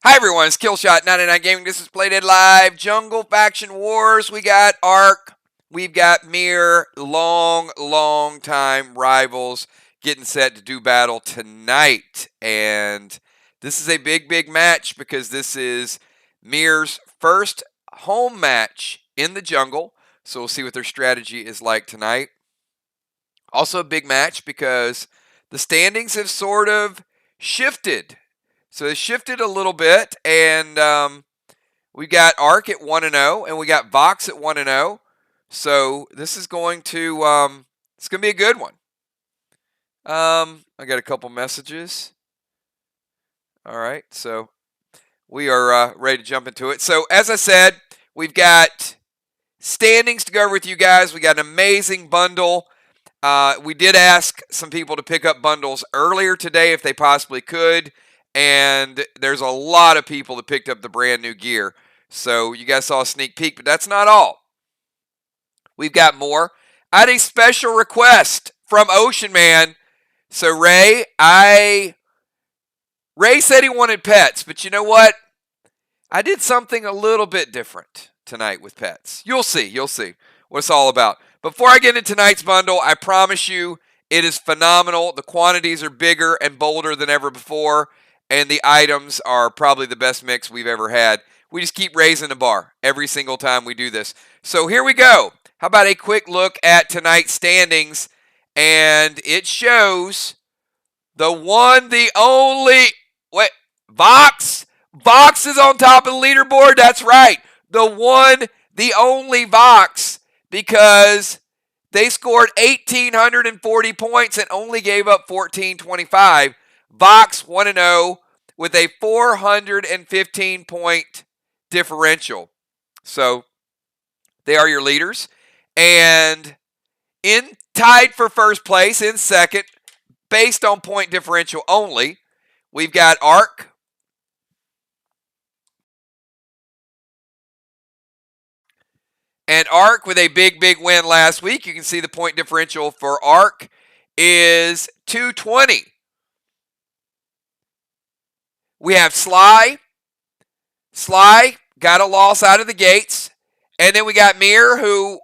Hi everyone, it's Killshot99 Gaming. This is Playdead Live. Jungle Faction Wars. We got Ark. We've got MIR. Long time rivals getting set to do battle tonight. And this is a big match because this is MIR's first home match in the jungle. So we'll see what their strategy is like tonight. Also a big match because the standings have sort of shifted. So they shifted a little bit, and we got Ark at 1-0, and we got Vox at 1-0. So this is going to it's going to be a good one. I got a couple messages. All right, so we are ready to jump into it. So as I said, we've got standings to go over with you guys. We got an amazing bundle. We did ask some people to pick up bundles earlier today if they possibly could. And there's a lot of people that picked up the brand new gear. So you guys saw a sneak peek, but that's not all. We've got more. I had a special request from Ocean Man. So Ray said he wanted pets, but you know what? I did something a little bit different tonight with pets. You'll see what it's all about. Before I get into tonight's bundle, I promise you it is phenomenal. The quantities are bigger and bolder than ever before. And the items are probably the best mix we've ever had. We just keep raising the bar every single time we do this. So here we go. How about a quick look at tonight's standings? And it shows the one, the only, Vox. Vox is on top of the leaderboard. That's right. The one, the only Vox, because they scored 1,840 points and only gave up 1,425. Vox 1-0 with a 415-point differential. So they are your leaders. And tied for first place in second, based on point differential only, we've got Ark. And Ark with a big win last week. You can see the point differential for Ark is 220. We have Sly. Sly got a loss out of the gates. And then we got MIR, who,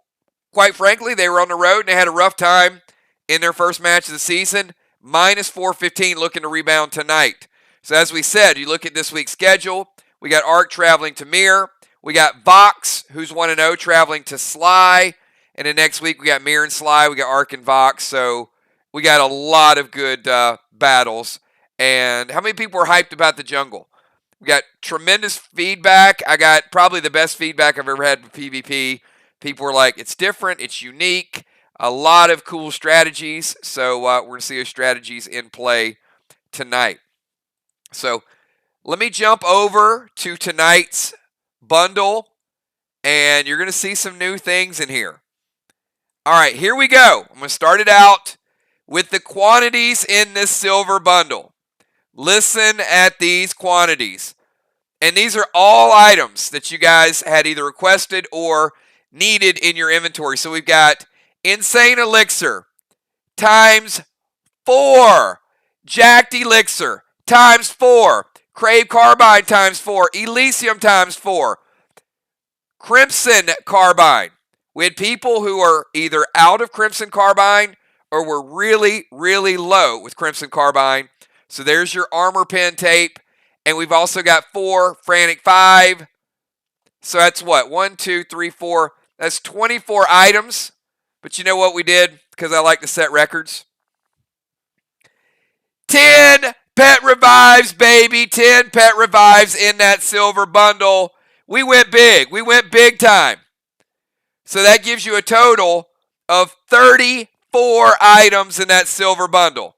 quite frankly, they were on the road and they had a rough time in their first match of the season. Minus 415, looking to rebound tonight. So as we said, you look at this week's schedule. We got Ark traveling to MIR. We got Vox, who's 1-0, traveling to Sly. And then next week we got MIR and Sly. We got Ark and Vox. So we got a lot of good battles. And how many people are hyped about the jungle? We got tremendous feedback. I got probably the best feedback I've ever had for PvP. People were like, it's different, it's unique, a lot of cool strategies. So we're going to see those strategies in play tonight. So let me jump over to tonight's bundle, and you're going to see some new things in here. All right, here we go. I'm going to start it out with the quantities in this silver bundle. Listen at these quantities. And these are all items that you guys had either requested or needed in your inventory. So we've got Insane Elixir times 4. Jacked Elixir times 4. Crave Carbine times 4. Elysium times 4. Crimson Carbine. We had people who are either out of Crimson Carbine or were really low with Crimson Carbine. So there's your armor pen tape. And we've also got 4 Frantic 5. So that's what? 1, 2, 3, 4. That's 24 items. But you know what we did? Because I like to set records. 10 pet revives, baby. 10 pet revives in that silver bundle. We went big. We went big time. So that gives you a total of 34 items in that silver bundle.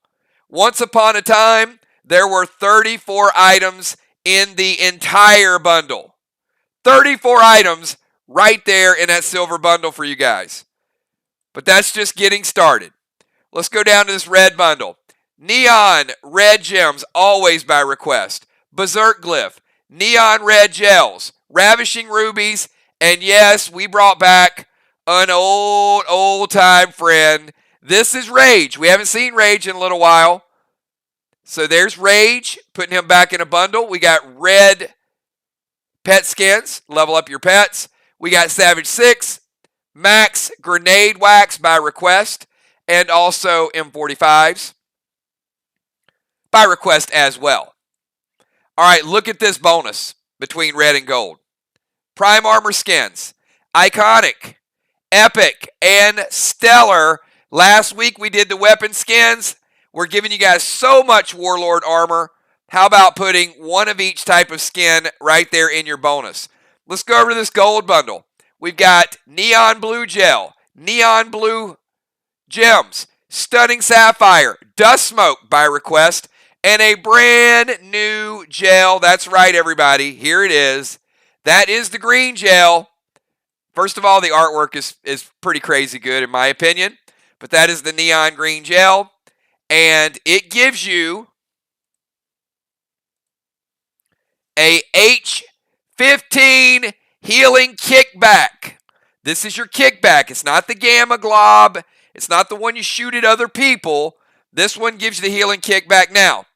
Once upon a time, there were 34 items in the entire bundle. 34 items right there in that silver bundle for you guys. But that's just getting started. Let's go down to this red bundle. Neon red gems, always by request. Berserk glyph, neon red gels, ravishing rubies, and yes, we brought back an old time friend. This is Rage. We haven't seen Rage in a little while. So there's Rage, putting him back in a bundle. We got red pet skins, level up your pets. We got Savage 6, Max Grenade Wax by request, and also M45s by request as well. All right, look at this bonus between red and gold. Prime Armor skins, Iconic, Epic, and Stellar. Last week we did the weapon skins. We're giving you guys so much Warlord armor. How about putting one of each type of skin right there in your bonus? Let's go over to this gold bundle. We've got Neon Blue Gel, Neon Blue Gems, Stunning Sapphire, Dust Smoke by request, and a brand new gel. That's right, everybody. Here it is. That is the green gel. First of all, the artwork is pretty crazy good in my opinion. But that is the neon green gel. And it gives you a H15 healing kickback. This is your kickback. It's not the gamma glob. It's not the one you shoot at other people. This one gives you the healing kickback. Now,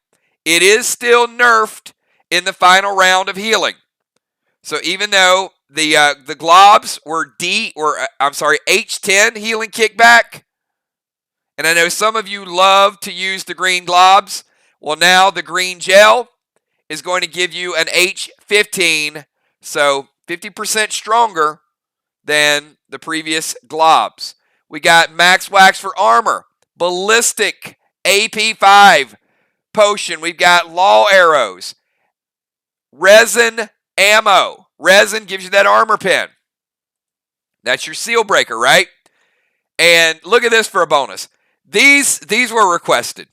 it is still nerfed in the final round of healing. So even though the globs were H10 healing kickback, and I know some of you love to use the green globs. Well, now the green gel is going to give you an H15, so 50% stronger than the previous globs. We got Max Wax for armor, Ballistic AP5 potion. We've got Law arrows, Resin ammo. Resin gives you that armor pin. That's your seal breaker, right? And look at this for a bonus. These were requested.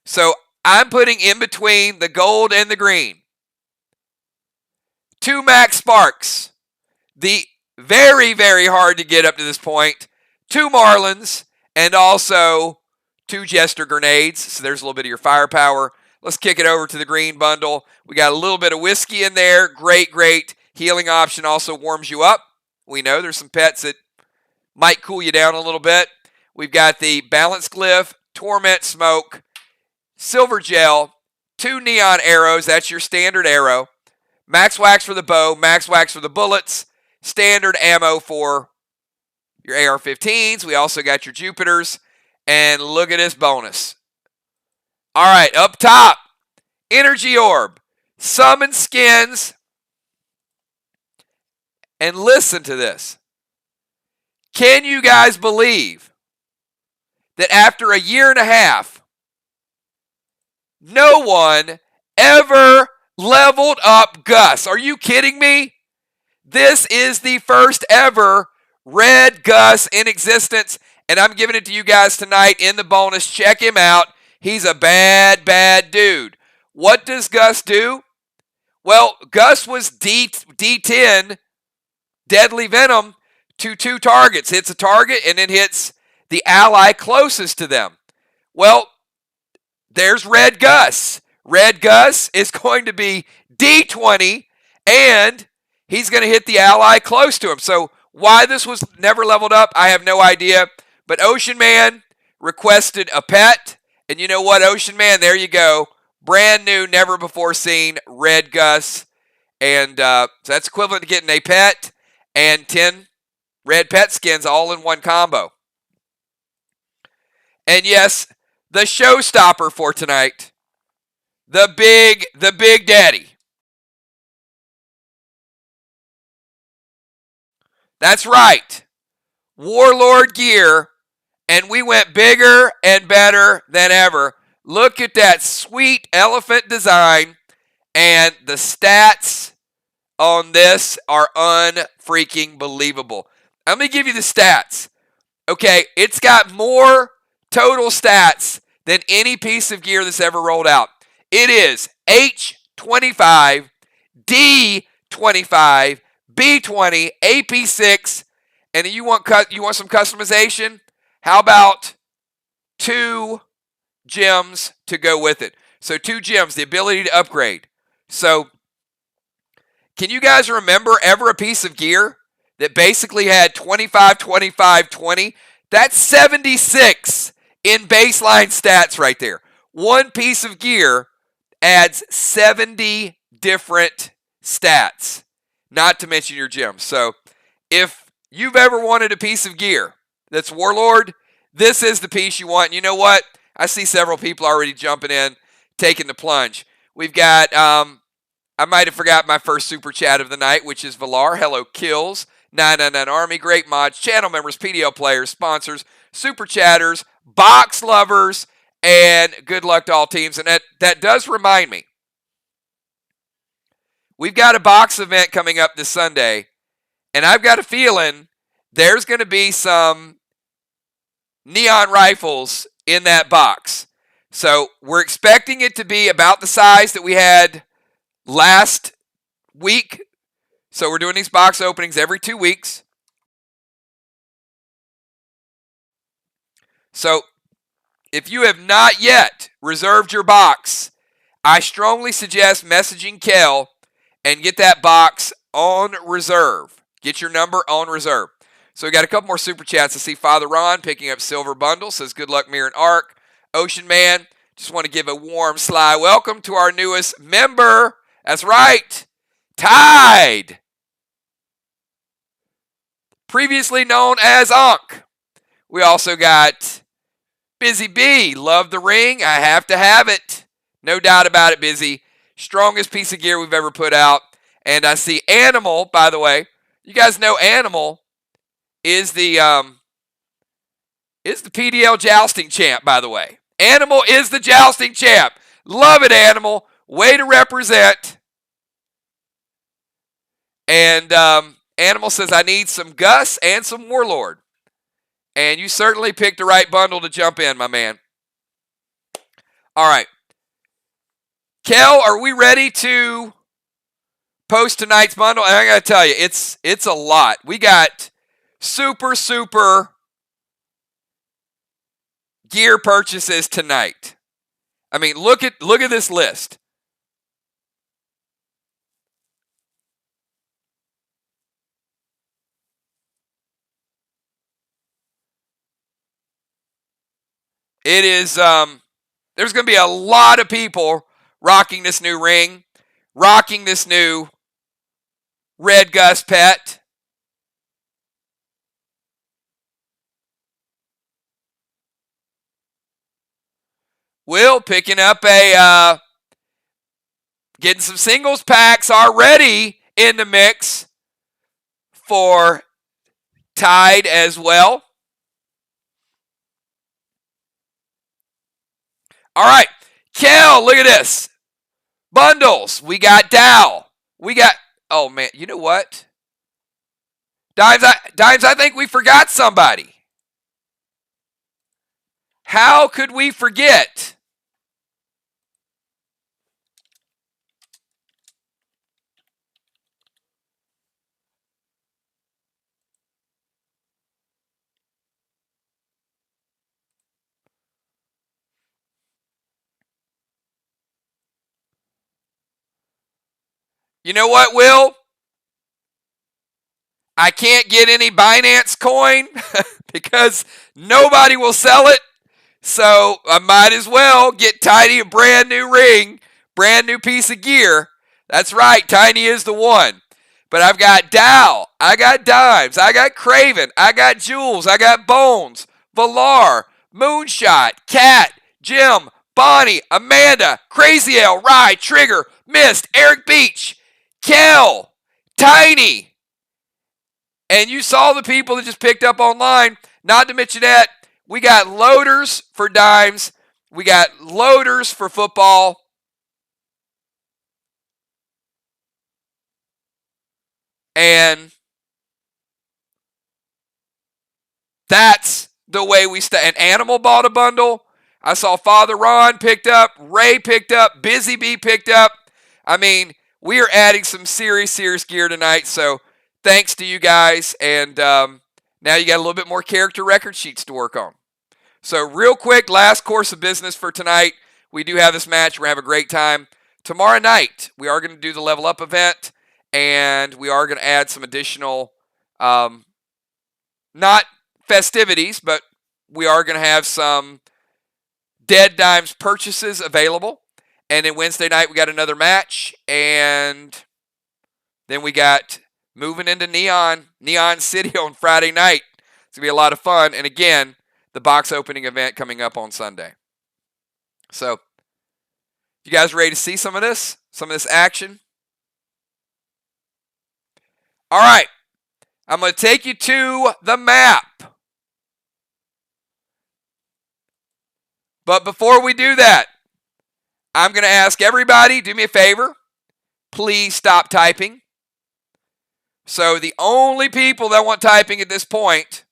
So I'm putting in between the gold and the green 2 Max Sparks. The very, very hard to get up to this point. 2 Marlins and also 2 Jester Grenades. So there's a little bit of your firepower. Let's kick it over to the green bundle. We got a little bit of whiskey in there. Great, great healing option. Also warms you up. We know there's some pets that might cool you down a little bit. We've got the Balance Glyph, Torment Smoke, Silver Gel, 2 Neon Arrows. That's your standard arrow. Max Wax for the bow, Max Wax for the bullets, standard ammo for your AR-15s. We also got your Jupiters. And look at this bonus. All right, up top, Energy Orb, Summon Skins. And listen to this. Can you guys believe that after a year and a half, no one ever leveled up Gus? Are you kidding me? This is the first ever red Gus in existence, and I'm giving it to you guys tonight in the bonus. Check him out. He's a bad, bad dude. What does Gus do? Well, Gus was D10 Deadly Venom to 2 targets. Hits a target and then hits the ally closest to them. Well, there's Red Gus. Red Gus is going to be D20, and he's going to hit the ally close to him. So why this was never leveled up, I have no idea. But Ocean Man requested a pet. And you know what, Ocean Man? There you go. Brand new, never before seen Red Gus. And so that's equivalent to getting a pet and 10 red pet skins all in one combo. And yes, the showstopper for tonight, the big daddy. That's right. Warlord Gear, and we went bigger and better than ever. Look at that sweet elephant design, and the stats on this are unfreaking believable. I'm going to give you the stats. Okay, it's got more total stats than any piece of gear that's ever rolled out. It is H25, D25, B20, AP6, and you want some customization? How about 2 gems to go with it? So 2 gems, the ability to upgrade. So can you guys remember ever a piece of gear that basically had 25, 25, 20? That's 76 in baseline stats right there. one piece of gear adds 70 different stats, not to mention your gems. So if you've ever wanted a piece of gear that's Warlord, this is the piece you want. And you know what? I see several people already jumping in, taking the plunge. We've got, I might have forgot my first super chat of the night, which is Valar. Hello, Kills. 999 Army, great mods, channel members, PDL players, sponsors, super chatters, box lovers, and good luck to all teams. And that does remind me, we've got a box event coming up this Sunday, and I've got a feeling there's going to be some neon rifles in that box. So we're expecting it to be about the size that we had last week. So we're doing these box openings every 2 weeks. So if you have not yet reserved your box, I strongly suggest messaging Kel and get that box on reserve. Get your number on reserve. So we got a couple more super chats. I see Father Ron picking up silver bundle. Says good luck, MIR and Arc. Ocean Man, just want to give a warm Sly welcome to our newest member. That's right, Tide. Previously known as Ankh. We also got Busy B. Love the ring. I have to have it. No doubt about it, Busy. Strongest piece of gear we've ever put out. And I see Animal, by the way. You guys know Animal is the PDL jousting champ, by the way. Animal is the jousting champ. Love it, Animal. Way to represent. And Animal says, I need some Gus and some Warlord. And you certainly picked the right bundle to jump in, my man. All right. Kel, are we ready to post tonight's bundle? And I got to tell you, it's a lot. We got super gear purchases tonight. I mean, look at this list. It is, there's going to be a lot of people rocking this new ring, rocking this new Red Gus pet. Will picking up getting some singles packs already in the mix for Tide as well. All right, Kel, look at this. Bundles. We got Dow. We got, oh man, you know what? Dimes, I think we forgot somebody. How could we forget? You know what, Will? I can't get any Binance coin because nobody will sell it. So I might as well get Tiny a brand new ring, brand new piece of gear. That's right, Tiny is the one. But I've got Dow, I got Dimes, I got Craven, I got Jules, I got Bones, Valar, Moonshot, Cat, Jim, Bonnie, Amanda, Crazy L, Rye, Trigger, Mist, Eric Beach, Kel, Tiny. And you saw the people that just picked up online. Not to mention that, we got loaders for Dimes. We got loaders for football. And that's the way we stay. An Animal bought a bundle. I saw Father Ron picked up. Ray picked up. Busy Bee picked up. I mean, we are adding some serious gear tonight. So thanks to you guys. And now you got a little bit more character record sheets to work on. So real quick, last course of business for tonight. We do have this match. We're going to have a great time. Tomorrow night, we are going to do the Level Up event. And we are going to add some additional, not festivities, but we are going to have some Dead Dimes purchases available. And then Wednesday night, we got another match. And then we got moving into Neon City on Friday night. It's going to be a lot of fun. And again, the box opening event coming up on Sunday. So, you guys ready to see some of this action? All right. I'm going to take you to the map. But before we do that, I'm going to ask everybody, do me a favor. Please stop typing. So the only people that want typing at this point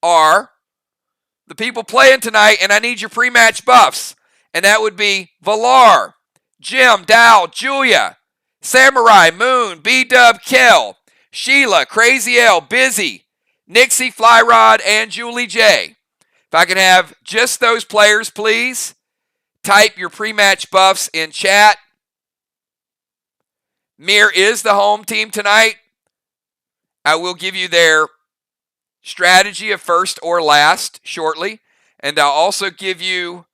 are the people playing tonight, and I need your pre-match buffs. And that would be Valar, Jim, Dow, Julia, Samurai, Moon, B-Dub, Kel, Sheila, Crazy L, Busy, Nixie, Flyrod, and Julie J. If I can have just those players, please, type your pre-match buffs in chat. MIR is the home team tonight. I will give you their strategy of first or last shortly, and I'll also give you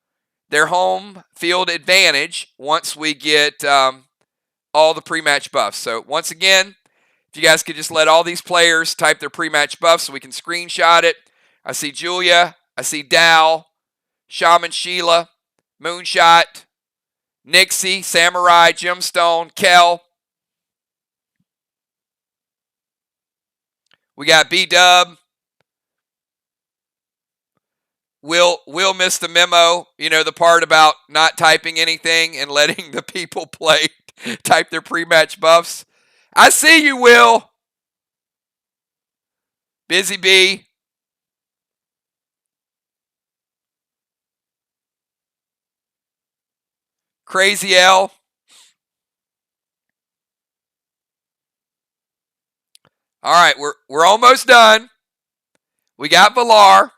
their home field advantage once we get all the pre-match buffs. So once again, if you guys could just let all these players type their pre-match buffs so we can screenshot it. I see Julia, I see Dow, Shaman Sheila, Moonshot, Nixie, Samurai, Gemstone, Kel. We got B-Dub. Will miss the memo, the part about not typing anything and letting the people play type their pre-match buffs. I see you, Will. Busy Bee. Crazy L. All right, we're almost done. We got Valar.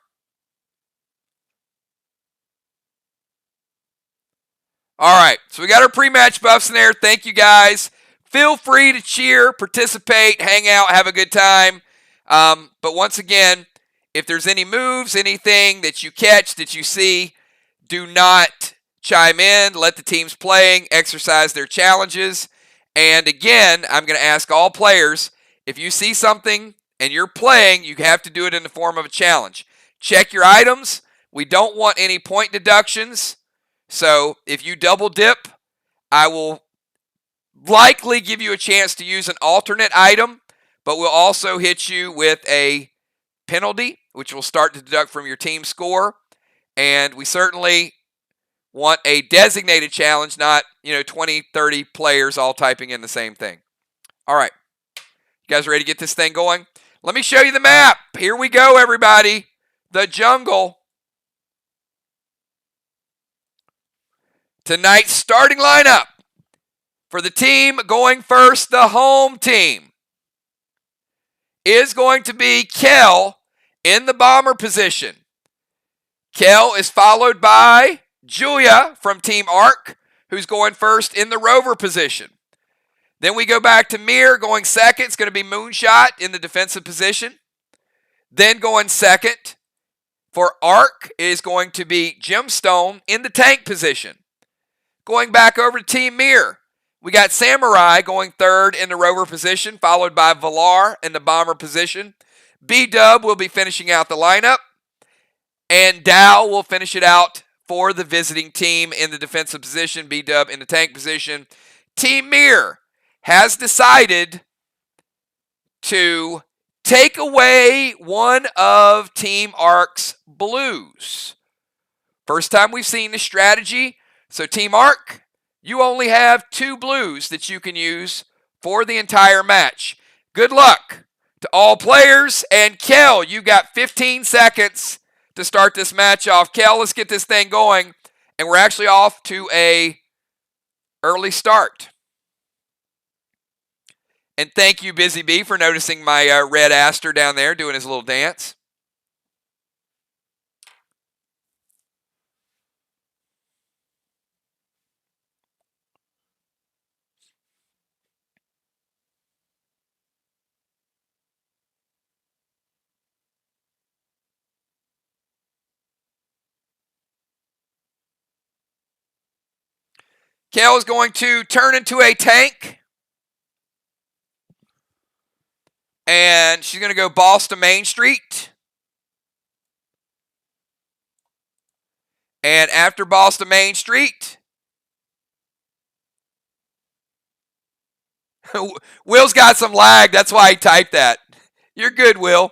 All right, so we got our pre-match buffs in there. Thank you, guys. Feel free to cheer, participate, hang out, have a good time. But once again, if there's any moves, anything that you catch, that you see, do not chime in. Let the teams playing exercise their challenges. And again, I'm going to ask all players, if you see something and you're playing, you have to do it in the form of a challenge. Check your items. We don't want any point deductions. So if you double dip, I will likely give you a chance to use an alternate item, but we'll also hit you with a penalty, which will start to deduct from your team score. And we certainly want a designated challenge, not 20, 30 players all typing in the same thing. All right. You guys ready to get this thing going? Let me show you the map. Here we go, everybody. The jungle. Tonight's starting lineup for the team going first, the home team, is going to be Kel in the bomber position. Kel is followed by Julia from Team Arc, who's going first in the rover position. Then we go back to MIR going second. It's going to be Moonshot in the defensive position. Then going second for Arc is going to be Gemstone in the tank position. Going back over to Team MIR, we got Samurai going third in the rover position, followed by Valar in the bomber position. B-Dub will be finishing out the lineup. And Dow will finish it out for the visiting team in the defensive position, B-Dub in the tank position. Team MIR has decided to take away one of Team Arc's blues. First time we've seen this strategy. So Team Arc, you only have 2 blues that you can use for the entire match. Good luck to all players. And Kel, you got 15 seconds to start this match off. Kel, let's get this thing going. And we're actually off to a early start. And thank you, Busy Bee, for noticing my red Aster down there doing his little dance. Kale is going to turn into a tank. And she's going to go boss to Main Street. And after boss to Main Street, Will's got some lag. That's why he typed that. You're good, Will.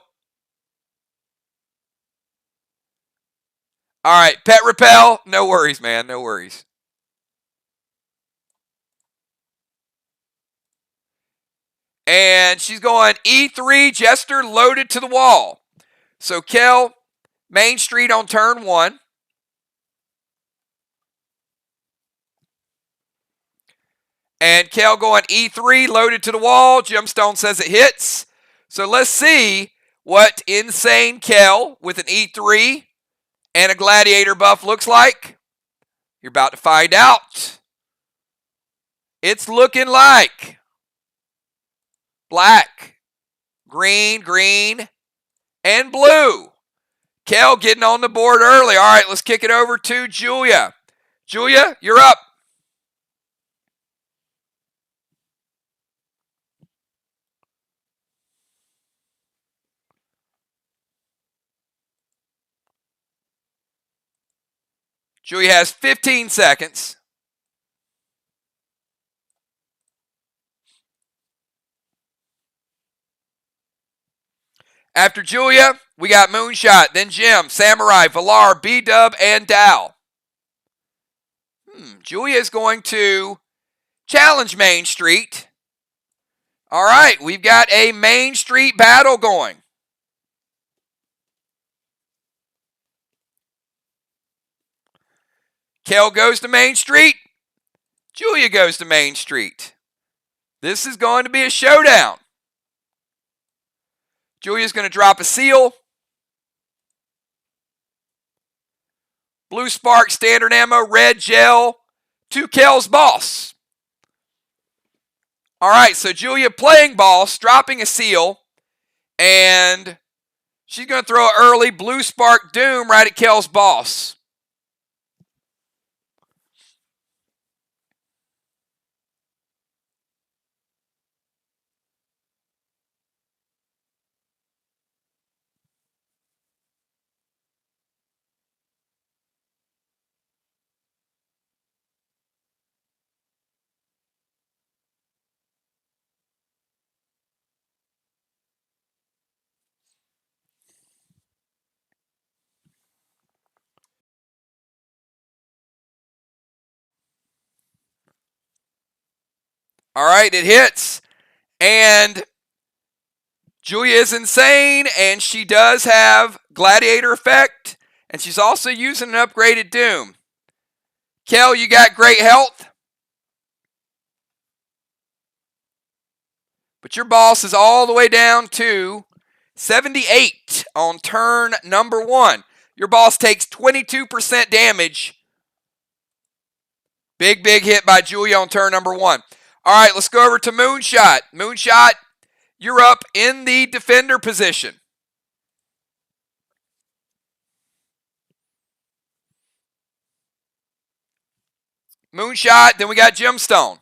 All right, Pet Repel. No worries, man. No worries. And she's going E3, Jester loaded to the wall. So Kel, Main Street on turn 1. And Kel going E3, loaded to the wall. Gemstone says it hits. So let's see what Insane Kel with an E3 and a Gladiator buff looks like. You're about to find out. It's looking like black, green, green, and blue. Kel getting on the board early. All right, let's kick it over to Julia. Julia, you're up. Julia has 15 seconds. After Julia, we got Moonshot, then Jim, Samurai, Valar, B-Dub, and Dow. Julia is going to challenge Main Street. All right, we've got a Main Street battle going. Kel goes to Main Street. Julia goes to Main Street. This is going to be a showdown. Julia's going to drop a seal. Blue Spark, standard ammo, red gel to Kel's boss. All right, so Julia playing boss, dropping a seal, and she's going to throw an early Blue Spark Doom right at Kel's boss. All right, it hits. And Julia is insane, and she does have Gladiator effect, and she's also using an upgraded Doom. Kel, you got great health, but your boss is all the way down to 78 on turn number 1. Your boss takes 22% damage. Big hit by Julia on turn number 1. All right, let's go over to Moonshot. Moonshot, you're up in the defender position. Moonshot, then we got Gemstone.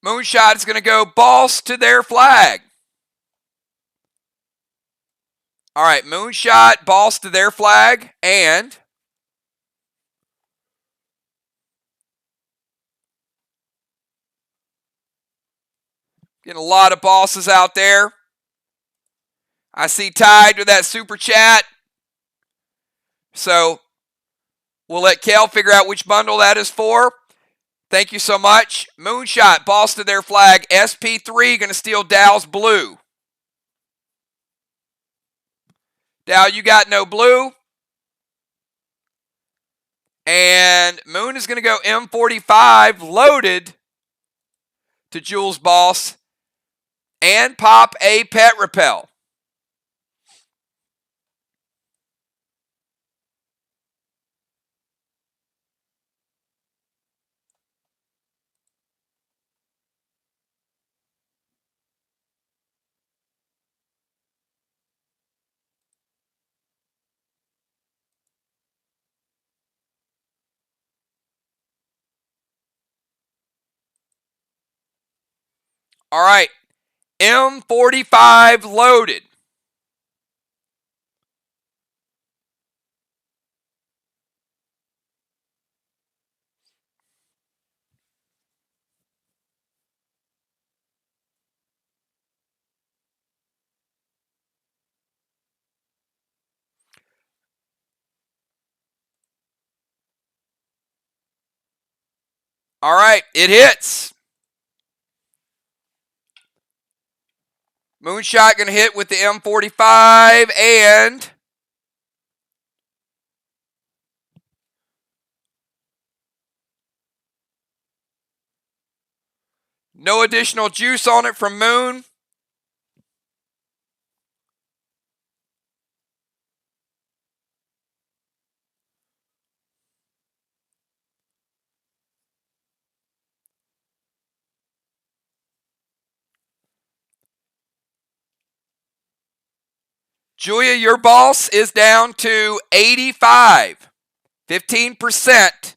Moonshot is going to go boss to their flag. All right, Moonshot, boss to their flag, and getting a lot of bosses out there. I see Tied with that super chat. So we'll let Kel figure out which bundle that is for. Thank you so much. Moonshot, boss to their flag. SP3 going to steal Dow's blue. Dow, you got no blue. And Moon is going to go M45 loaded to Jules' boss and pop a pet repel. All right, M45 loaded. All right, it hits. Moonshot going to hit with the M45 and no additional juice on it from Moon. Julia, your boss is down to 85. 15%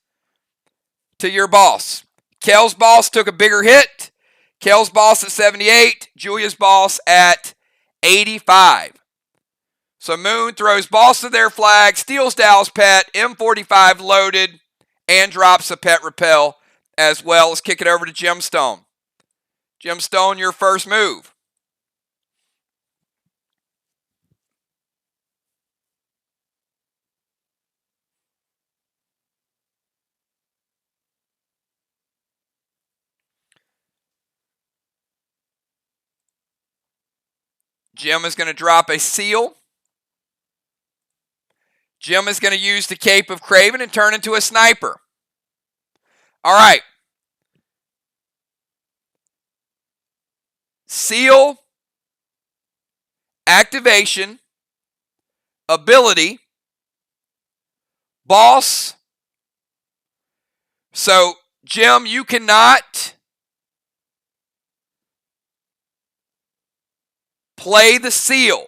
to your boss. Kel's boss took a bigger hit. Kel's boss at 78. Julia's boss at 85. So Moon throws boss to their flag, steals Dow's pet, M45 loaded, and drops a pet repel as well. Let's kick it over to Gemstone. Gemstone, your first move. Jim is going to drop a seal. Jim is going to use the Cape of Craven and turn into a sniper. All right. Seal, activation, ability, boss. So, Jim, you cannot play the seal.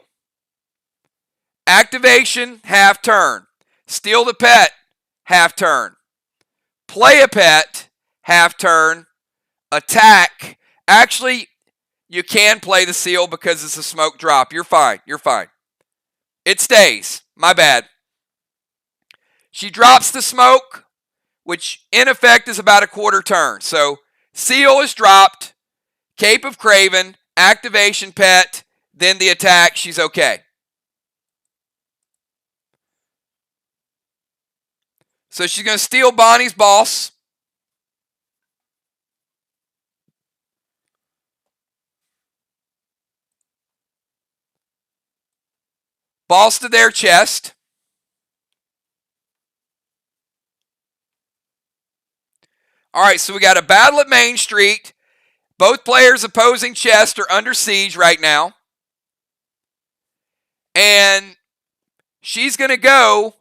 Activation, half turn. Steal the pet, half turn. Play a pet, half turn. Attack. Actually, you can play the seal because it's a smoke drop. You're fine. You're fine. It stays. My bad. She drops the smoke, which in effect is about a quarter turn. So, seal is dropped. Cape of Craven, activation pet, then the attack. She's okay. So she's going to steal Bonnie's boss. Boss to their chest. All right, so we got a battle at Main Street. Both players' opposing chests are under siege right now. And she's going to go,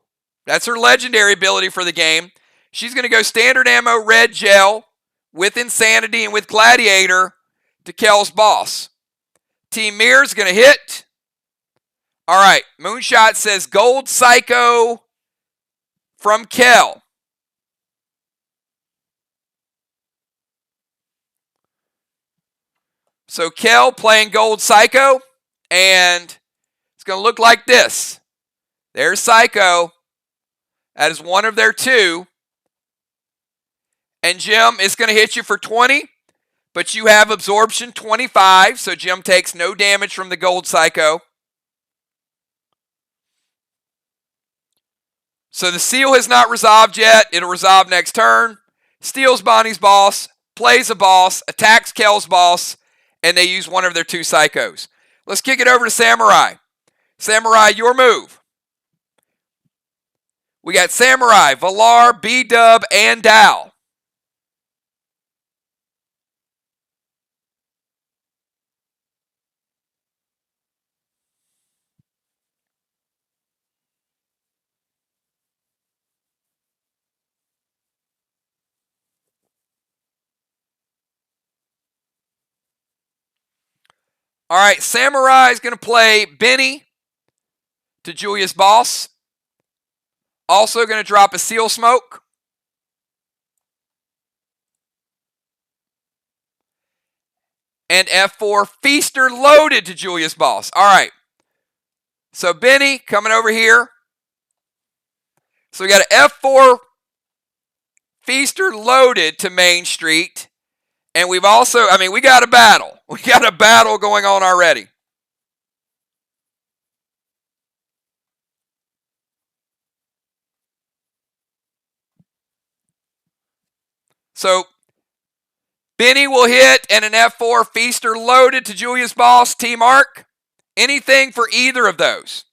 that's her legendary ability for the game. She's going to go standard ammo red gel with Insanity and with Gladiator to Kel's boss. Team MIR is going to hit. All right, Moonshot says Gold Psycho from Kel. So Kel playing Gold Psycho, and it's going to look like this. There's Psycho. That is one of their two. And Jim is going to hit you for 20, but you have absorption 25, so Jim takes no damage from the Gold Psycho. So the seal has not resolved yet. It'll resolve next turn. Steals Bonnie's boss, plays a boss, attacks Kel's boss, and they use one of their two psychos. Let's kick it over to Samurai. Samurai, your move. We got Samurai, Valar, B-Dub, and Dow. All right, Samurai is going to play Benny to Julius Boss. Also going to drop a Seal Smoke. And F4 Feaster loaded to Julius Boss. All right. So Benny coming over here. So we got an F4 Feaster loaded to Main Street. And we've also, we got a battle. We got a battle going on already. So Benny will hit and an F4 Feaster loaded to Julius Boss, T-Mark. Anything for either of those.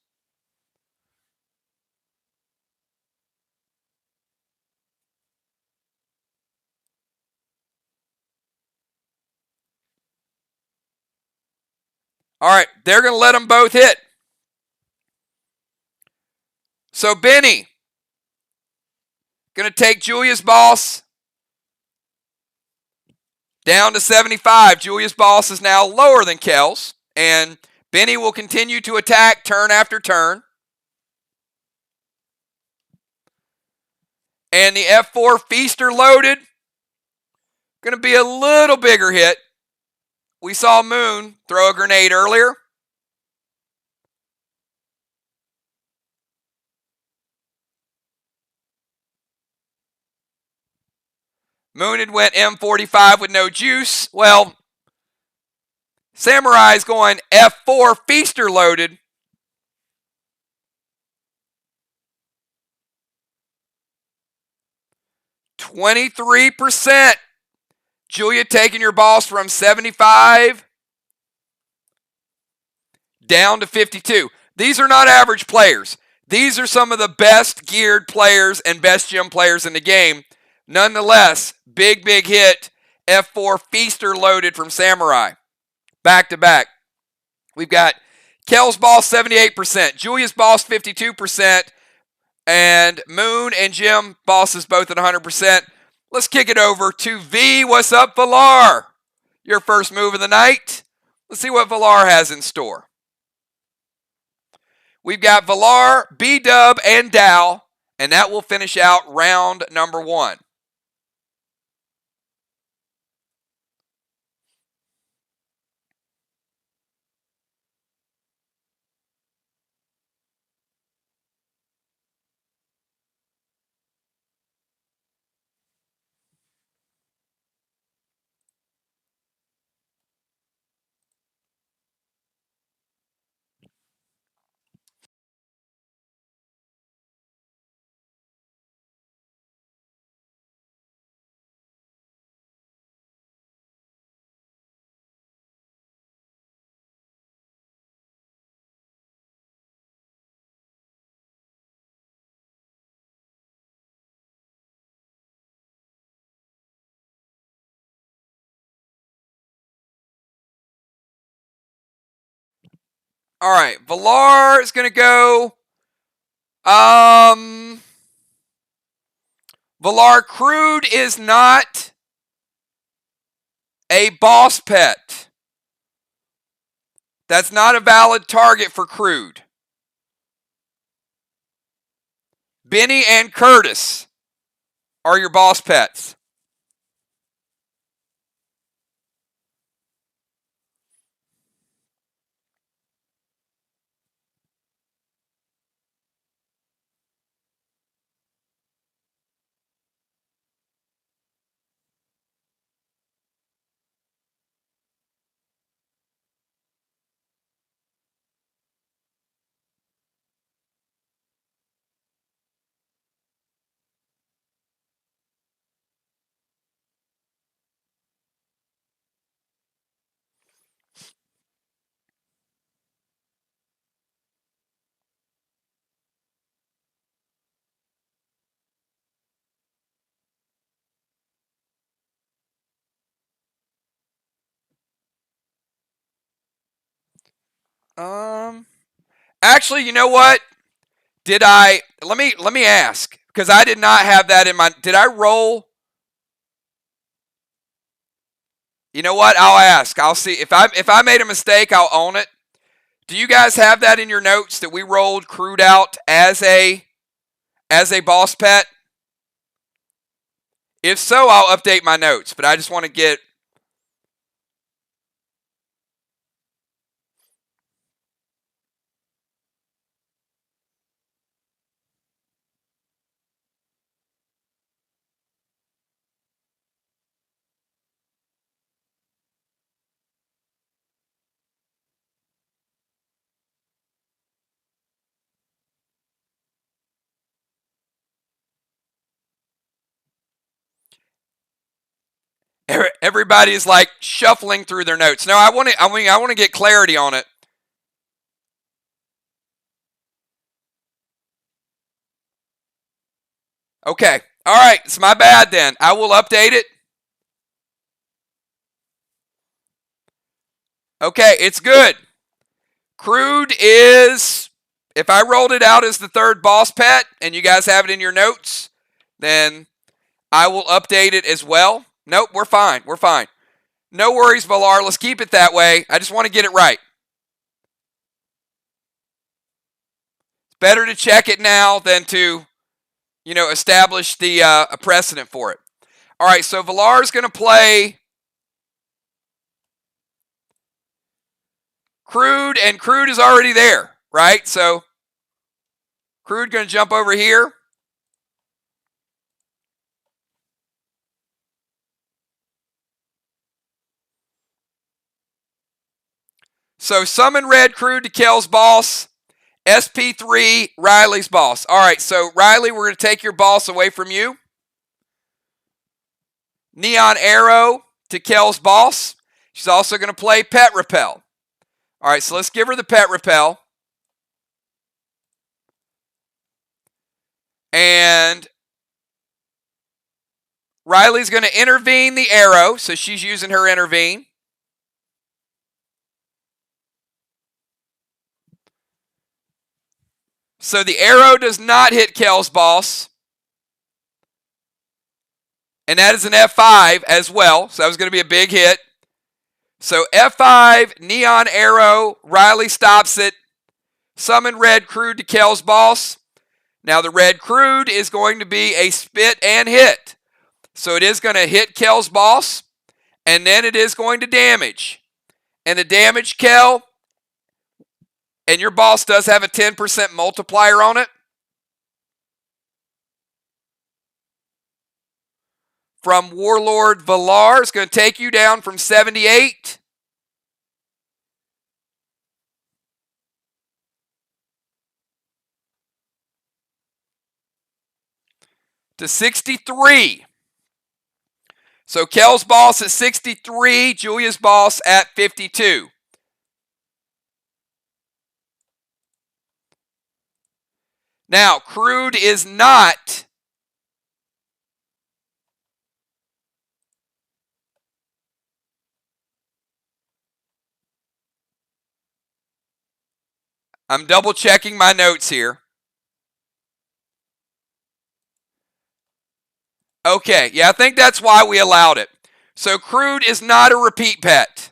All right, they're going to let them both hit. So Benny going to take Julius Boss down to 75. Julius Boss is now lower than Kels. And Benny will continue to attack turn after turn. And the F4 Feaster loaded. Going to be a little bigger hit. We saw Moon throw a grenade earlier. Moon had went M45 with no juice. Well, Samurai's going F4 Feaster loaded. %. Julia taking your boss from 75 down to 52. These are not average players. These are some of the best geared players and best gym players in the game. Nonetheless, big hit. F4 Feaster loaded from Samurai. Back to back. We've got Kel's boss 78%, Julia's boss 52%, and Moon and Jim bosses both at 100%. Let's kick it over to V. What's up, Valar? Your first move of the night. Let's see what Valar has in store. We've got Valar, B-Dub, and Dow, and that will finish out round number 1. All right, Valar is going to go. Valar, Crude is not a boss pet. That's not a valid target for Crude. Benny and Curtis are your boss pets. Actually, you know what? Let me ask, because I did not have that in my, did I roll? You know what? I'll ask. I'll see if I made a mistake. I'll own it. Do you guys have that in your notes that we rolled Crude out as a boss pet? If so, I'll update my notes. But I just want to get. Everybody's like shuffling through their notes. No, I want to get clarity on it. Okay. All right. It's my bad then. I will update it. Okay. It's good. Crude is, if I rolled it out as the third boss pet and you guys have it in your notes, then I will update it as well. Nope. We're fine. We're fine. No worries, Valar. Let's keep it that way. I just want to get it right. It's better to check it now than to, establish the a precedent for it. All right, so Valar's going to play Crude, and Crude is already there, right? So Crude going to jump over here. So summon red Crude to Kel's boss. SP3, Riley's boss. All right, so Riley, we're going to take your boss away from you. Neon Arrow to Kel's boss. She's also going to play Pet Repel. All right, so let's give her the Pet Repel. And Riley's going to intervene the arrow, so she's using her intervene. So the arrow does not hit Kel's boss. And that is an F5 as well. So that was going to be a big hit. So F5, Neon Arrow, Riley stops it. Summon red Crude to Kel's boss. Now the red Crude is going to be a spit and hit. So it is going to hit Kel's boss. And then it is going to damage. And the damage, Kel, and your boss does have a 10% multiplier on it. From Warlord Valar, it's going to take you down from 78 to 63. So Kel's boss at 63, Julia's boss at 52. Now, Crude is not I'm double checking my notes here. Okay, yeah, I think that's why we allowed it. So Crude is not a repeat pet.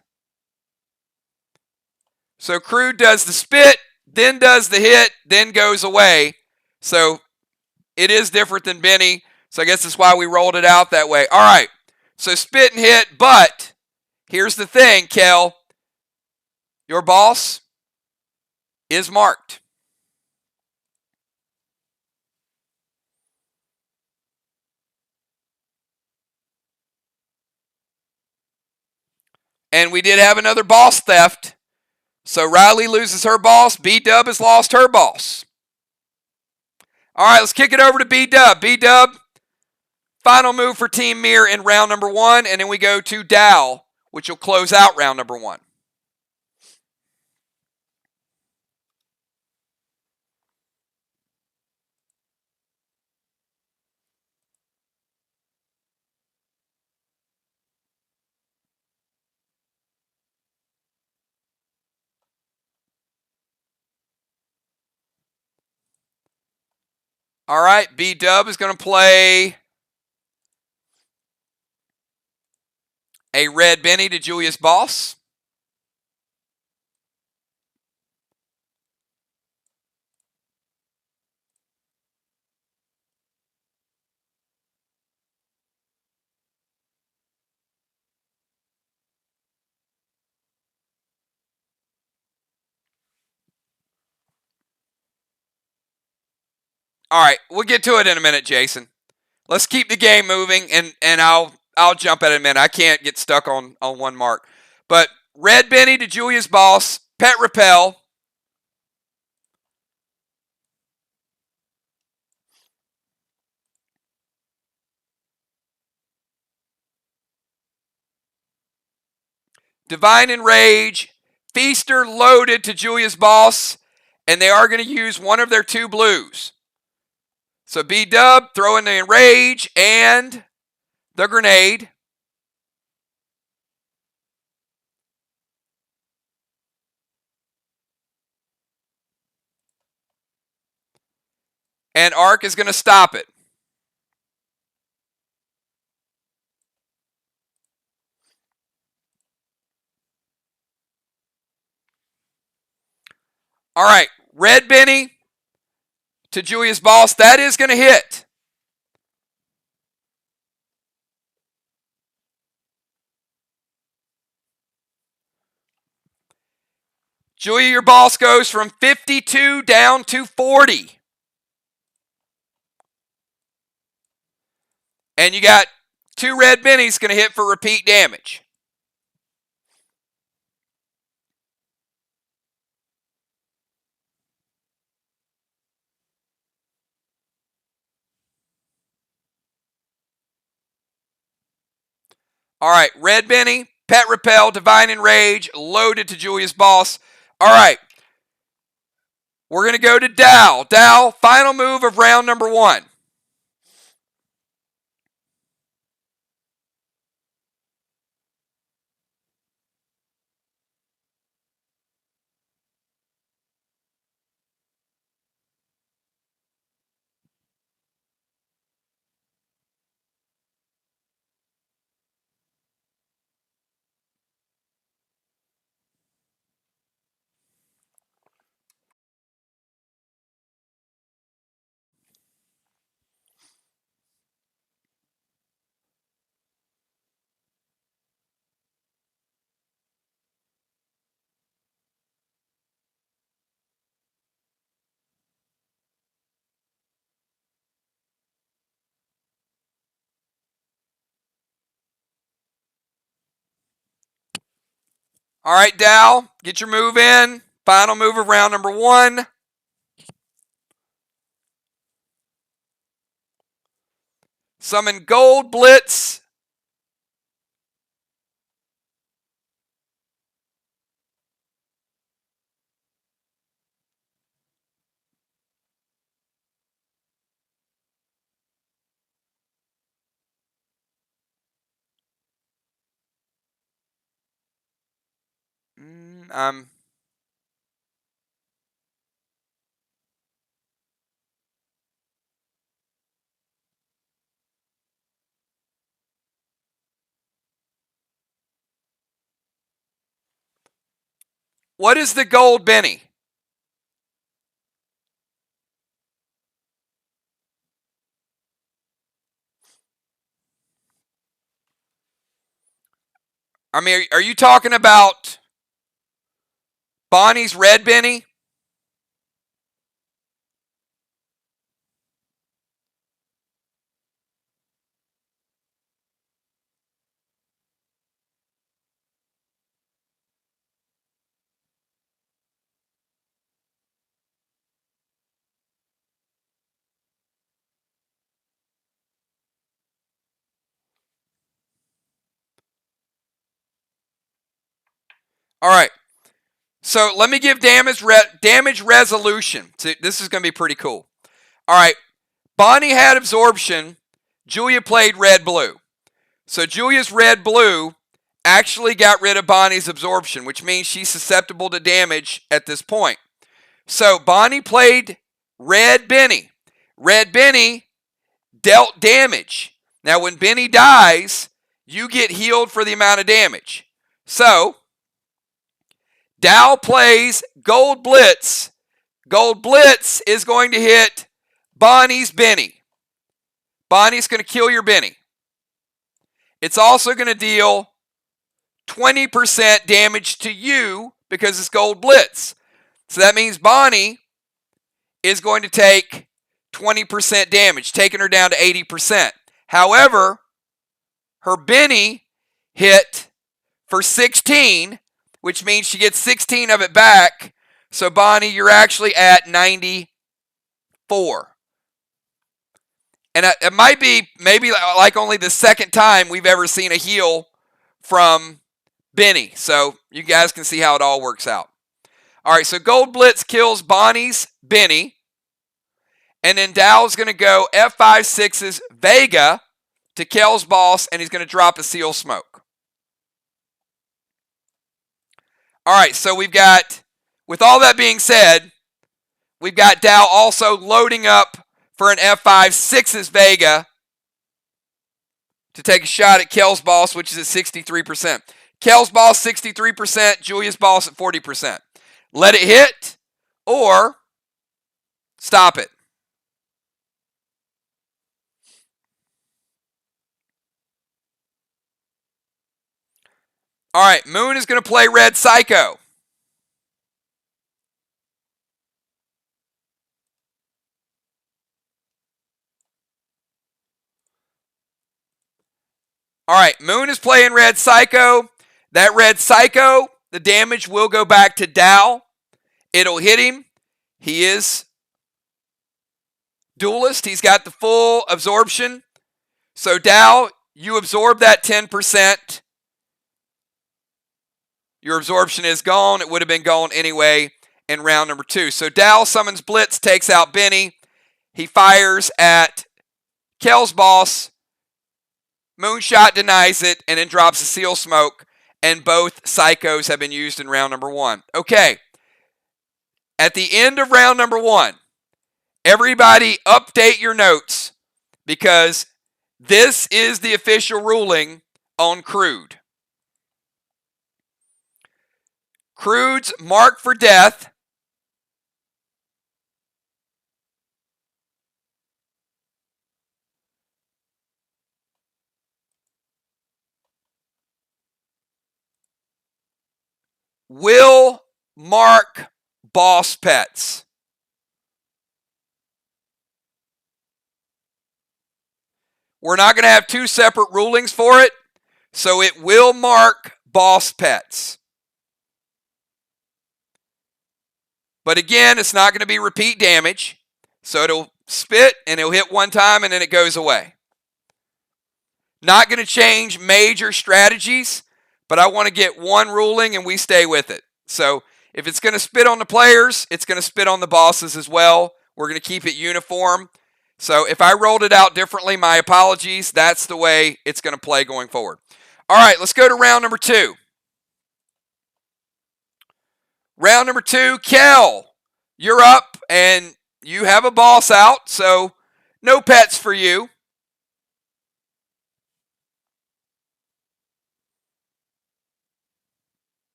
So Crude does the spit, then does the hit, then goes away. So it is different than Benny. So I guess that's why we rolled it out that way. All right, so spit and hit, but here's the thing, Kel. Your boss is marked. And we did have another boss theft. So Riley loses her boss. B-Dub has lost her boss. All right, let's kick it over to B-Dub. B-Dub, final move for Team MIR in round number 1. And then we go to Dow, which will close out round number 1. All right, B-Dub is going to play A red Benny to Julius Boss. All right, we'll get to it in a minute, Jason. Let's keep the game moving, and I'll jump at it in a minute. I can't get stuck on one mark. But red Benny to Julius Boss, Pet Repel. Divine Enrage, Feaster loaded to Julius Boss, and they are going to use one of their 2 blues. So B-Dub, throw in the Enrage and the Grenade. And Arc is going to stop it. All right, red Benny to Julius Boss. That is going to hit. Julia, your boss goes from 52 down to 40. And you got 2 red Bennies going to hit for repeat damage. All right, red Benny, Pet Repel, Divine Enrage, loaded to Julius Boss. All right, we're going to go to Dow. Dow, final move of round number 1. All right, Dow, get your move in. Final move of round number 1. Summon Gold Blitz. What is the gold Benny? I mean, are you talking about Bonnie's red Benny? All right. So let me give damage resolution. See, this is going to be pretty cool. All right. Bonnie had absorption. Julia played red-blue. So Julia's red-blue actually got rid of Bonnie's absorption, which means she's susceptible to damage at this point. So Bonnie played red Benny. Red Benny dealt damage. Now when Benny dies, you get healed for the amount of damage. So, Dow plays Gold Blitz. Gold Blitz is going to hit Bonnie's Benny. Bonnie's going to kill your Benny. It's also going to deal 20% damage to you because it's Gold Blitz. So that means Bonnie is going to take 20% damage, taking her down to 80%. However, her Benny hit for 16, which means she gets 16 of it back. So Bonnie, you're actually at 94. And it might be maybe like only the second time we've ever seen a heal from Benny. So you guys can see how it all works out. All right, so Gold Blitz kills Bonnie's Benny. And then Dow's going to go F5-6's Vega to Kel's boss, and he's going to drop a Seal Smoke. All right, so we've got, with all that being said, we've got Dow also loading up for an F5-6's Vega to take a shot at Kel's boss, which is at 63%. Kel's boss, 63%. Julia's boss at 40%. Let it hit or stop it. All right, Moon is going to play Red Psycho. All right, Moon is playing Red Psycho. That Red Psycho, the damage will go back to Dow. It'll hit him. He is duelist. He's got the full absorption. So Dow, you absorb that 10%. Your absorption is gone. It would have been gone anyway in round number 2. So Dow summons Blitz, takes out Benny. He fires at Kel's boss. Moonshot denies it and then drops a Seal Smoke. And both Psychos have been used in round number 1. Okay. At the end of round number 1, everybody update your notes because this is the official ruling on Crude. Crude's marked for death will mark boss pets. We're not going to have 2 separate rulings for it, so it will mark boss pets. But again, it's not going to be repeat damage, so it'll spit and it'll hit one time and then it goes away. Not going to change major strategies, but I want to get one ruling and we stay with it. So if it's going to spit on the players, it's going to spit on the bosses as well. We're going to keep it uniform. So if I rolled it out differently, my apologies. That's the way it's going to play going forward. All right, let's go to round number 2. Round number 2, Kel, you're up and you have a boss out, so no pets for you.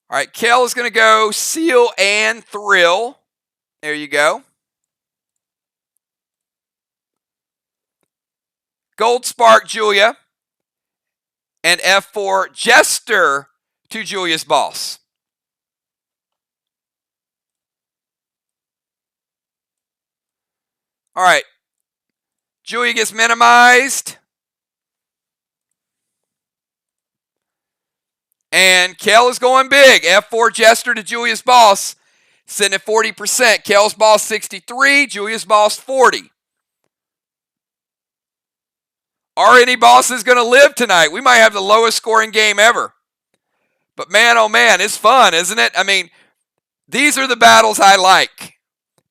All right, Kel is going to go Seal and Thrill. There you go. Gold Spark Julia. And F4 Jester to Julia's boss. All right. Julia gets minimized. And Kel is going big. F4 Jester to Julia's boss. Sitting at 40%. Kel's boss 63. Julia's boss 40. Are any bosses going to live tonight? We might have the lowest scoring game ever. But man, oh man, it's fun, isn't it? I mean, these are the battles I like.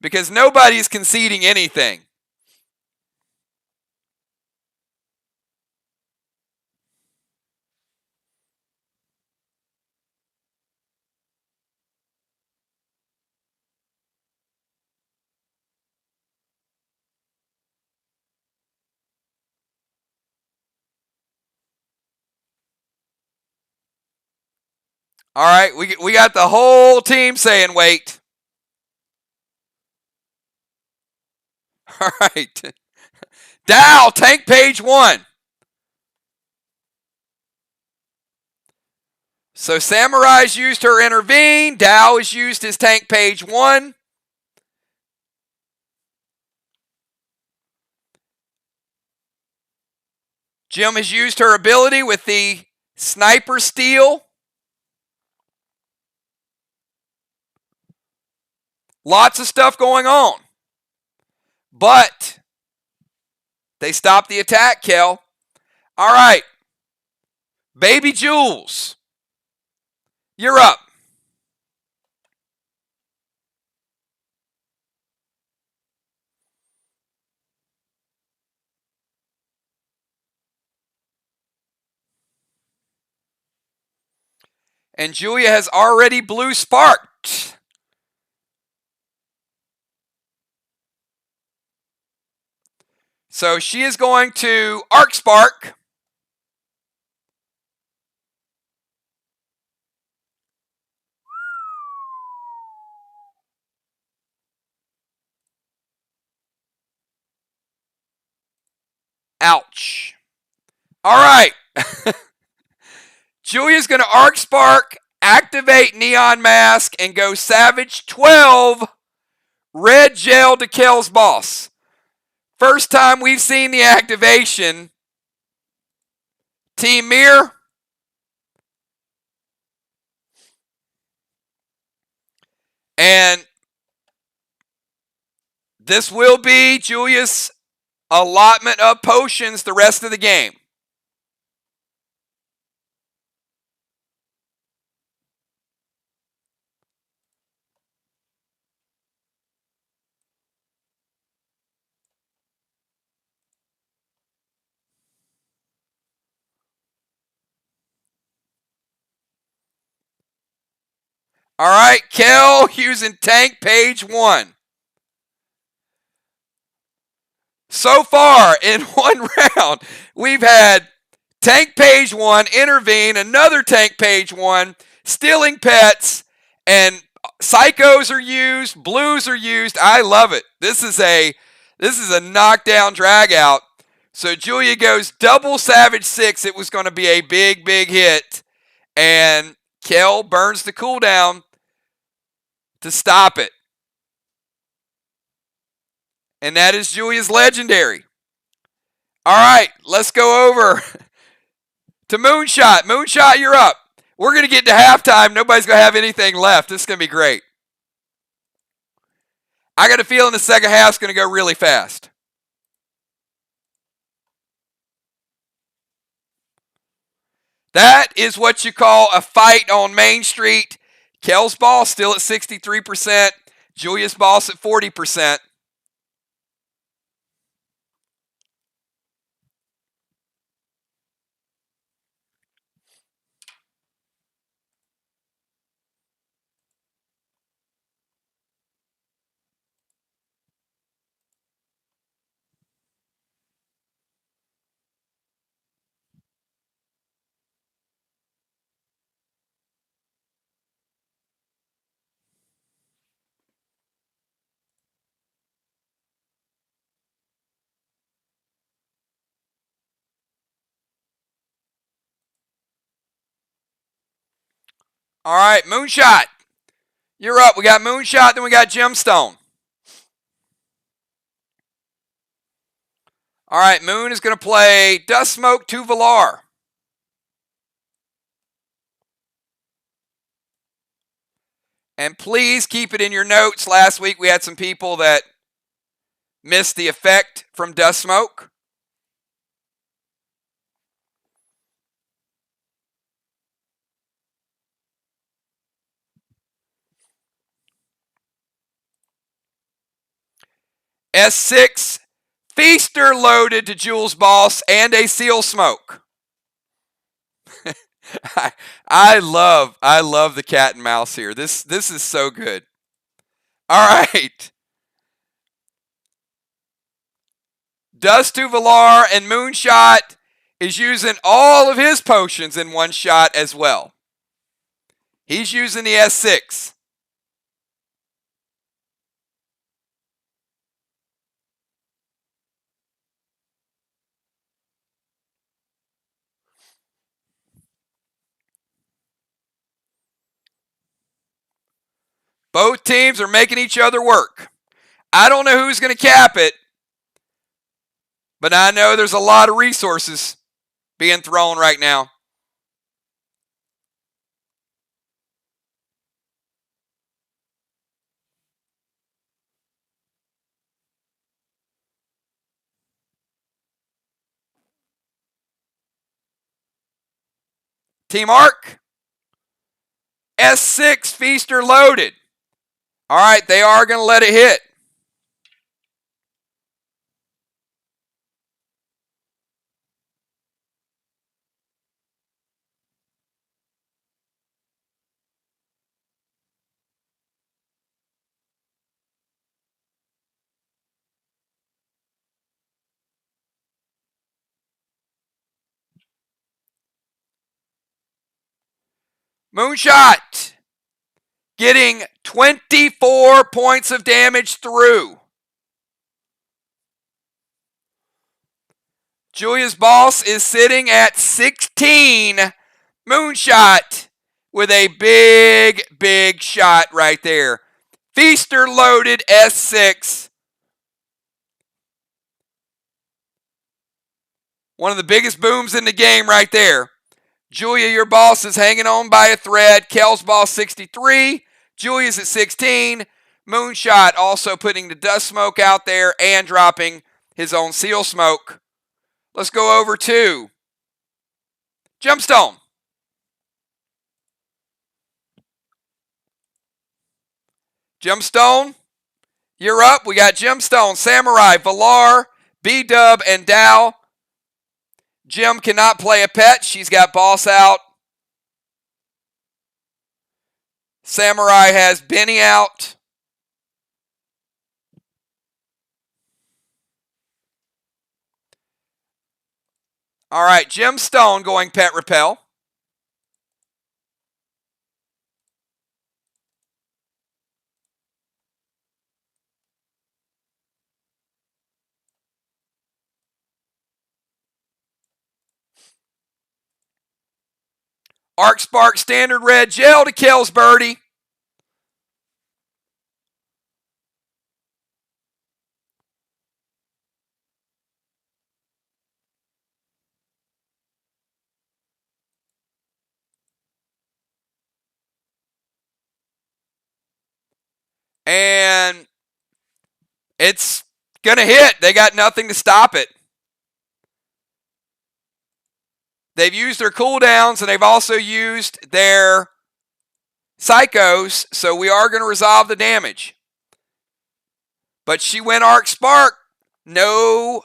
Because nobody's conceding anything. All right, we got the whole team saying wait. All right. Dow, tank page 1. So Samurai's used her intervene. Dow has used his tank page 1. Jim has used her ability with the sniper steal. Lots of stuff going on. But they stopped the attack, Kel. All right. Baby Jules, you're up. And Julia has already blue sparked. So she is going to arc spark. Ouch. All right. Julia's going to arc spark, activate Neon Mask, and go Savage 12 red gel to Kel's boss. First time we've seen the activation. Team MIR. And this will be Julia's allotment of potions the rest of the game. All right, Kel using tank page 1. So far in one round, we've had tank page 1, intervene, another tank page 1, stealing pets, and psychos are used, blues are used. I love it. This is a knockdown drag out. So Julia goes double Savage 6. It was going to be a big, big hit. And Kel burns the cooldown to stop it. And that is Julia's legendary. All right, let's go over to Moonshot. Moonshot, you're up. We're going to get to halftime. Nobody's going to have anything left. This is going to be great. I got a feeling the second half's going to go really fast. That is what you call a fight on Main Street. Kel's ball still at 63%. Julia's boss at 40%. All right, Moonshot. You're up. We got Moonshot, then we got Gemstone. All right, Moon is going to play Dust Smoke to Valar. And please keep it in your notes. Last week we had some people that missed the effect from Dust Smoke. S6, Feaster loaded to Jules Boss and a Seal Smoke. I love the cat and mouse here. This is so good. All right. Dust to Valar, and Moonshot is using all of his potions in one shot as well. He's using the S6. Both teams are making each other work. I don't know who's going to cap it, but I know there's a lot of resources being thrown right now. Team Arc, S6 Feaster loaded. All right, they are going to let it hit. Moonshot getting 24 points of damage through. Julia's boss is sitting at 16. Moonshot with a big, big shot right there. Feaster loaded S6. One of the biggest booms in the game right there. Julia, your boss, is hanging on by a thread. Kel's boss 63. Julia's at 16. Moonshot also putting the dust smoke out there and dropping his own seal smoke. Let's go over to Gemstone. Gemstone, you're up. We got Gemstone, Samurai, Valar, B-Dub, and Dow. Gem cannot play a pet. She's got boss out. Samurai has Benny out. All right, Gemstone going pet repel. Arc Spark standard red gel to Kel's birdie. And it's going to hit. They got nothing to stop it. They've used their cooldowns, and they've also used their psychos, so we are going to resolve the damage. But she went Arc Spark. No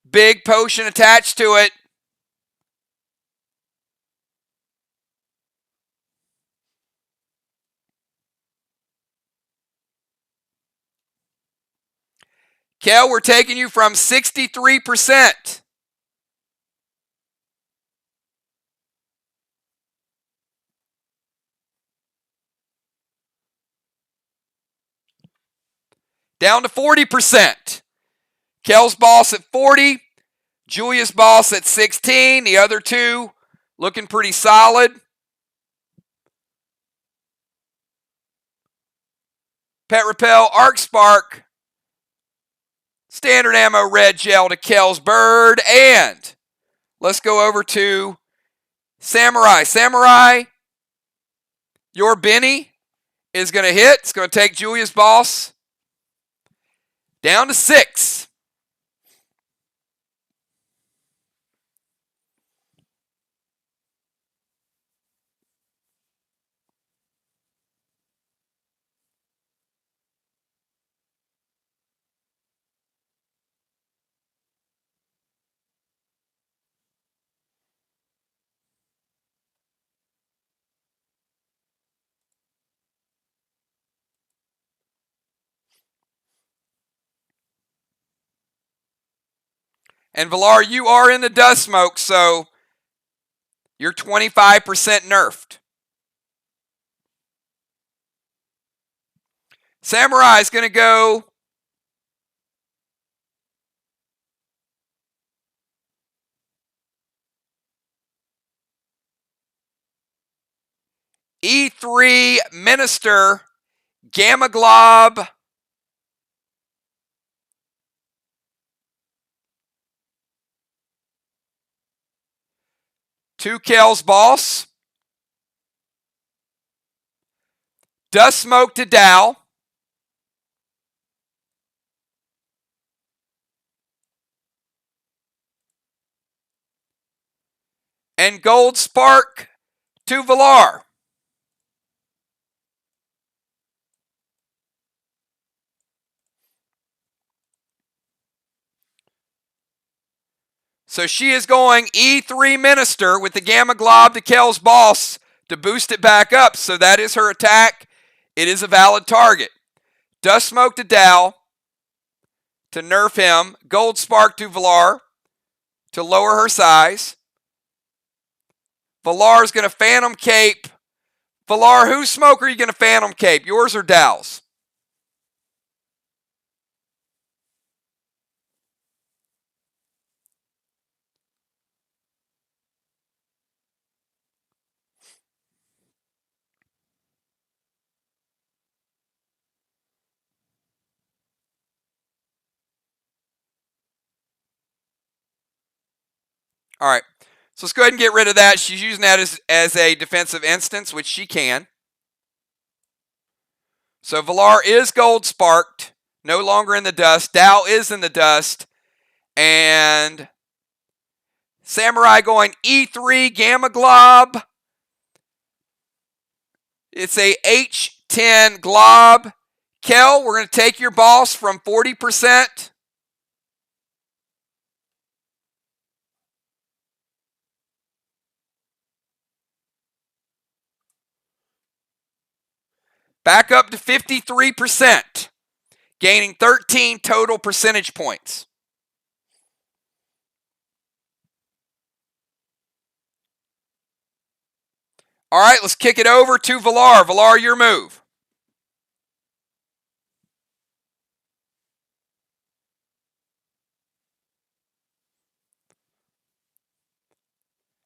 big potion attached to it. Kel, we're taking you from 63%. Down to 40%. Kel's boss at 40. Julia's boss at 16. The other two looking pretty solid. Pet Repel, Arc Spark, standard ammo red gel to Kel's bird. And let's go over to Samurai. Samurai, your Benny is going to hit. It's going to take Julia's boss down to 6. And Valar, you are in the dust smoke, so you're 25% nerfed. Samurai is going to go E3 Minister, Gamma Glob, to Kel's Boss, Dust Smoke to Dow, and Gold Spark to Valar. So she is going E3 Minister with the Gamma Glob to Kel's Boss to boost it back up. So that is her attack. It is a valid target. Dust Smoke to Dow to nerf him. Gold Spark to Valar to lower her size. Valar's going to Phantom Cape. Valar, whose smoke are you going to Phantom Cape? Yours or Dow's? All right. So let's go ahead and get rid of that. She's using that as a defensive instance, which she can. So Valar is Gold Sparked, no longer in the dust. Dow is in the dust. And Samurai going E3 Gamma Glob. It's a H10 Glob. Kel, we're going to take your boss from 40%. Back up to 53%, gaining 13 total percentage points. All right, let's kick it over to Valar. Valar, your move.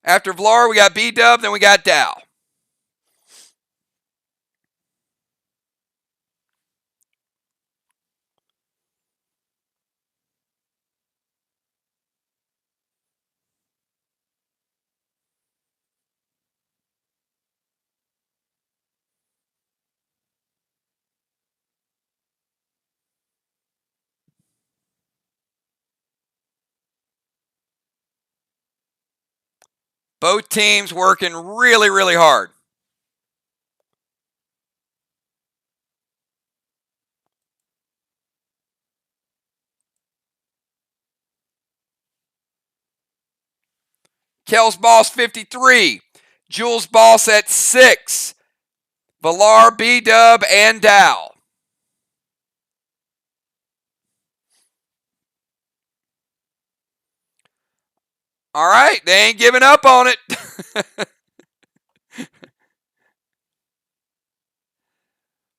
After Valar, we got B-Dub, then we got Dow. Both teams working really, really hard. Kel's Boss 53. Jules Boss at 6. Valar, B-Dub, and Dow. All right, they ain't giving up on it.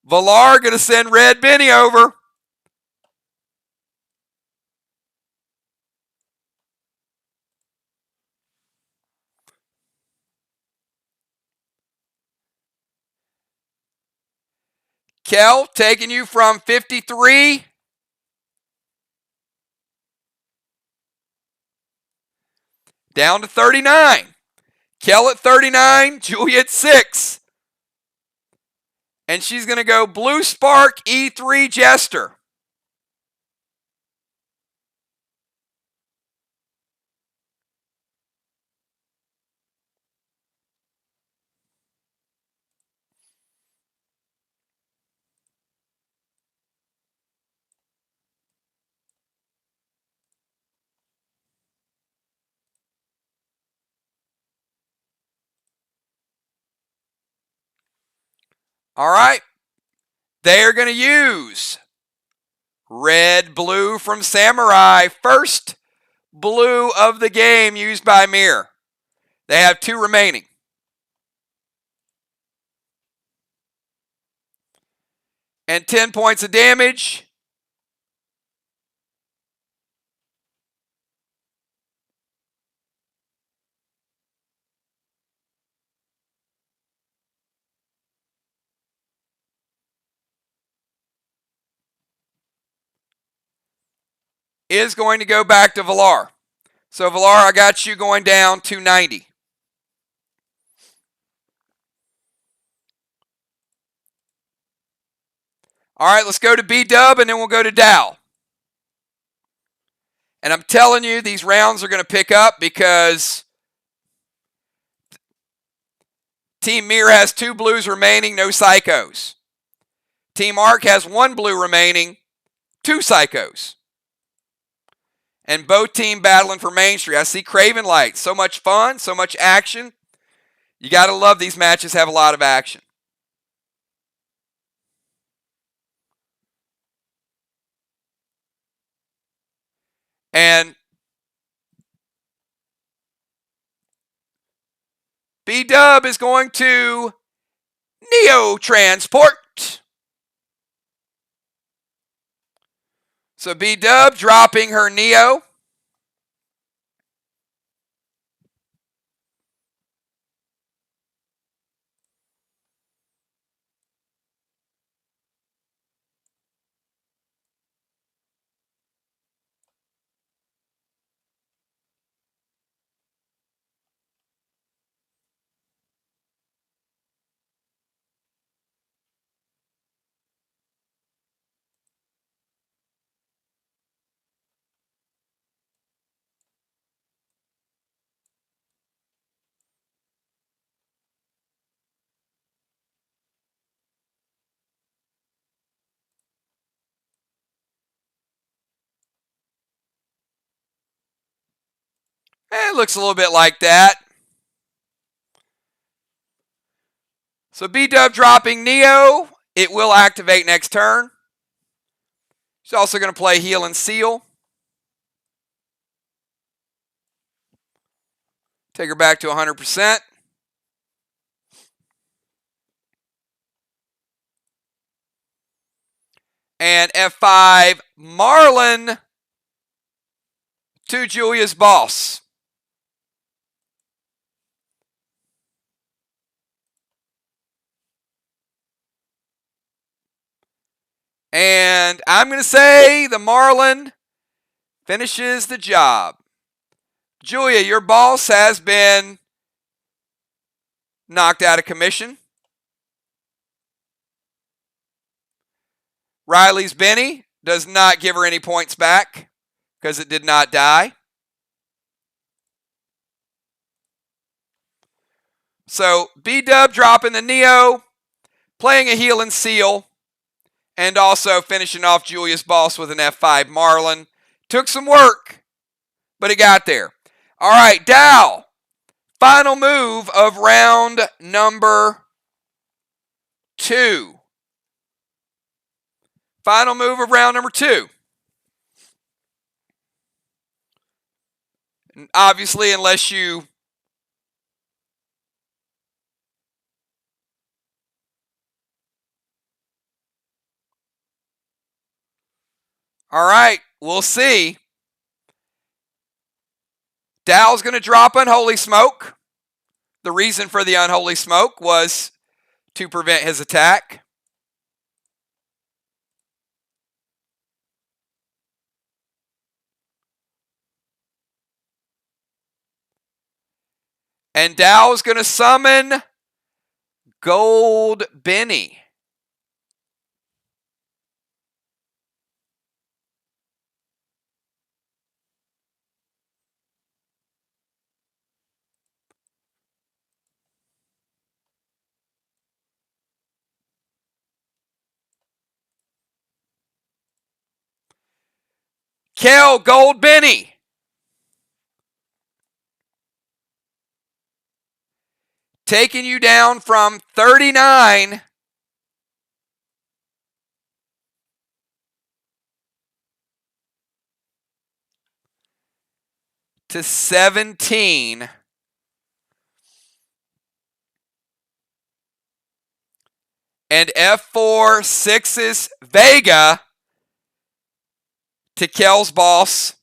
Valar going to send Red Benny over. Kel taking you from 53 down to 39. Kel at 39, Julia at 6. And she's going to go Blue Spark E3 Jester. All right. They are going to use red, blue from Samurai. First blue of the game used by MIR. They have 2 remaining. and 10 points of damage. Is going to go back to Valar. So Valar, I got you going down to 90. All right, let's go to B-Dub, and then we'll go to Dow. And I'm telling you, these rounds are going to pick up because Team MIR has 2 blues remaining, no psychos. Team Arc has 1 blue remaining, 2 psychos. And both team battling for Main Street. I see Craven Light. So much fun, so much action. You got to love these matches, have a lot of action. And B-Dub is going to Neo Transport. So B-Dub dropping her Neo. It looks a little bit like that. So B-Dub dropping Neo. It will activate next turn. She's also going to play Heal and Seal. Take her back to 100%. And F5, Marlin to Julia's boss. And I'm going to say the Marlin finishes the job. Julia, your boss has been knocked out of commission. Riley's Benny does not give her any points back because it did not die. So B-Dub dropping the Neo, playing a Heal and Seal, and also finishing off Julia's boss with an F5 Marlin. Took some work, but it got there. All right, Dow. Final move of round number 2. Final move of round number 2. And obviously, unless you all right, we'll see. Dow's going to drop Unholy Smoke. The reason for the Unholy Smoke was to prevent his attack. And Dow's going to summon Gold Benny. Kel Gold Benny. Taking you down from 39 to 17. and F4 6s Vega to Kel's boss.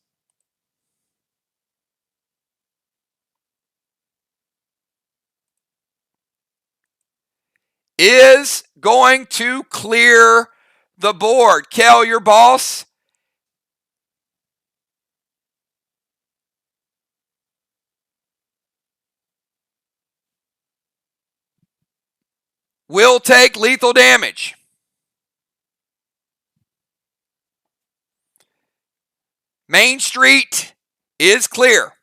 Is going to clear the board. Kel, your boss. Will take lethal damage. Main Street is clear.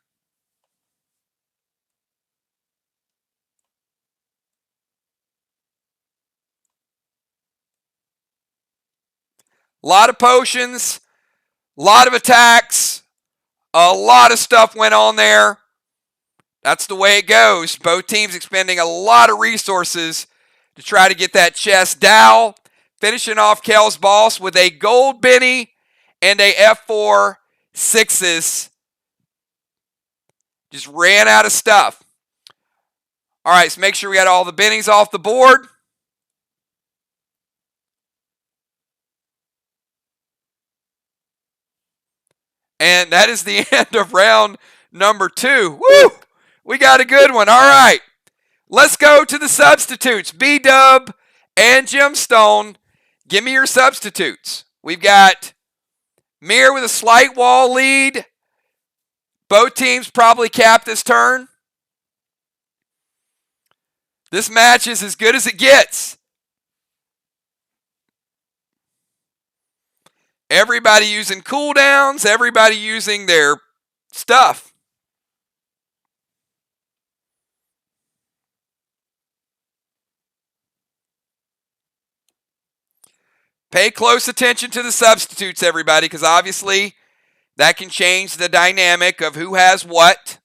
A lot of potions, a lot of attacks, a lot of stuff went on there. That's the way it goes. Both teams expending a lot of resources to try to get that chest. Dow finishing off Kel's boss with a gold Benny and a F4 6s. Just ran out of stuff. All right, so make sure we got all the bennies off the board. And that is the end of round number 2. Woo! We got a good one. All right. Let's go to the substitutes. B-Dub and Gemstone. Give me your substitutes. We've got MIR with a slight wall lead. Both teams probably cap this turn. This match is as good as it gets. Everybody using cooldowns. Everybody using their stuff. Pay close attention to the substitutes, everybody, because obviously that can change the dynamic of who has what.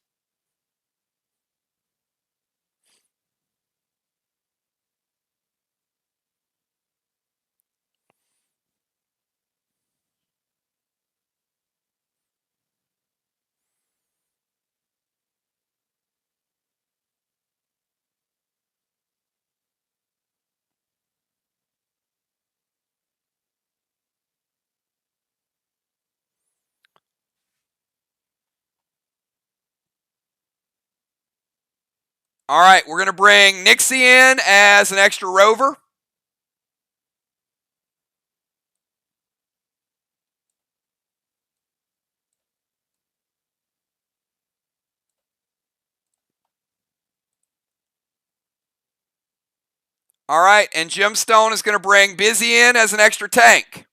All right, we're going to bring Nixie in as an extra rover. All right, and Gemstone is going to bring Busy in as an extra tank.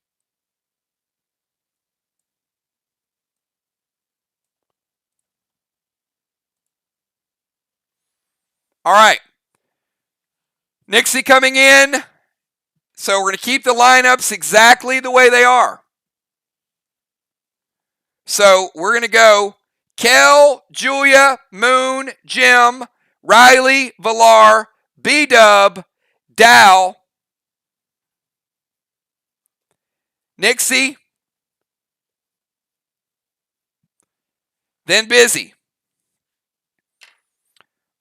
All right. Nixie coming in. So we're going to keep the lineups exactly the way they are. So we're going to go Kel, Julia, Moon, Jim, Riley, Villar, B-Dub, Dow, Nixie, then Busy.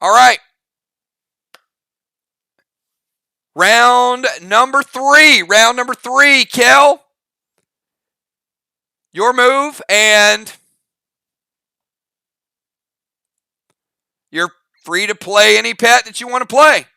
All right. Round number 3. Round number 3. Kel, your move, and you're free to play any pet that you want to play.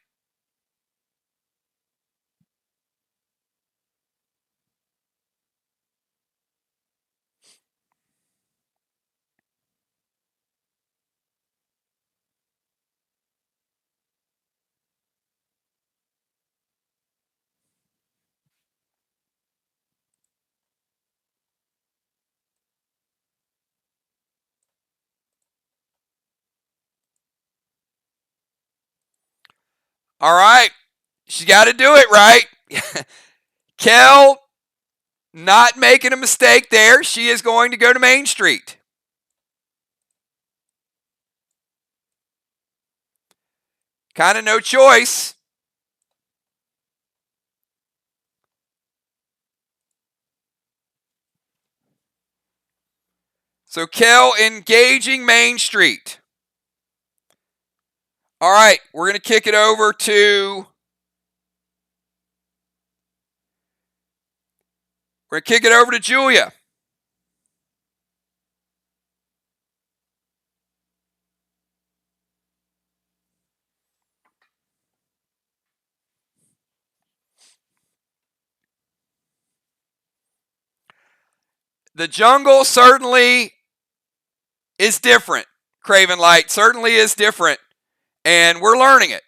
All right. She's got to do it right. Kel, not making a mistake there. She is going to go to Main Street. Kind of no choice. So Kel engaging Main Street. All right, we're going to kick it over to We're going to kick it over to Julia. The jungle certainly is different. Craven Light certainly is different, and we're learning it.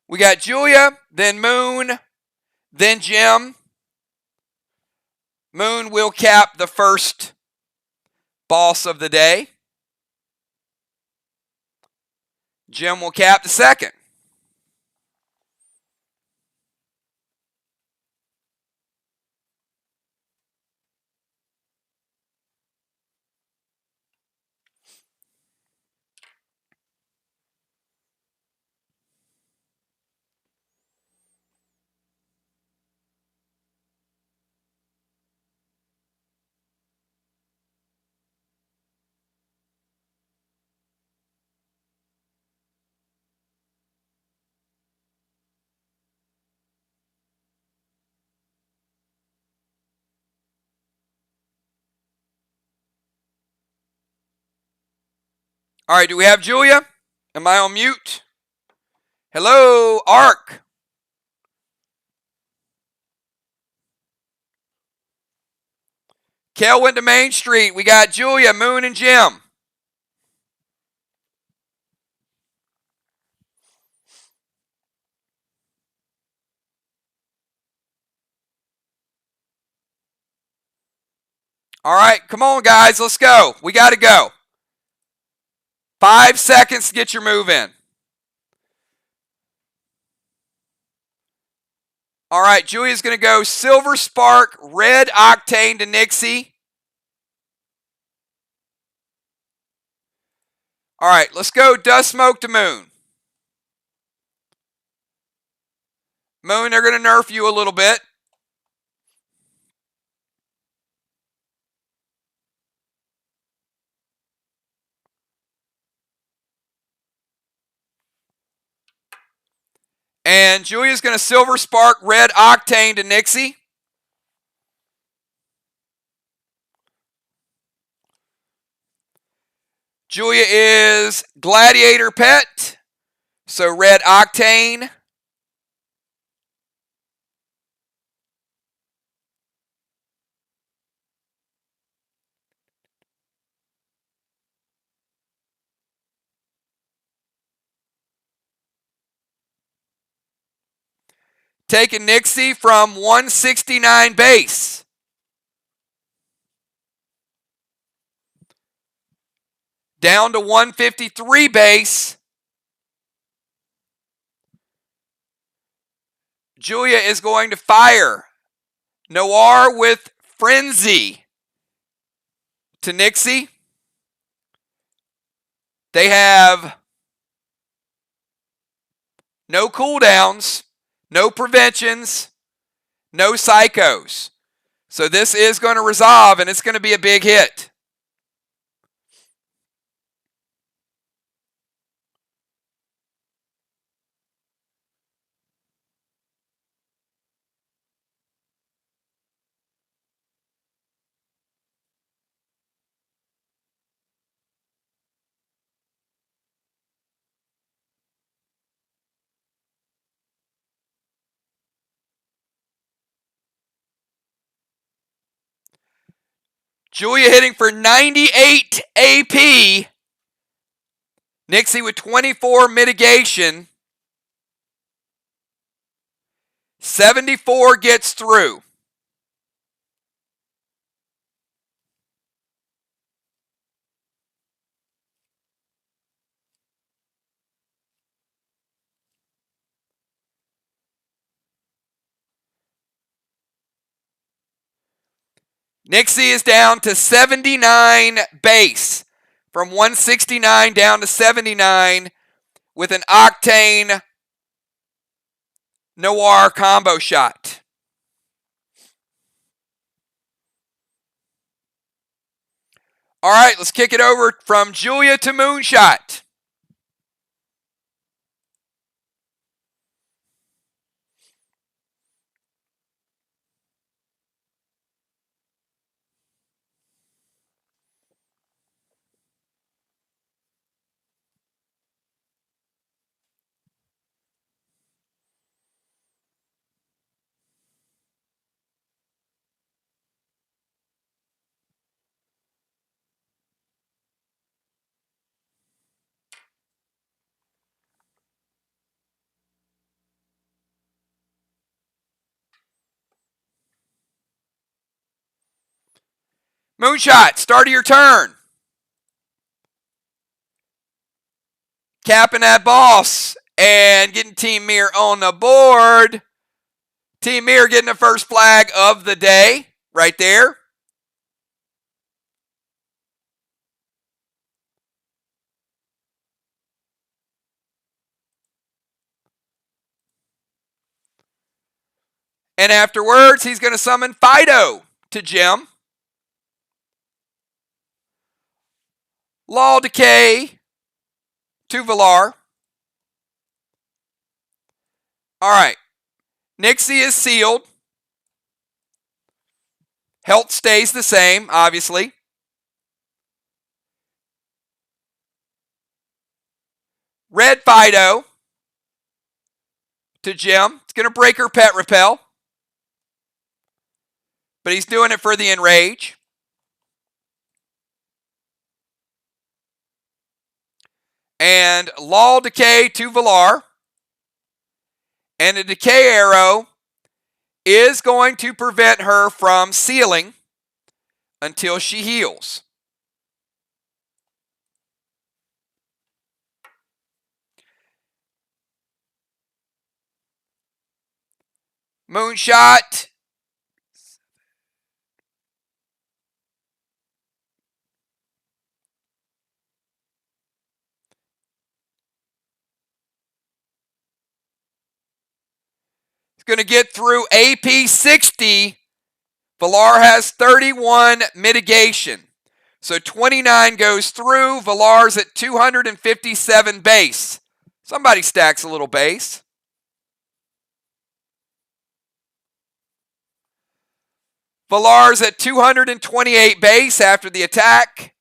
We got Julia, then Moon, then Jim. Moon will cap the first boss of the day. Jim will cap the second. All right, do we have Julia? Am I on mute? Hello, Ark. Kel went to Main Street. We got Julia, Moon, and Jim. All right, come on, guys. Let's go. We got to go. 5 seconds to get your move in. All right, Julia's going to go Silver Spark, Red Octane to Nixie. All right, let's go Dust Smoke to Moon. Moon, they're going to nerf you a little bit. And Julia's going to Silver Spark, Red Octane to Nixie. Julia is Gladiator Pet, so Red Octane. Taking Nixie from 169 base. Down to 153 base. Julia is going to fire Noir with Frenzy to Nixie. They have no cooldowns, no preventions, no psychos. So this is going to resolve, and it's going to be a big hit. Julia hitting for 98 AP. Nixie with 24 mitigation. 74 gets through. Nixie is down to 79 base. From 169 down to 79 with an Octane Noir combo shot. All right, let's kick it over from Julia to Moonshot. Moonshot, start of your turn. Capping that boss and getting Team MIR on the board. Team MIR getting the first flag of the day right there. And afterwards, he's going to summon Fido to Jim. Law Decay to Villar. All right. Nixie is sealed. Health stays the same, obviously. Red Fido to Jim. It's going to break her pet repel. But he's doing it for the enrage. And Law Decay to Villar. And the Decay Arrow is going to prevent her from sealing until she heals. Moonshot. It's going to get through AP 60. Villar has 31 mitigation. So 29 goes through. Villar's at 257 base. Somebody stacks a little base. Villar's at 228 base after the attack.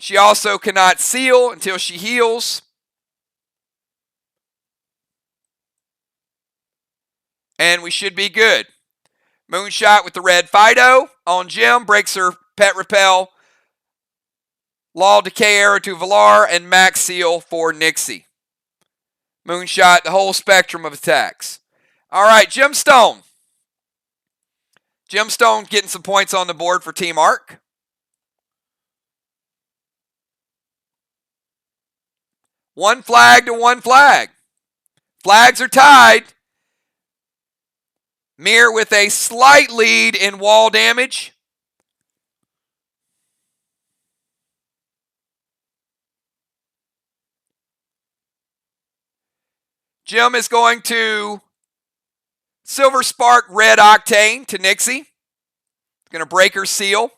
She also cannot seal until she heals. And we should be good. Moonshot with the red Fido on Jim. Breaks her pet repel. Law Decay Arrow to Villar. And max seal for Nixie. Moonshot, the whole spectrum of attacks. All right, Gemstone. Gemstone getting some points on the board for Team Arc. One flag to one flag. Flags are tied. MIR with a slight lead in wall damage. Jim is going to Silver Spark Red Octane to Nixie. Going to break her seal.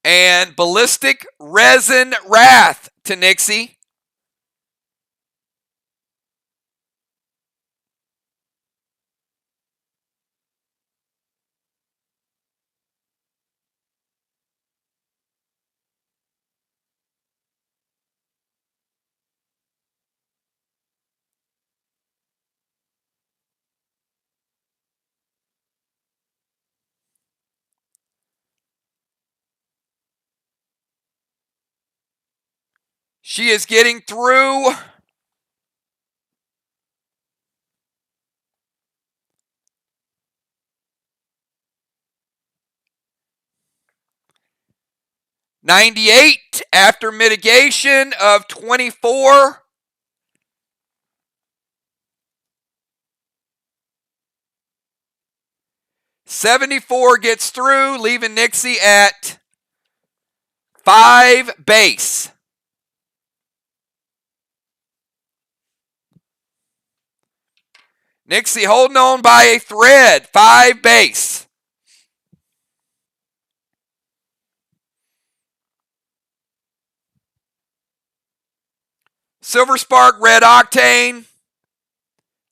And Ballistic Resin Wrath to Nixie. She is getting through. 98 after mitigation of 24. $74 gets through, leaving Nixie at 5 base. Nixie holding on by a thread, 5 base. Silver Spark, Red Octane.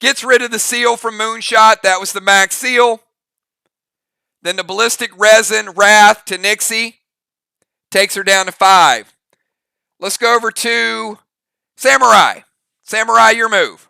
Gets rid of the seal from Moonshot. That was the max seal. Then the Ballistic Resin, Wrath to Nixie. Takes her down to 5. Let's go over to Samurai. Samurai, your move.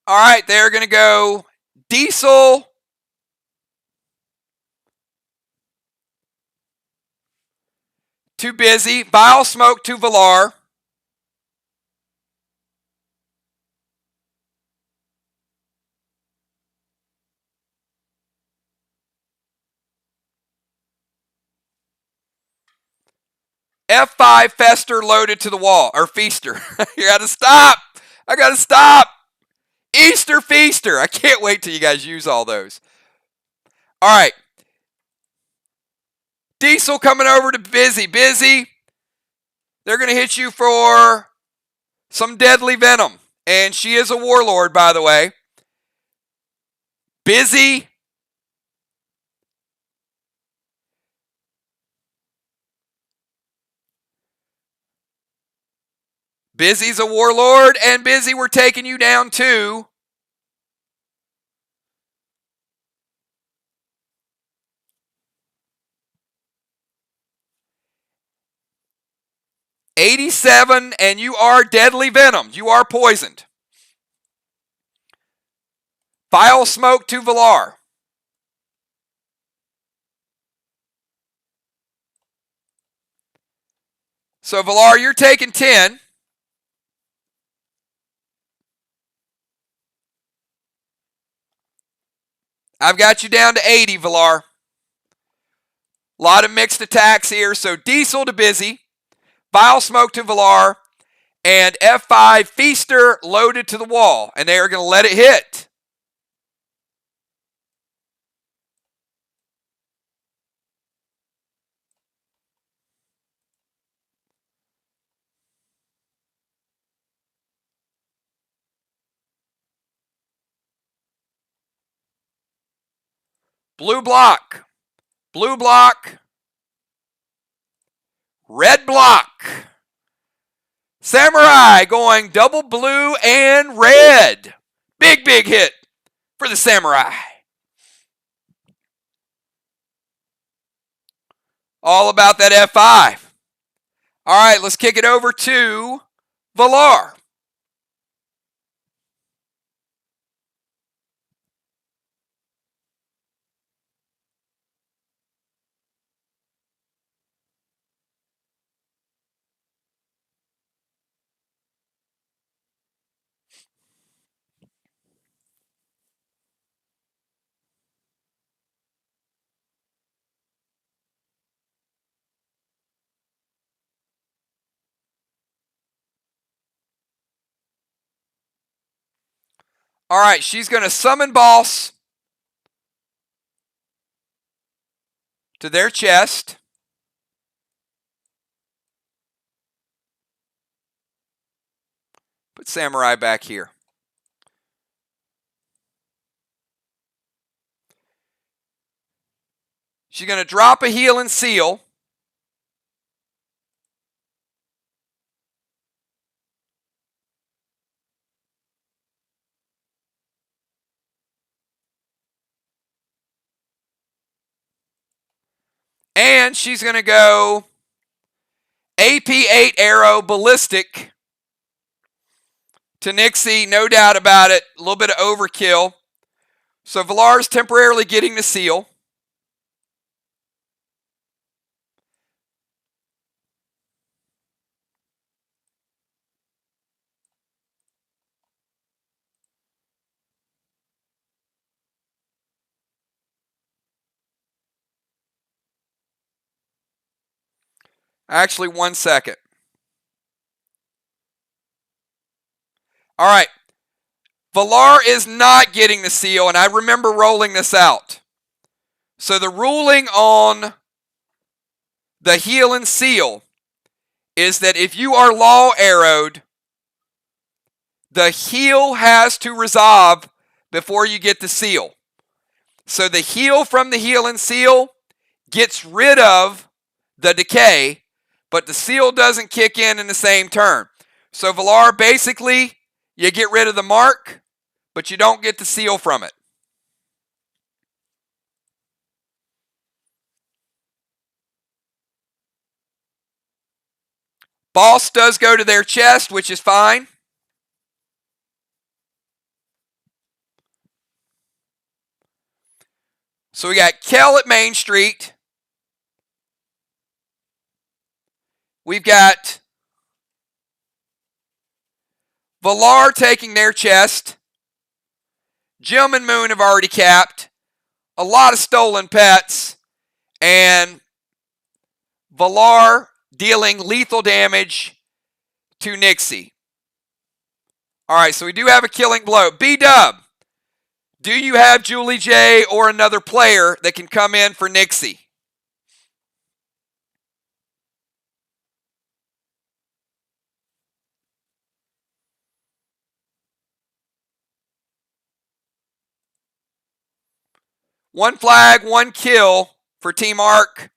All right, they're going to go Diesel to Busy, Vile Smoke to Valar. F5 Fester loaded to the wall, or Feaster. You got to stop. I got to stop. Easter Feaster. I can't wait till you guys use all those. All right. Diesel coming over to Busy. Busy, they're going to hit you for some deadly venom. And she is a warlord, by the way. Busy. Busy's a warlord, and Busy, we're taking you down to 87, and you are deadly venom. You are poisoned. Vile Smoke to Valar. So, Valar, you're taking 10. I've got you down to 80, Valar. A lot of mixed attacks here. So, Diesel to Busy, Vile Smoke to Valar, and F5 Feaster loaded to the wall. And they are going to let it hit. Blue block. Blue block. Red block. Samurai going double blue and red. Big, big hit for the Samurai. All about that F5. All right, let's kick it over to Valar. All right, she's going to summon boss to their chest. Put Samurai back here. She's going to drop a heal and seal. And she's going to go AP8 arrow ballistic to Nixie, no doubt about it. A little bit of overkill. So Valar's temporarily getting the seal. Actually, 1 second. All right. Valar is not getting the seal, and I remember rolling this out. So the ruling on the heal and seal is that if you are law arrowed, the heal has to resolve before you get the seal. So the heal from the heal and seal gets rid of the decay, but the seal doesn't kick in the same turn. So Valar, basically, you get rid of the mark, but you don't get the seal from it. Boss does go to their chest, which is fine. So we got Kel at Main Street. We've got Valar taking their chest. Jim and Moon have already capped. A lot of stolen pets. And Valar dealing lethal damage to Nixie. All right, so we do have a killing blow. B-Dub, do you have Julie J or another player that can come in for Nixie? One flag, one kill for Team Arc.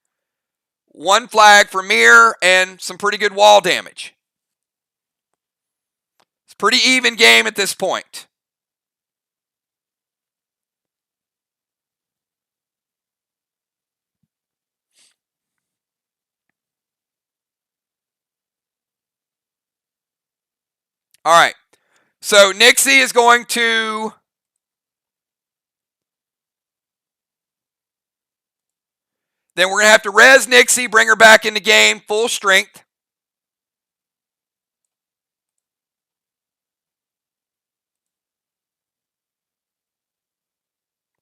One flag for MIR and some pretty good wall damage. It's a pretty even game at this point. All right. So Nixie is going to then we're going to have to res Nixie, bring her back in the game, full strength.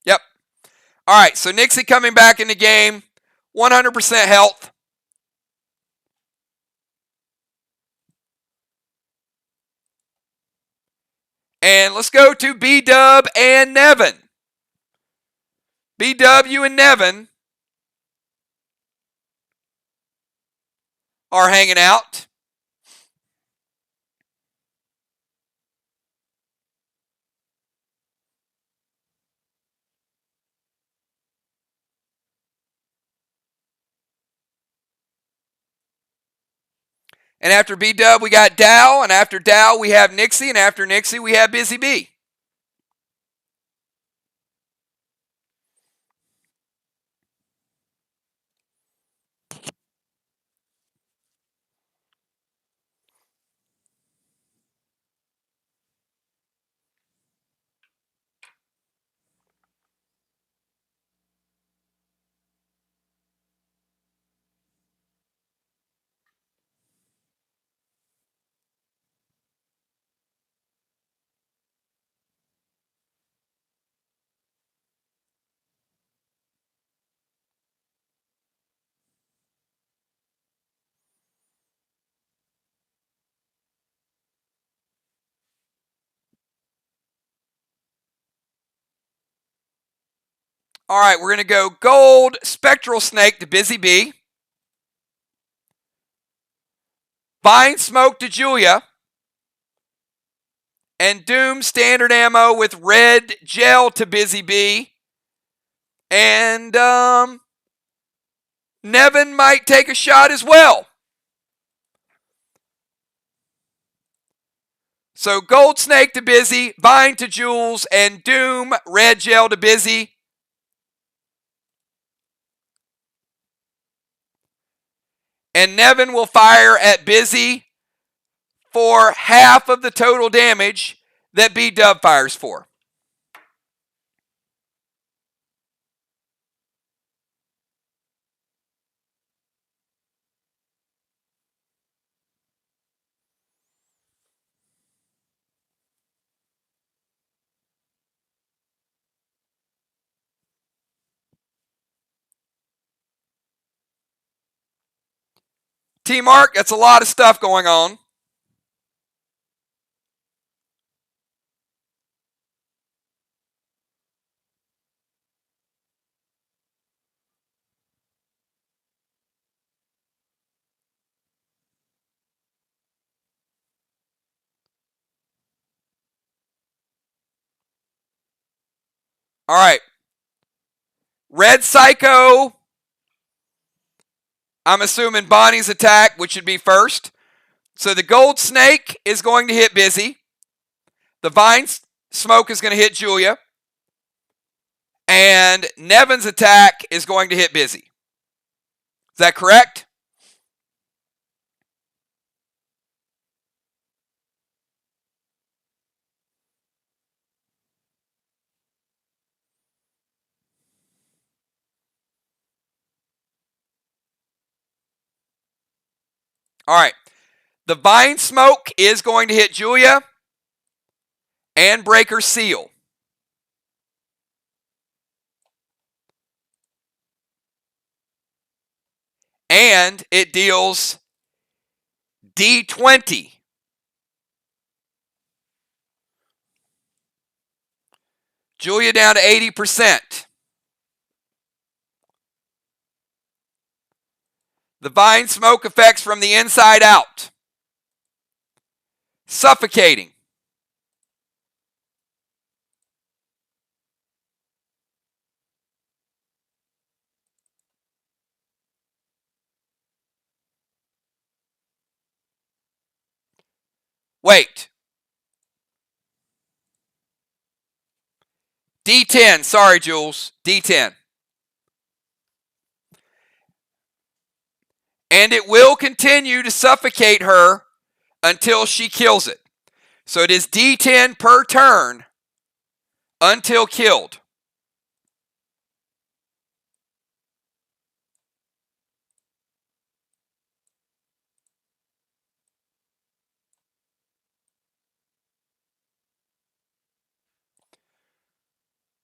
Yep. All right, so Nixie coming back in the game, 100% health. And let's go to B-Dub and Nevin. B-W and Nevin are hanging out. And after B-Dub, we got Dow. And after Dow, we have Nixie. And after Nixie, we have Busy B. All right, we're going to go Gold Spectral Snake to Busy B. Vine Smoke to Julia. And Doom Standard Ammo with Red Gel to Busy B. And Nevin might take a shot as well. So Gold Snake to Busy, Vine to Jules, and Doom Red Gel to Busy. And Nevin will fire at Busy for half of the total damage that B-Dub fires for. T-Mark, that's a lot of stuff going on. All right. Red Psycho, I'm assuming Bonnie's attack, which should be first. So the Gold Snake is going to hit Busy. The Vine Smoke is going to hit Julia. And Nevin's attack is going to hit Busy. Is that correct? All right. The Vine Smoke is going to hit Julia and break her seal. And it deals D20. Julia down to 80%. The Vine Smoke effects from the inside out. Suffocating. Wait. D10. Sorry, Jules. D10. And it will continue to suffocate her until she kills it. So it is D10 per turn until killed.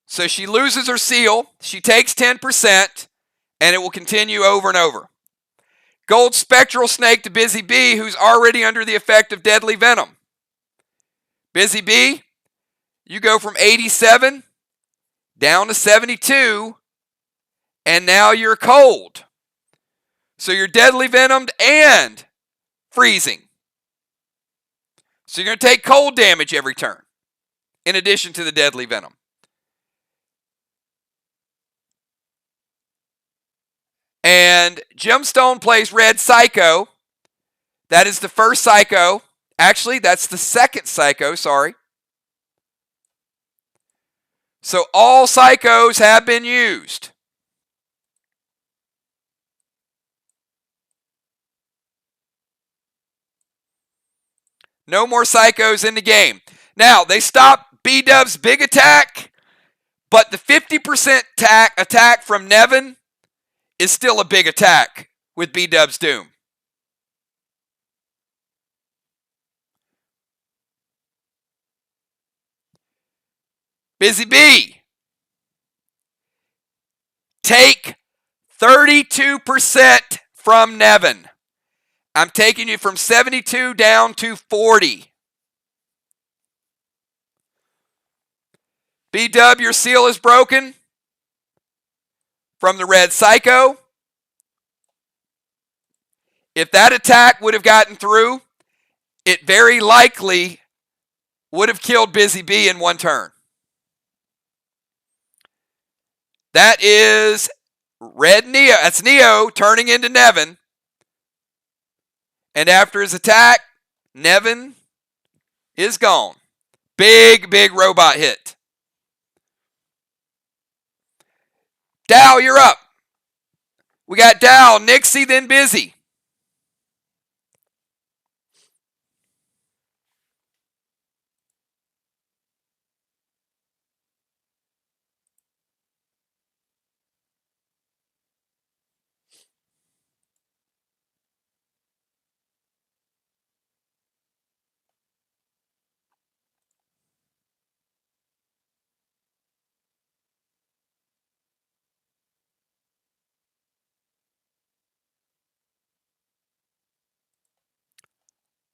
So she loses her seal, she takes 10%, and it will continue over and over. Gold Spectral Snake to Busy Bee, who's already under the effect of deadly venom. Busy Bee, you go from 87 down to 72, and now you're cold. So you're deadly venomed and freezing. So you're going to take cold damage every turn, in addition to the deadly venom. And Gemstone plays Red Psycho. That is the first Psycho. Actually, that's the second Psycho, sorry. So all Psychos have been used. No more Psychos in the game. Now, they stopped B-Dub's big attack, but the 50% attack from Nevin is still a big attack with B-Dub's Doom. Busy Bee, take 32% from Nevin. I'm taking you from 72 down to 40. B-Dub, your seal is broken from the Red Psycho. If that attack would have gotten through, it very likely would have killed Busy Bee in one turn. That is Red Neo. That's Neo turning into Nevin. And after his attack, Nevin is gone. Big, big robot hit. Dow, you're up. We got Dow, Nixie, then Busy.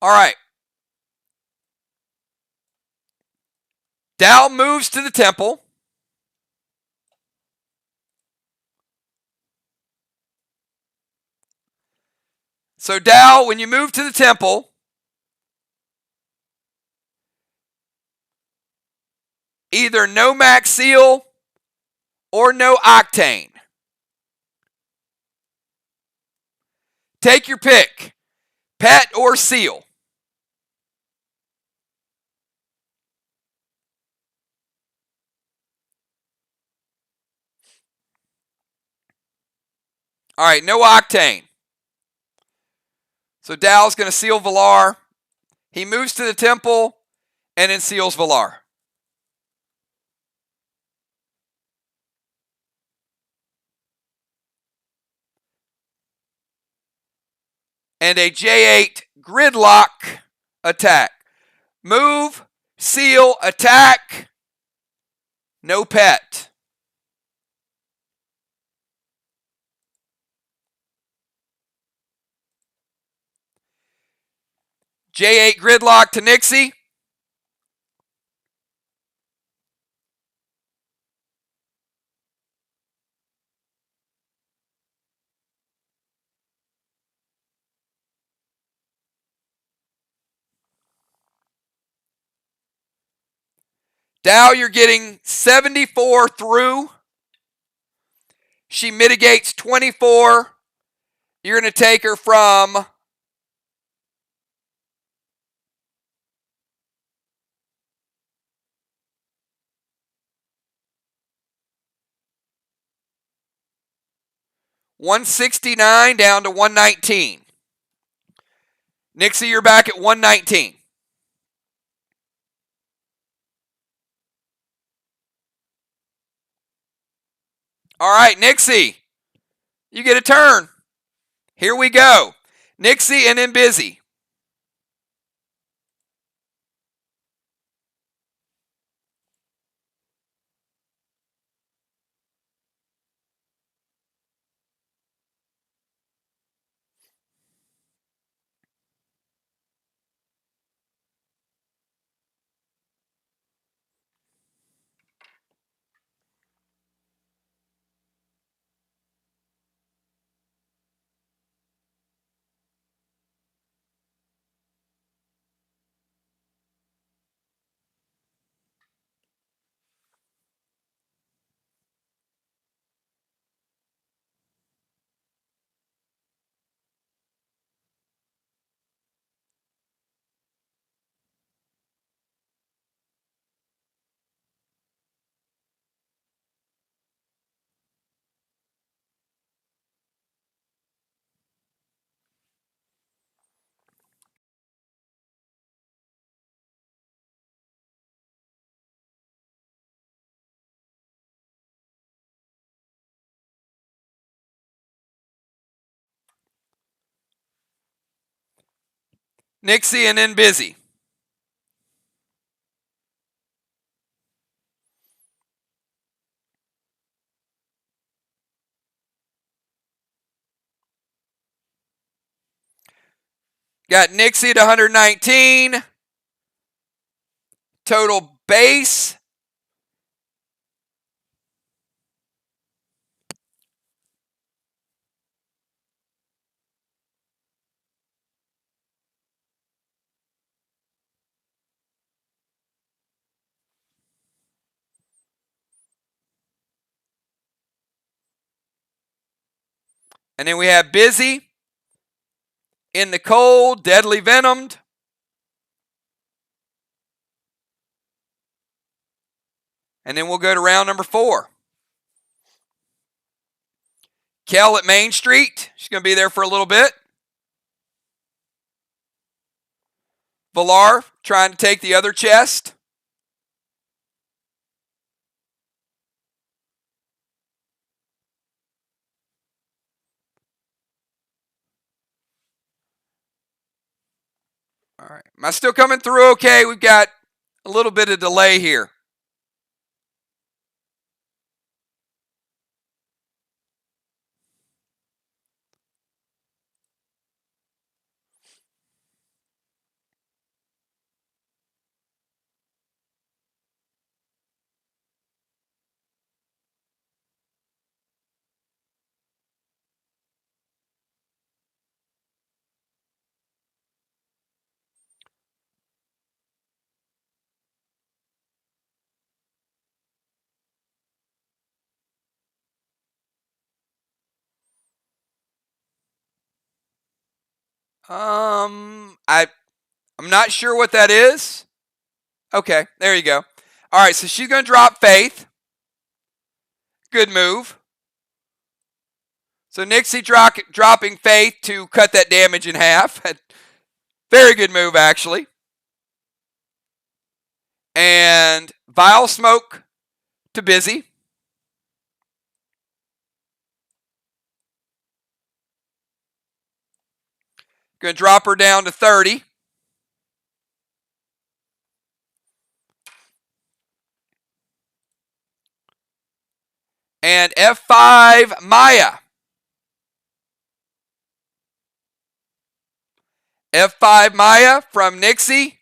All right. Dal moves to the temple. So Dal, when you move to the temple, either no max seal or no octane. Take your pick, pet or seal. All right, no octane. So Dal's going to seal Valar. He moves to the temple and then seals Valar. And a J8 gridlock attack. Move, seal, attack, no pet. J8 gridlock to Nixie. Dal, you're getting 74 through. She mitigates 24. You're going to take her from 169 down to 119. Nixie, you're back at 119. All right, Nixie, you get a turn. Here we go. Nixie and then Busy. Nixie and then Busy. Got Nixie at 119. Total base. And then we have Busy in the cold, deadly venomed. And then we'll go to round number 4. Kel at Main Street. She's going to be there for a little bit. Valar trying to take the other chest. All right. Am I still coming through okay? We've got a little bit of delay here. I'm not sure what that is. Okay, there you go. All right, so she's going to drop Faith. Good move. So Nixie dropping Faith to cut that damage in half. Very good move, actually. And Vile Smoke to Busy. Going to drop her down to 30. And F5 Maya. F5 Maya from Nixie.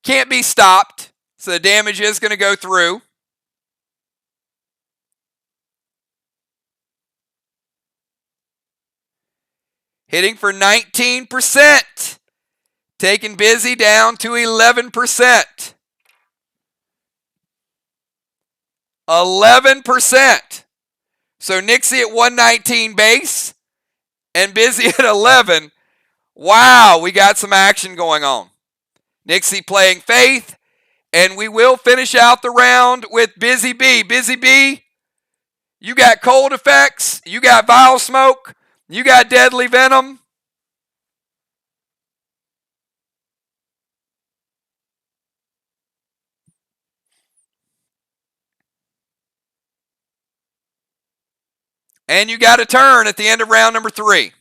Can't be stopped, so the damage is going to go through. Hitting for 19%. Taking Busy down to 11%. 11%. So Nixie at 119 base and Busy at 11. Wow, we got some action going on. Nixie playing Faith, and we will finish out the round with Busy B. Busy B, you got cold effects, you got Vile Smoke, you got Deadly Venom. And you got a turn at the end of round number 3.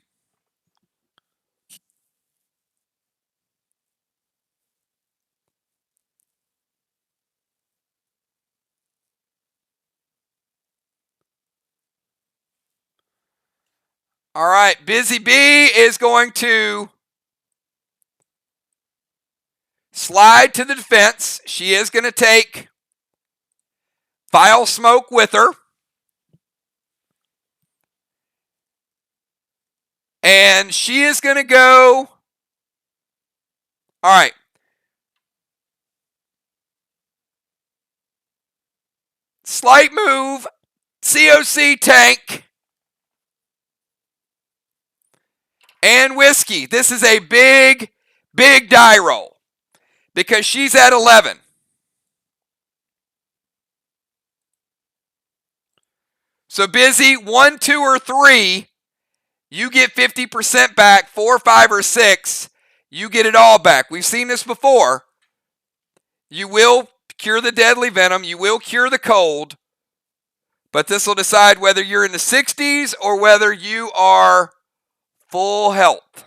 All right, Busy B is going to slide to the defense. She is going to take Vile Smoke with her. And she is going to go. All right. Slight move. COC tank. And Whiskey. This is a big, big die roll. Because she's at 11. So Busy, 1, 2, or 3. You get 50% back. 4, 5, or 6. You get it all back. We've seen this before. You will cure the Deadly Venom. You will cure the cold. But this will decide whether you're in the 60s or whether you are full health.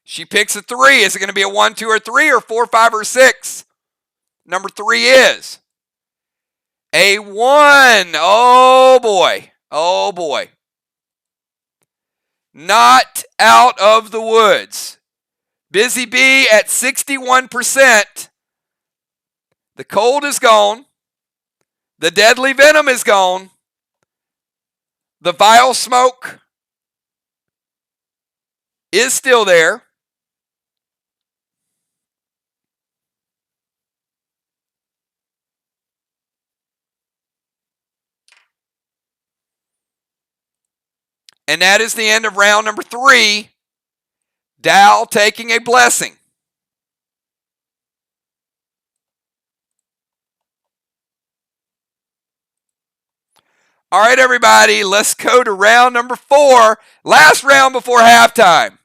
She picks a 3. Is it going to be a 1, 2, or 3 or 4, 5, or 6? Number 3 is a 1. Oh, boy. Oh, boy. Not out of the woods. Busy Bee at 61%. The cold is gone. The Deadly Venom is gone. The Vile Smoke is still there. And that is the end of round number 3. Dow taking a blessing. All right, everybody, let's go to round number 4. Last round before halftime.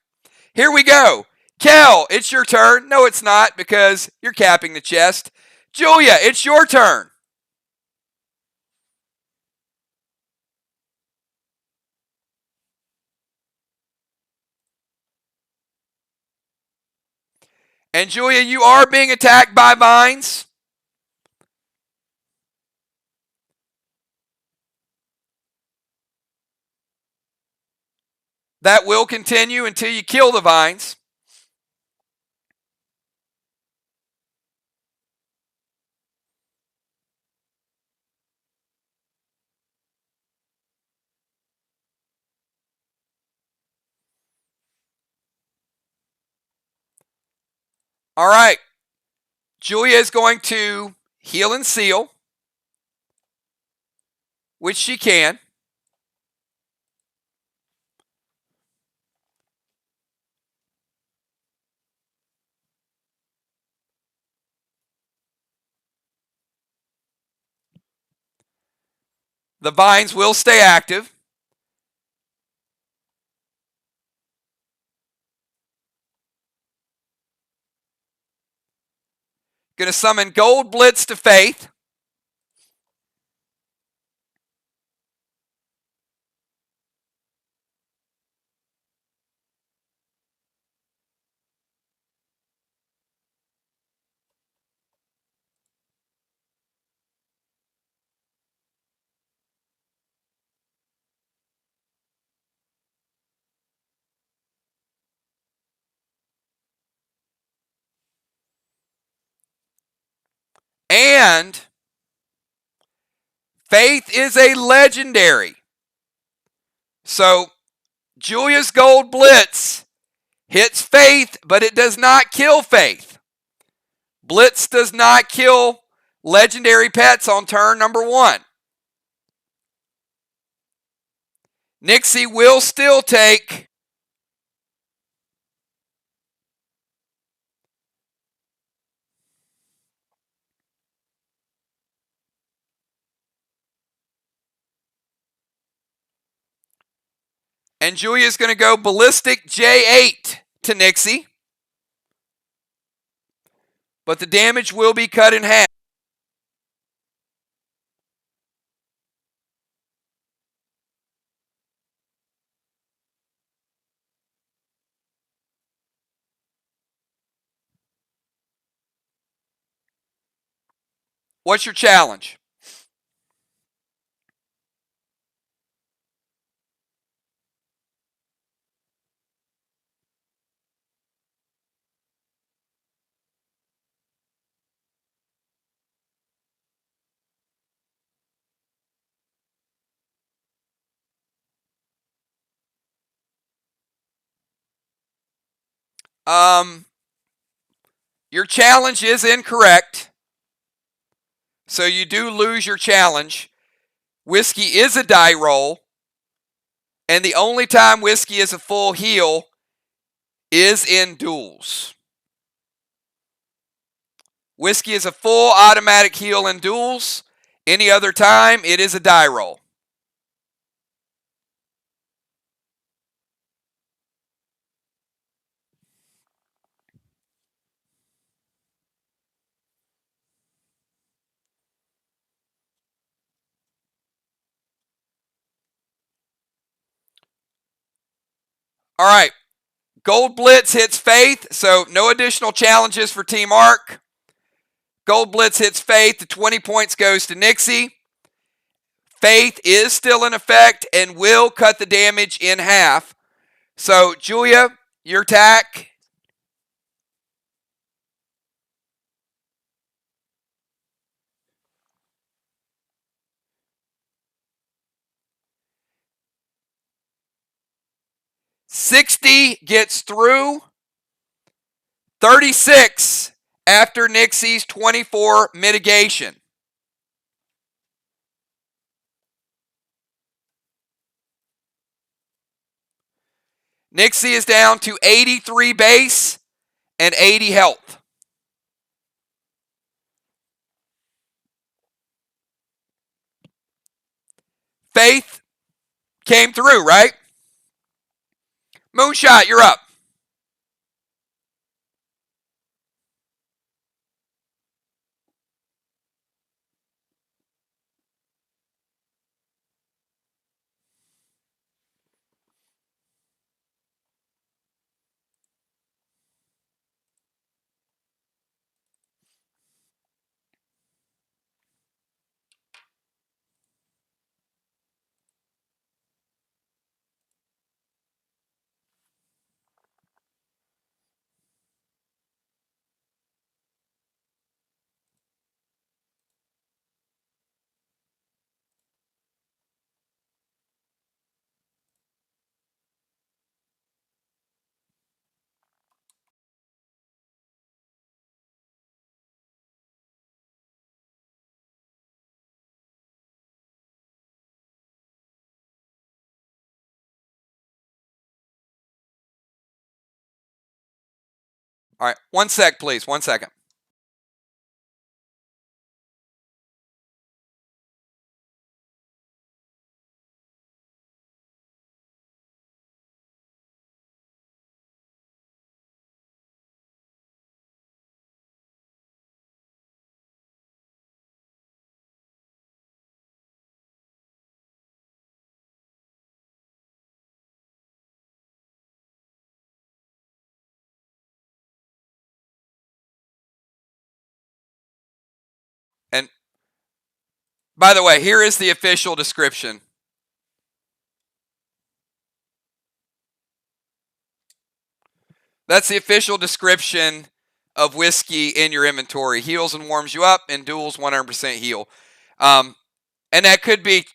Here we go. Kel, it's your turn. No, it's not because you're capping the chest. Julia, it's your turn. And Julia, you are being attacked by vines. That will continue until you kill the vines. All right. Julia is going to heal and seal, which she can. The vines will stay active. Going to summon Gold Blitz to Faith. And Faith is a legendary. So Julia's Gold Blitz hits Faith, but it does not kill Faith. Blitz does not kill legendary pets on turn number 1. Nixie will still take and Julia's going to go Ballistic J8 to Nixie. But the damage will be cut in half. What's your challenge? Your challenge is incorrect. So you do lose your challenge. Whiskey is a die roll. And the only time Whiskey is a full heal is in duels. Whiskey is a full automatic heal in duels. Any other time, it is a die roll. All right. Gold Blitz hits Faith, so no additional challenges for Team Arc. Gold Blitz hits Faith, the 20 points goes to Nixie. Faith is still in effect and will cut the damage in half. So, Julia, your attack. $60 gets through. 36 after Nixie's 24 mitigation. Nixie is down to 83 base and 80 health. Faith came through, right? Moonshot, you're up. All right, 1 sec, please. 1 second. And by the way, here is the official description. That's the official description of whiskey in your inventory. Heals and warms you up, and duels 100% heal. And that could be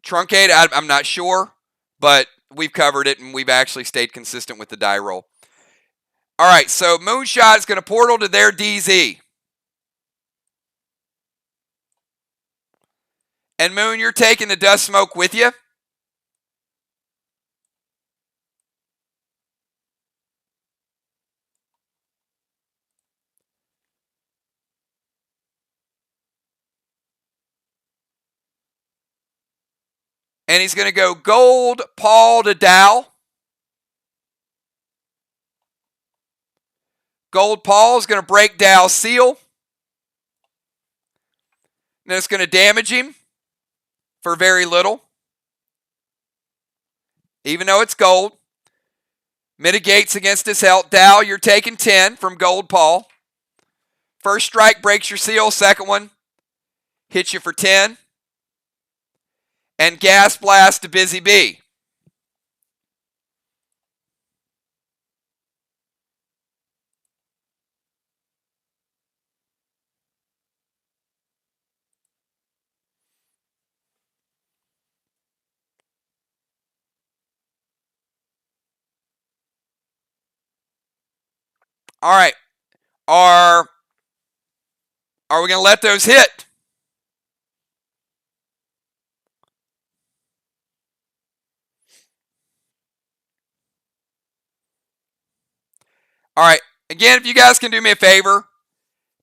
truncated. I'm not sure, but we've covered it, and we've actually stayed consistent with the die roll. All right, so Moonshot is going to portal to their DZ. And Moon, you're taking the dust smoke with you. And he's going to go Gold Paul to Dow. Gold Paul is going to break Dow's seal. And it's going to damage him for very little. Even though it's gold. Mitigates against his health. Dow, you're taking 10 from Gold Paul. First strike breaks your seal. Second one hits you for 10. And Gas Blast to Busy Bee. All right. Are we going to let those hit? All right. Again, if you guys can do me a favor,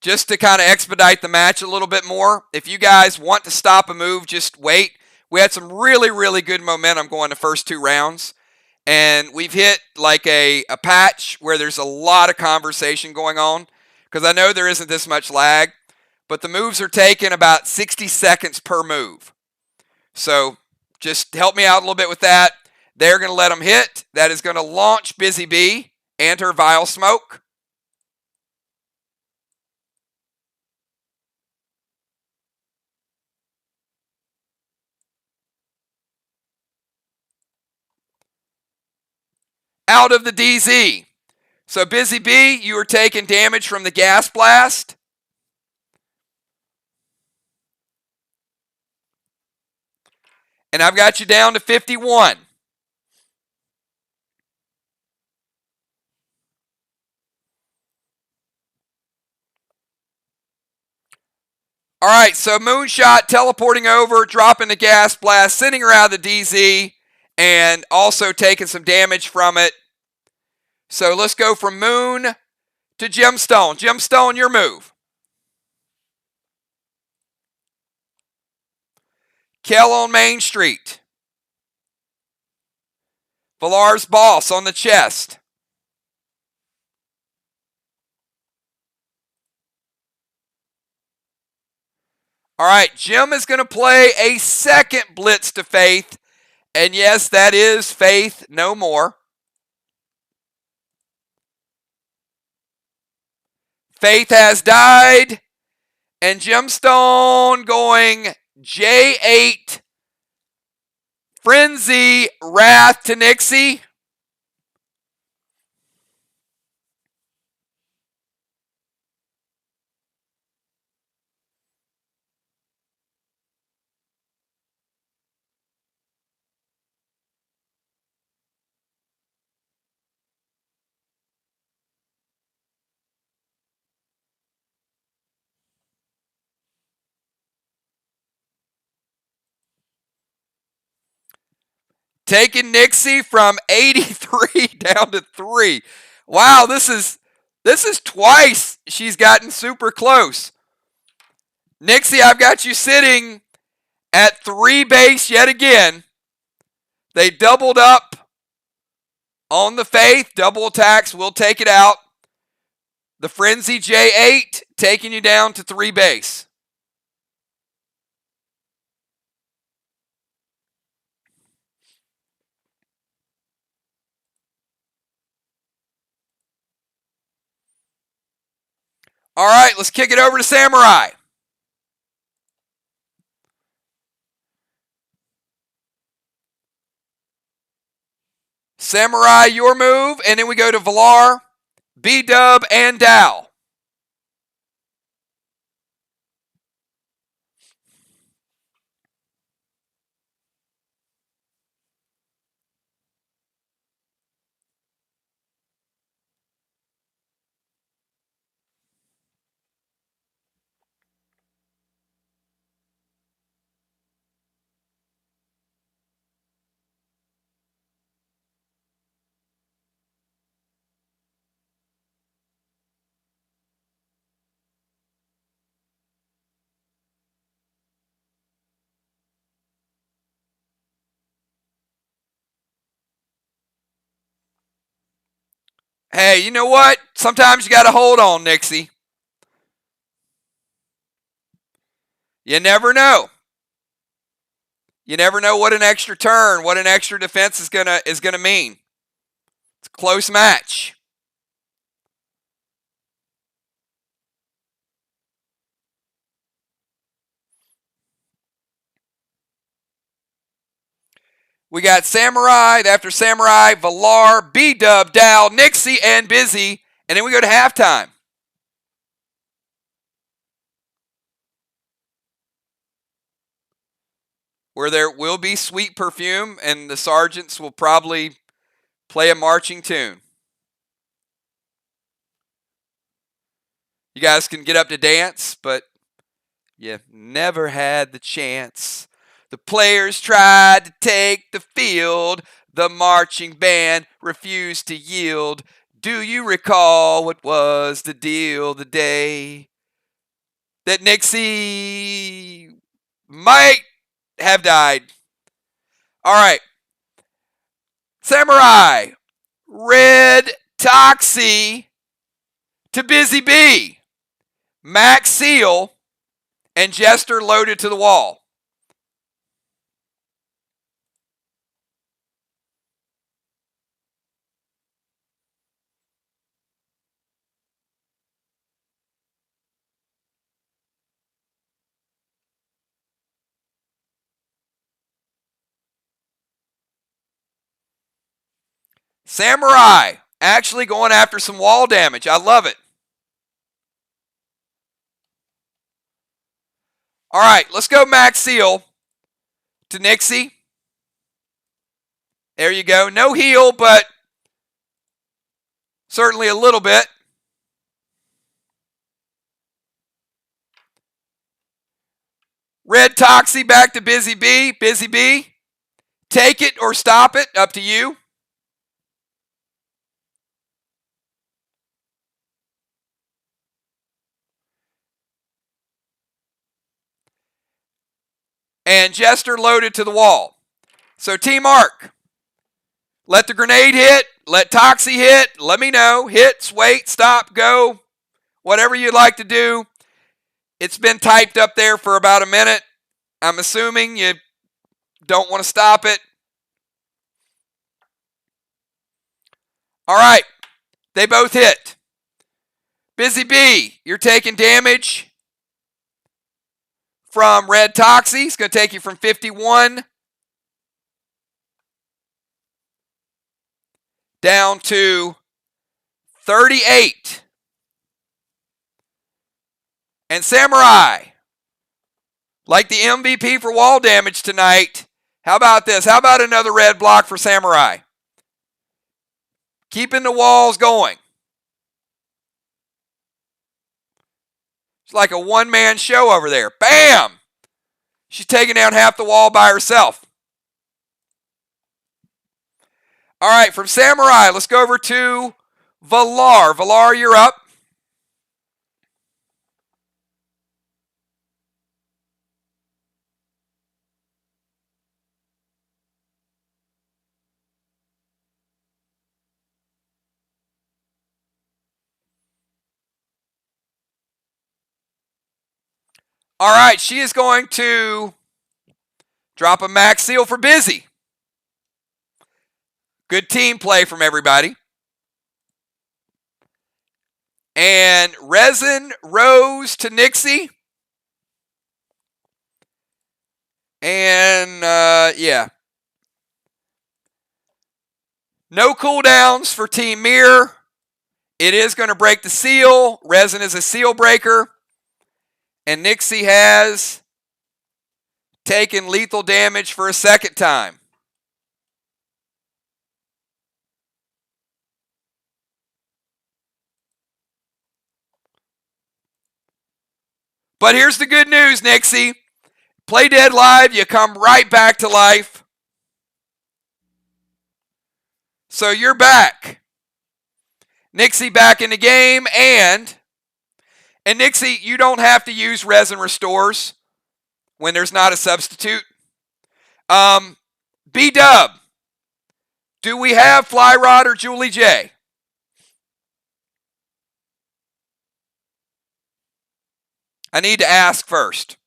just to kind of expedite the match a little bit more, if you guys want to stop a move, just wait. We had some really, really good momentum going the first 2 rounds. And we've hit like a patch where there's a lot of conversation going on. Because I know there isn't this much lag. But the moves are taking about 60 seconds per move. So just help me out a little bit with that. They're going to let them hit. That is going to launch Busy Bee and her Vile Smoke. Out of the DZ. So Busy Bee, you are taking damage from the Gas Blast. And I've got you down to 51. All right, so Moonshot teleporting over, dropping the Gas Blast, sending her out of the DZ, and also taking some damage from it. So let's go from Moon to Gemstone. Gemstone, your move. Kel on Main Street. Valar's Boss on the chest. All right, Jim is going to play a second Blitz to Faith. And yes, that is Faith no more. Faith has died. And Gemstone going J8. Frenzy, Wrath to Nixie. Taking Nixie from 83 down to 3. Wow, this is This is twice she's gotten super close. Nixie, I've got you sitting at 3 base yet again. They doubled up on the Faith. Double attacks will take it out. The Frenzy J8 taking you down to 3 base. All right, let's kick it over to Samurai. Samurai, your move, and then we go to Valar, B-Dub, and Dow. Hey, you know what? Sometimes you got to hold on, Nixie. You never know. You never know what an extra turn, what an extra defense is gonna mean. It's a close match. We got Samurai, after Samurai, Valar, B-Dub, Dow, Nixie, and Busy. And then we go to halftime. Where there will be sweet perfume, and the sergeants will probably play a marching tune. You guys can get up to dance, but you never had the chance. The players tried to take the field. The marching band refused to yield. Do you recall what was the deal the day that Nixie might have died? All right. Samurai, Red Toxie to Busy Bee, Max Seal, and Jester loaded to the wall. Samurai actually going after some wall damage. I love it. All right, let's go Max Seal to Nixie. There you go. No heal, but certainly a little bit. Red Toxie back to Busy Bee. Busy Bee, take it or stop it. Up to you. And Jester loaded to the wall. So Team Arc, let the grenade hit. Let Toxie hit. Let me know. Hits, wait, stop, go. Whatever you'd like to do. It's been typed up there for about a minute. I'm assuming you don't want to stop it. All right. They both hit. Busy Bee, you're taking damage from Red Toxie. It's going to take you from 51 down to 38. And Samurai, like the MVP for wall damage tonight. How about this? How about another red block for Samurai? Keeping the walls going. It's like a one-man show over there. Bam! She's taking down half the wall by herself. All right, from Samurai, let's go over to Valar. Valar, you're up. All right, she is going to drop a max seal for Busy. Good team play from everybody. And Resin rose to Nixie. And, yeah. No cooldowns for Team MIR. It is going to break the seal. Resin is a seal breaker. And Nixie has taken lethal damage for a second time. But here's the good news, Nixie. Play dead live, you come right back to life. So you're back. Nixie back in the game, and Nixie, you don't have to use Resin Restores when there's not a substitute. B-Dub, do we have Fly Rod or Julie J? I need to ask first.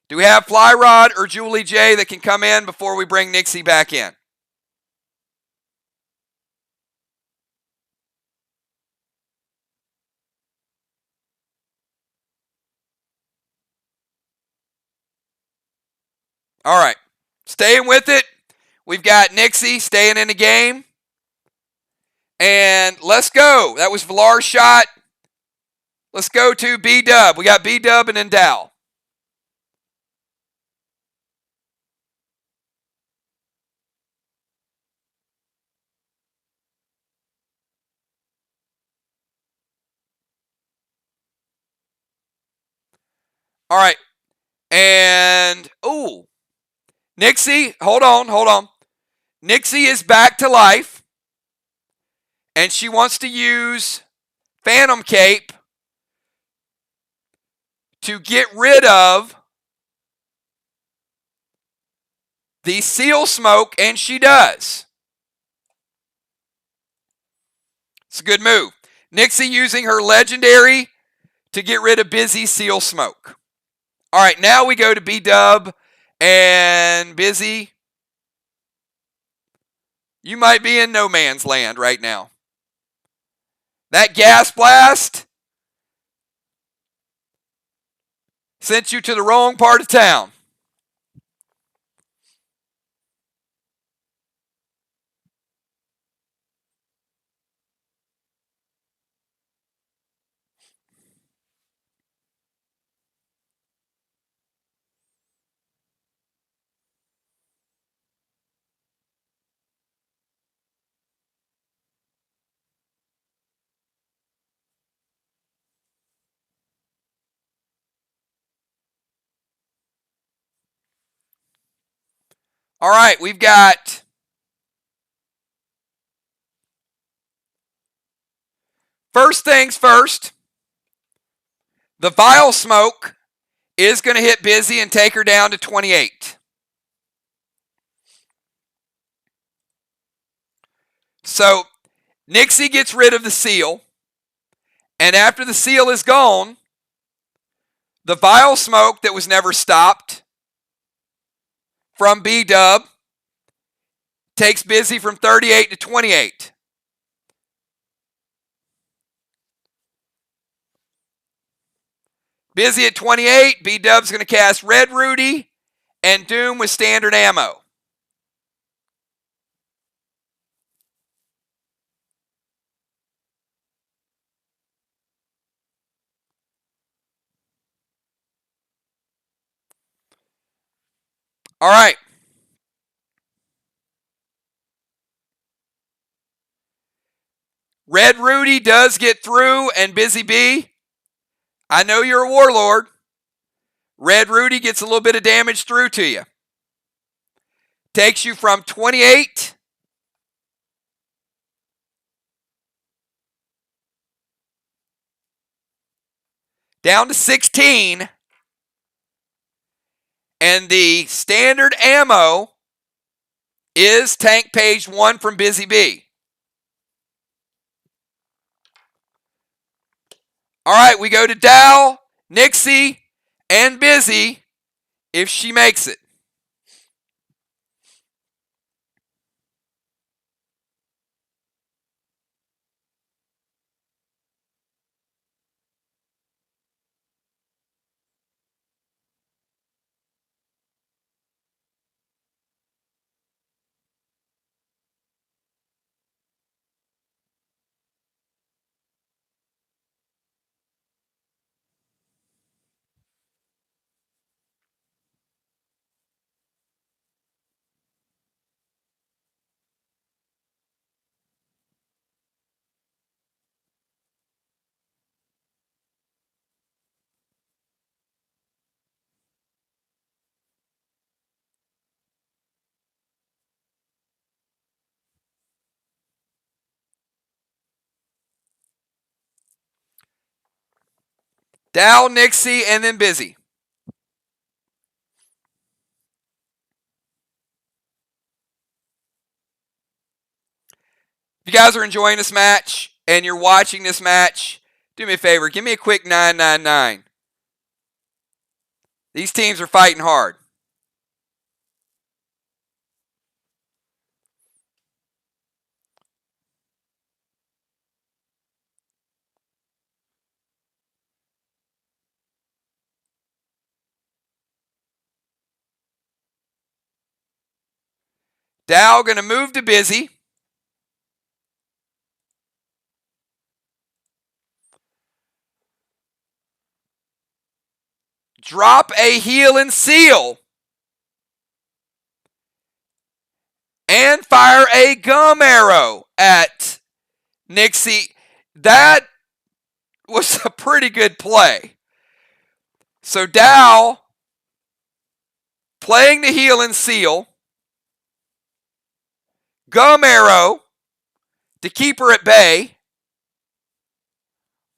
Do we have Fly Rod or Julie J that can come in before we bring Nixie back in? All right. Staying with it. We've got Nixie staying in the game. And let's go. That was Valar's shot. Let's go to B-Dub. We got B-Dub and Endow. All right. And, ooh. Nixie, hold on. Nixie is back to life. And she wants to use Phantom Cape to get rid of the seal smoke, and she does. It's a good move. Nixie using her legendary to get rid of Busy seal smoke. All right, now we go to B-Dub and Busy. You might be in no man's land right now. That gas blast sent you to the wrong part of town. All right, we've got first things first. The vial smoke is going to hit Busy and take her down to 28. So Nixie gets rid of the seal. And after the seal is gone, the vial smoke that was never stopped from B-Dub takes Busy from 38 to 28. Busy at 28. B-Dub's going to cast Red Rudy and Doom with standard ammo. All right. Red Rudy does get through, and Busy B, I know you're a Warlord. Red Rudy gets a little bit of damage through to you. Takes you from 28 down to 16. And the standard ammo is tank page 1 from Busy Bee. All right, we go to Dow, Nixie, and Busy if she makes it. Dow, Nixie, and then Busy. If you guys are enjoying this match and you're watching this match, do me a favor, give me a quick 999. These teams are fighting hard. Dow going to move to Busy. Drop a heal and seal. And fire a gum arrow at Nixie. That was a pretty good play. So Dow playing the heal and seal. Gum arrow to keep her at bay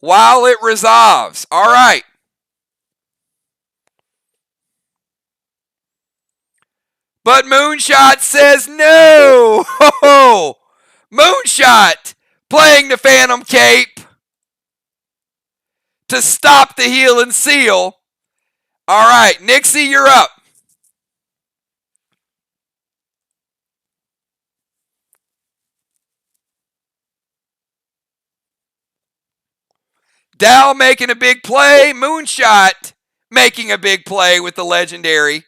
while it resolves. All right. But Moonshot says no. Ho-ho. Moonshot playing the Phantom Cape to stop the heal and seal. All right, Nixie, you're up. Dow making a big play. Moonshot making a big play with the legendary.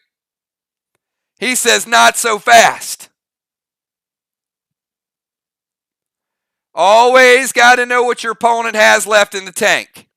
He says not so fast. Always got to know what your opponent has left in the tank.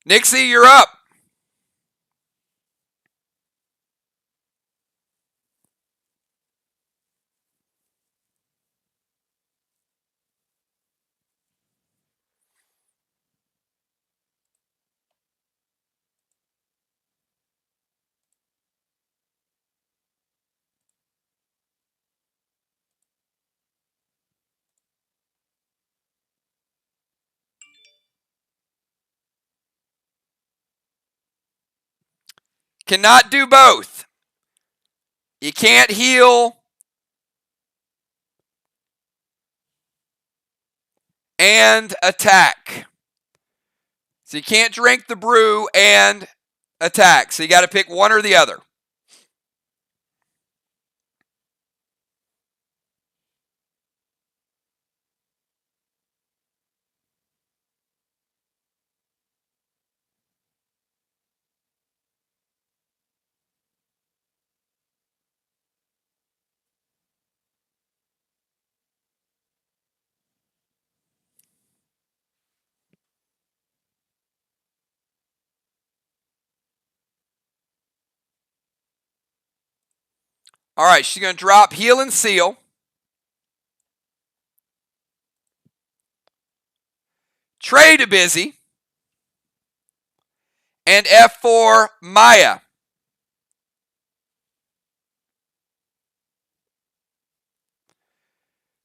Nixie, you're up. Cannot do both. You can't heal and attack. So you can't drink the brew and attack. So you got to pick one or the other. All right, she's going to drop Heal and Seal. Trey to Busy. And F4 Maya.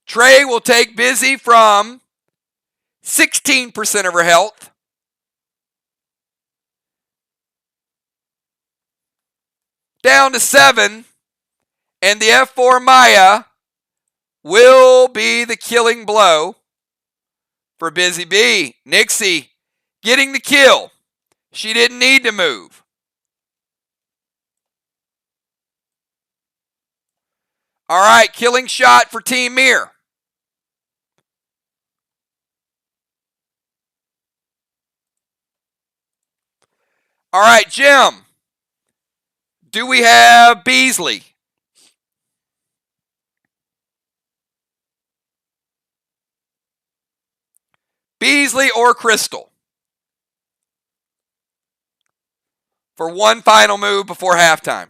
Trey will take Busy from 16% of her health down to 7, and the F4 Maya will be the killing blow for Busy Bee. Nixie getting the kill. She didn't need to move. All right, killing shot for Team MIR. All right, Jim. Do we have Beasley? Beasley or Crystal? For one final move before halftime.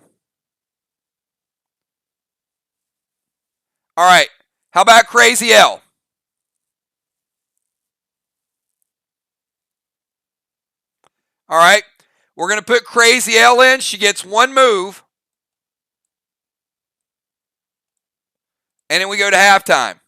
All right, how about Crazy L? All right, we're going to put Crazy L in. She gets one move. And then we go to halftime.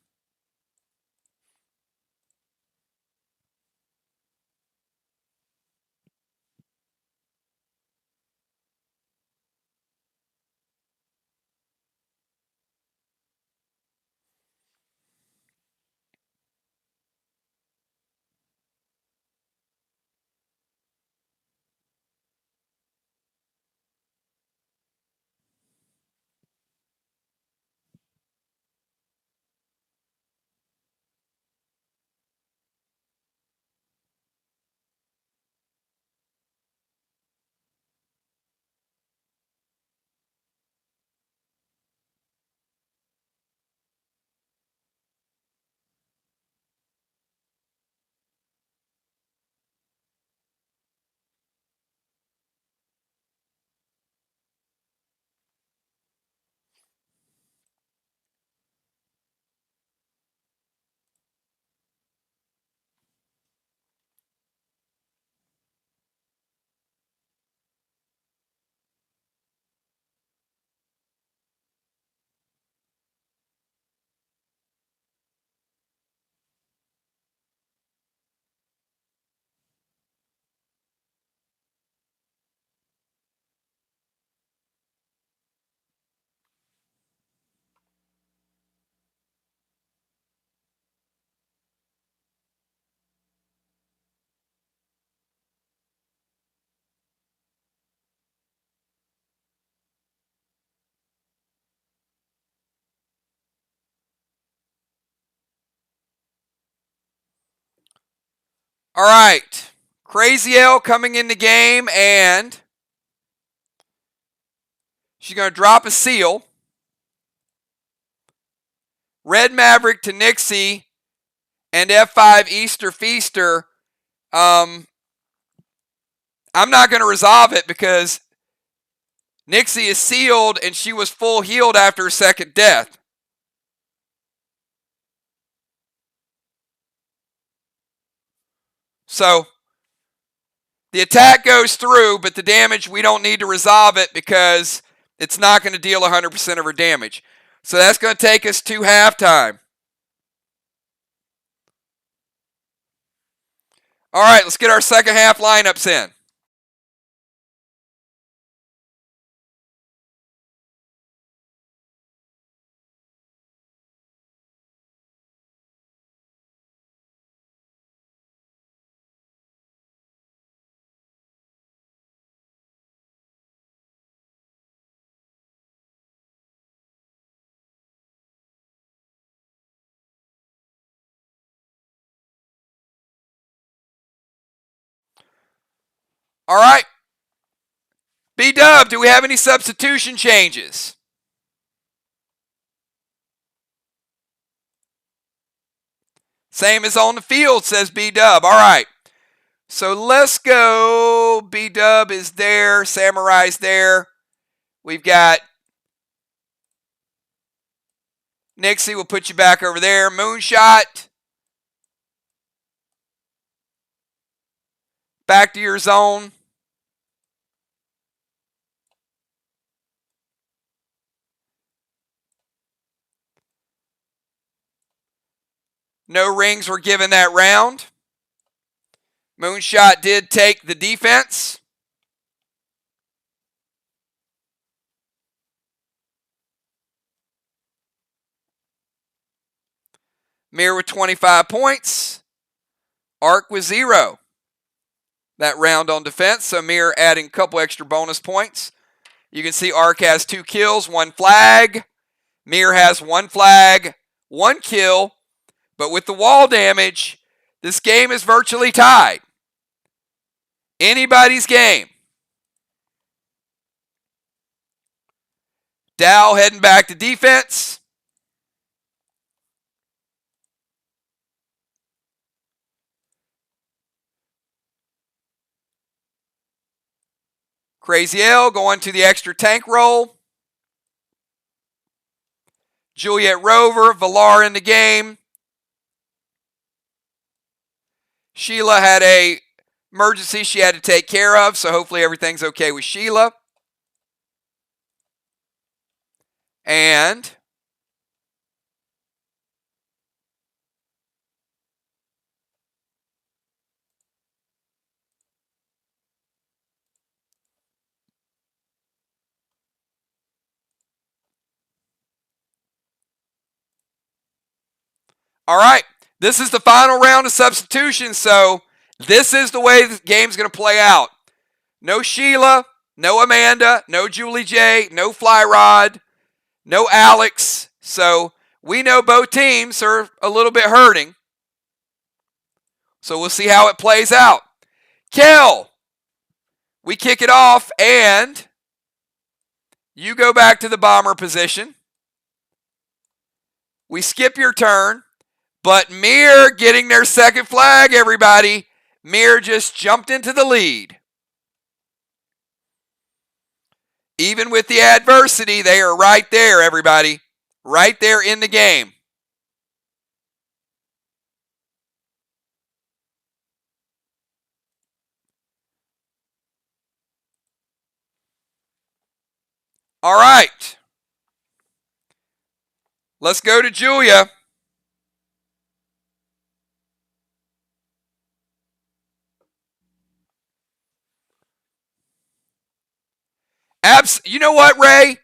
All right, Crazy L coming in the game, and she's going to drop a seal. Red Maverick to Nixie and F5 Easter Feaster. I'm not going to resolve it because Nixie is sealed and she was full healed after her second death. So the attack goes through, but the damage, we don't need to resolve it because it's not going to deal 100% of her damage. So that's going to take us to halftime. All right, let's get our second half lineups in. All right. B-Dub, do we have any substitution changes? Same as on the field, says B-Dub. All right. So let's go. B-Dub is there. Samurai's there. We've got Nixie will put you back over there. Moonshot. Back to your zone. No rings were given that round. Moonshot did take the defense. MIR with 25 points. Arc with 0. That round on defense, so MIR adding a couple extra bonus points. You can see Arc has 2 kills, 1 flag. MIR has 1 flag, 1 kill. But with the wall damage, this game is virtually tied. Anybody's game. Dow heading back to defense. Crazy L going to the extra tank roll. Juliet Rover, Valar in the game. Sheila had a emergency she had to take care of, so hopefully everything's okay with Sheila. And all right, this is the final round of substitution, so this is the way the game's going to play out. No Sheila, no Amanda, no Julie J, no Fly Rod, no Alex. So we know both teams are a little bit hurting. So we'll see how it plays out. Kel, we kick it off, and you go back to the bomber position. We skip your turn. But MIR getting their second flag, everybody. MIR just jumped into the lead. Even with the adversity, they are right there, everybody. Right there in the game. All right. Let's go to Julia. You know what, Ray?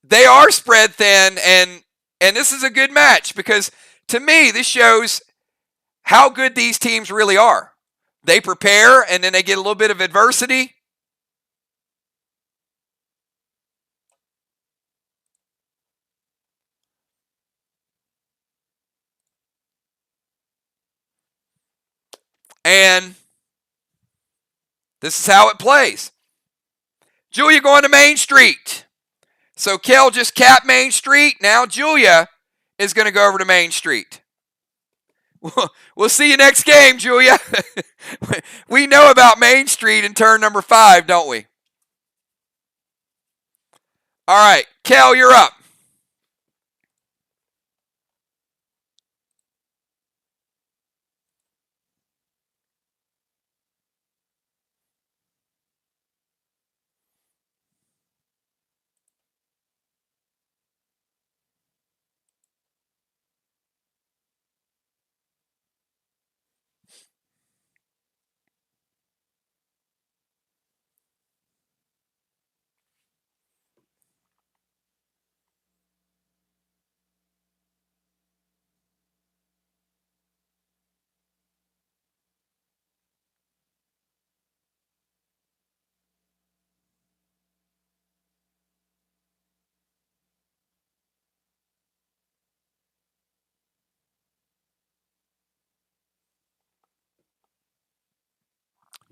They are spread thin, and this is a good match because to me, this shows how good these teams really are. They prepare, and then they get a little bit of adversity. And this is how it plays. Julia going to Main Street. So Kel just capped Main Street. Now Julia is going to go over to Main Street. We'll see you next game, Julia. We know about Main Street in turn number 5, don't we? All right, Kel, you're up.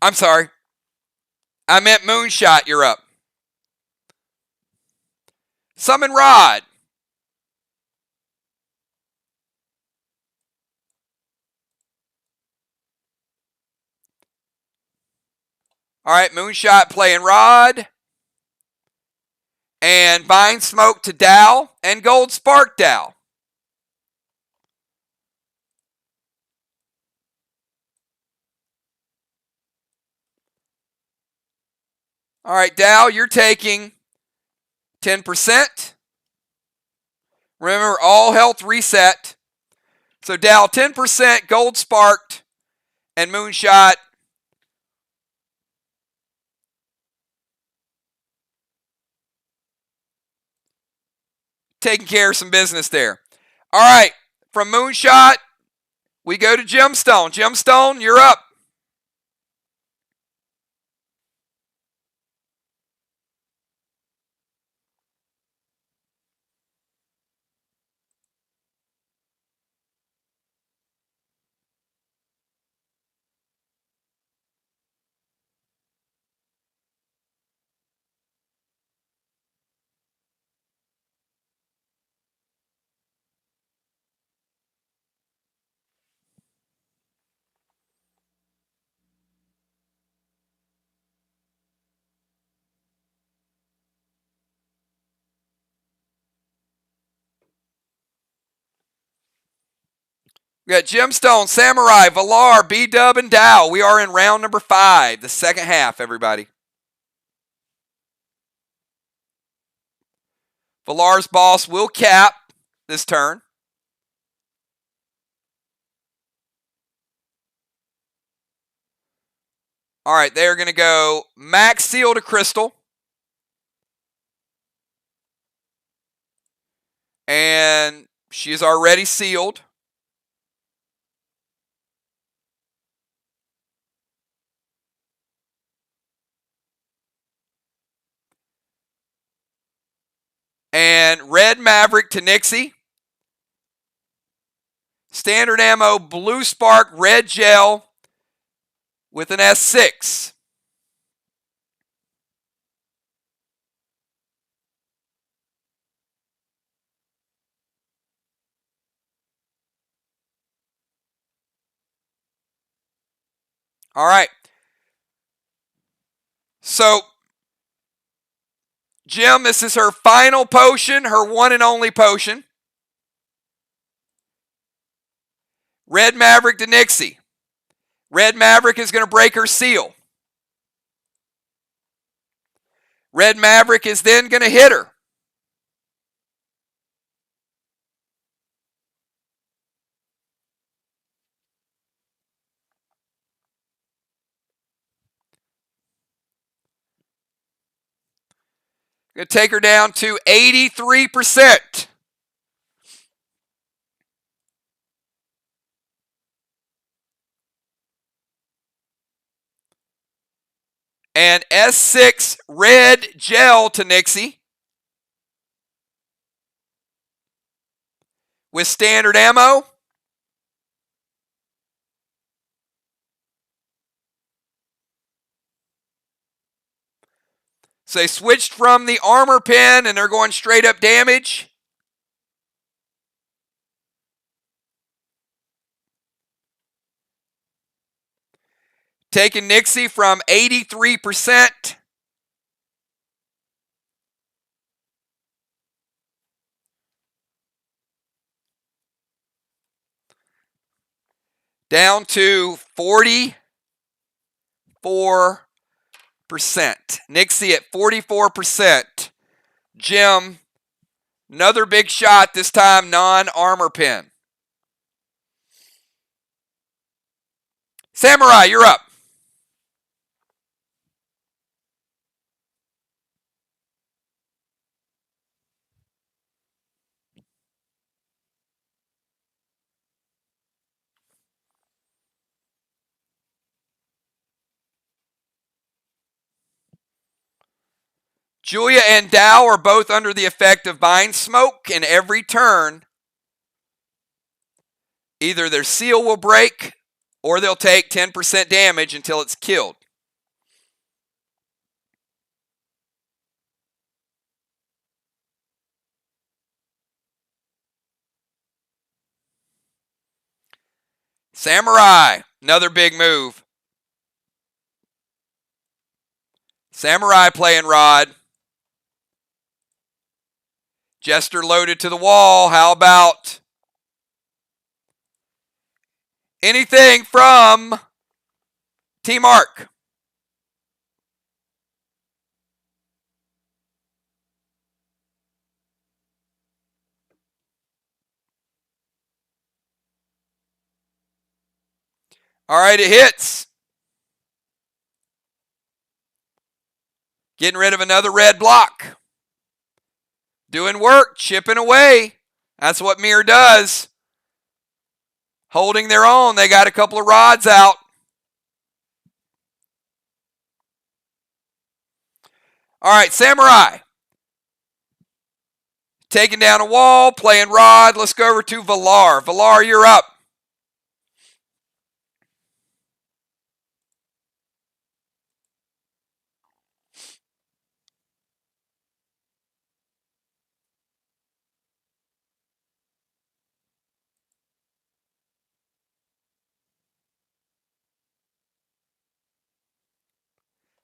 I'm sorry. I meant Moonshot, you're up. Summon Rod. All right, Moonshot playing Rod. And Vine Smoke to Dow and Gold Spark Dow. All right, Dow, you're taking 10%. Remember, all health reset. So Dow, 10%, gold sparked, and moonshot. Taking care of some business there. All right, from moonshot, we go to gemstone. Gemstone, you're up. We got Gemstone, Samurai, Valar, B-Dub, and Dow. We are in round number 5, the second half, everybody. Valar's boss will cap this turn. All right, they're going to go max seal to crystal. And she is already sealed. And red Maverick to Nixie. Standard ammo, blue spark, red gel with an S6. All right. So, Jim, this is her final potion, her one and only potion. Red Maverick to Nixie. Red Maverick is going to break her seal. Red Maverick is then going to hit her. Going to take her down to 83%. And S6 red gel to Nixie. With standard ammo. So they switched from the armor pen and they're going straight up damage. Taking Nixie from 83% down to 44%. Nixie at 44%. Jim, another big shot, this time non-armor pen. Samurai, you're up. Julia and Dow are both under the effect of Mind Smoke, and every turn, either their seal will break or they'll take 10% damage until it's killed. Samurai, another big move. Samurai playing rod. Jester loaded to the wall. How about anything from Team Arc? All right, it hits. Getting rid of another red block. Doing work, chipping away. That's what MIR does. Holding their own. They got a couple of rods out. All right, Samurai. Taking down a wall, playing rod. Let's go over to Valar. Valar, you're up.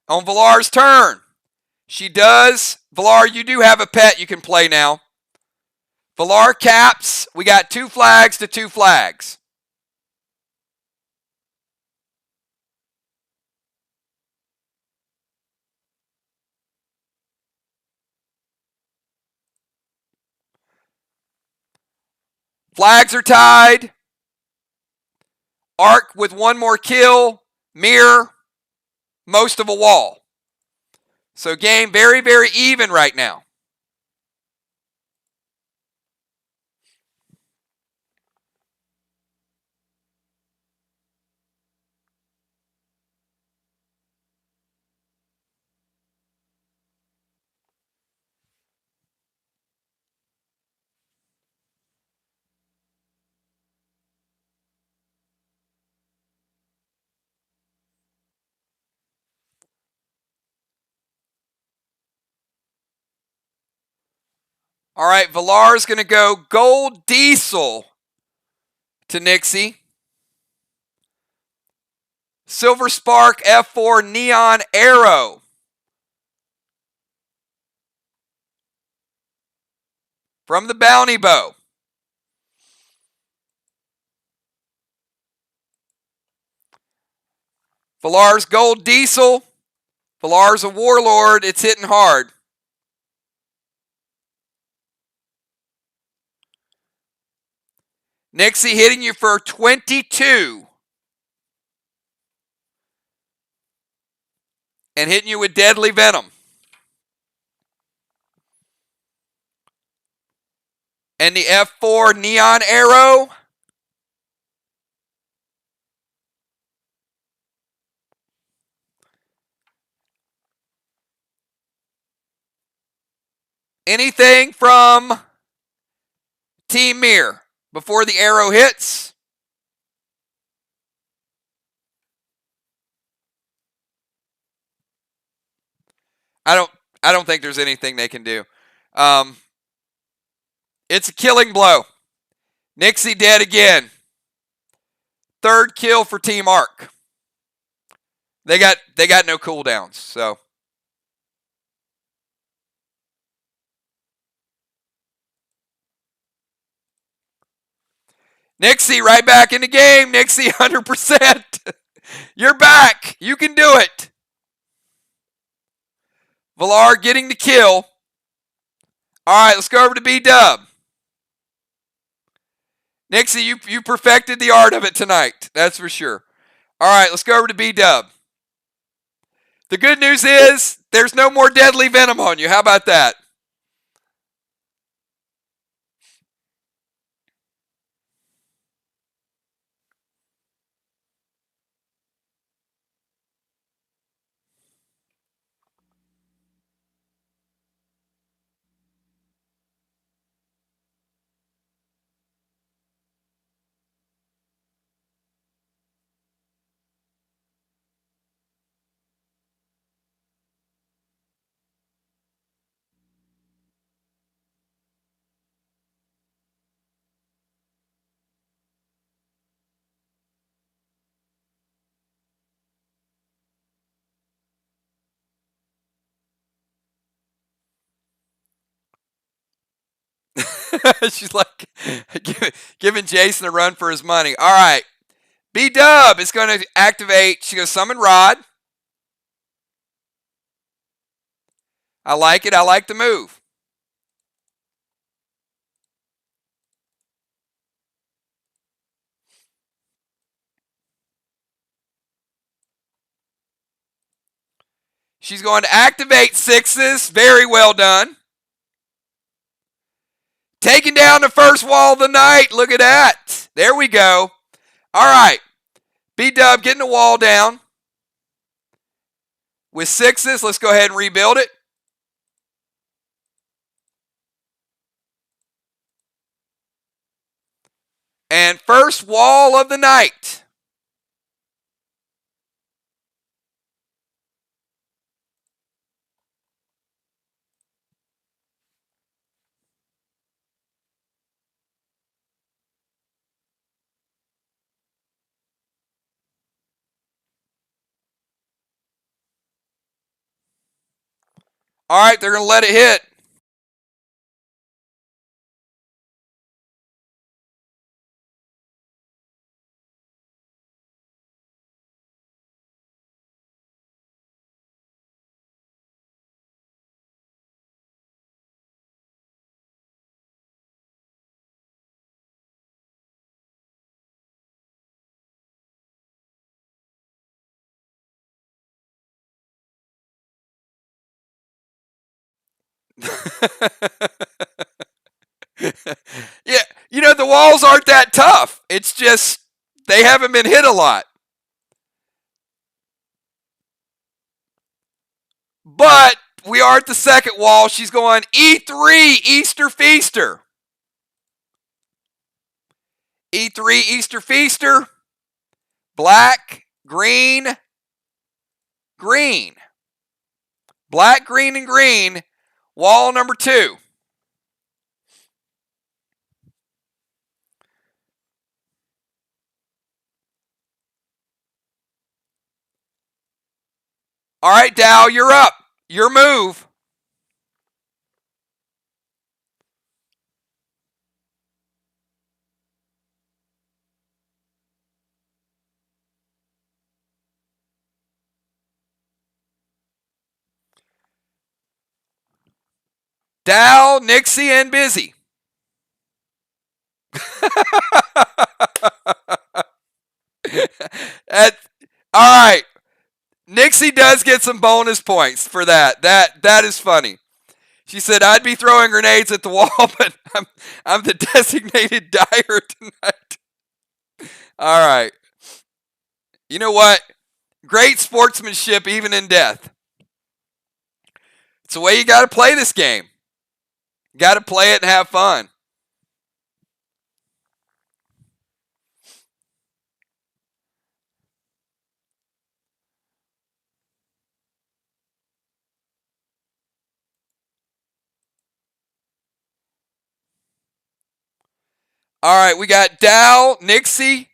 On Valar's turn. She does. Valar, you do have a pet you can play now. Valar caps. We got 2 flags to 2 flags. Flags are tied. Arc with 1 more kill. MIR, most of a wall. So game very, very even right now. All right, Valar's going to go Gold Diesel to Nixie. Silver Spark F4 Neon Arrow. From the Bounty Bow. Valar's Gold Diesel. Valar's a Warlord. It's hitting hard. Nixie hitting you for 22. And hitting you with Deadly Venom. And the F4 Neon Arrow. Anything from Team MIR before the arrow hits? I don't think there's anything they can do. It's a killing blow. Nixie dead again. 3rd kill for Team Arc. They got no cooldowns, so. Nixie right back in the game. Nixie 100%. You're back. You can do it. Valar getting the kill. All right, let's go over to B-Dub. Nixie, you perfected the art of it tonight. That's for sure. All right, let's go over to B-Dub. The good news is there's no more Deadly Venom on you. How about that? She's like giving Jason a run for his money. All right. B-Dub is going to activate. She goes Summon Rod. I like it. I like the move. She's going to activate 6s. Very well done. Taking down the first wall of the night. Look at that. There we go. All right. B-Dub getting the wall down. With 6s, let's go ahead and rebuild it. And first wall of the night. All right, they're going to let it hit. Yeah, you know, the walls aren't that tough. It's just they haven't been hit a lot. But we are at the second wall. She's going E3, Easter Feaster. E3, Easter Feaster. Black, green, green. Black, green, and green. Wall number 2. All right, Dow, you're up. Your move. Dow, Nixie, and Busy. All right. Nixie does get some bonus points for that. That is funny. She said, I'd be throwing grenades at the wall, but I'm the designated dyer tonight. All right. You know what? Great sportsmanship even in death. It's the way you got to play this game. You got to play it and have fun. All right, we got Dow, Nixie,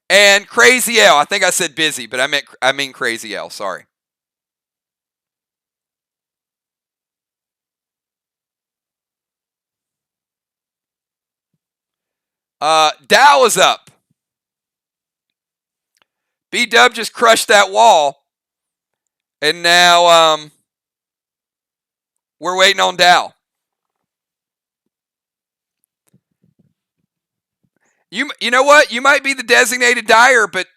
and Crazy L. I think I said Busy, but I mean Crazy L. Sorry. Dow is up. B-Dub just crushed that wall. And now we're waiting on Dow. You know what? You might be the designated dyer, but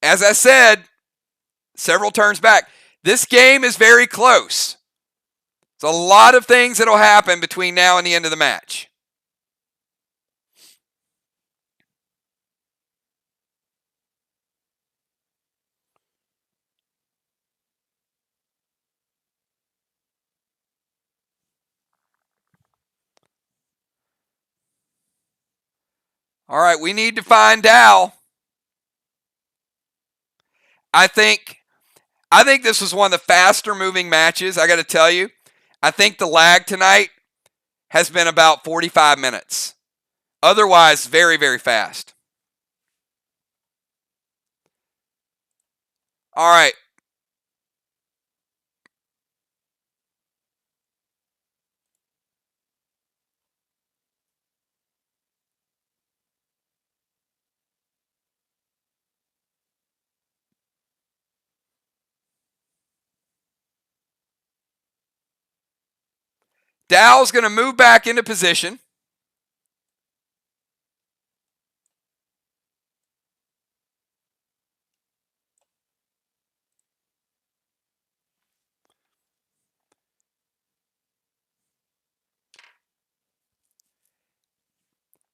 as I said several turns back, this game is very close. There's a lot of things that will happen between now and the end of the match. All right, we need to find Dow. I think this was one of the faster moving matches, I got to tell you. I think the lag tonight has been about 45 minutes. Otherwise, very, very fast. All right. Dow's going to move back into position.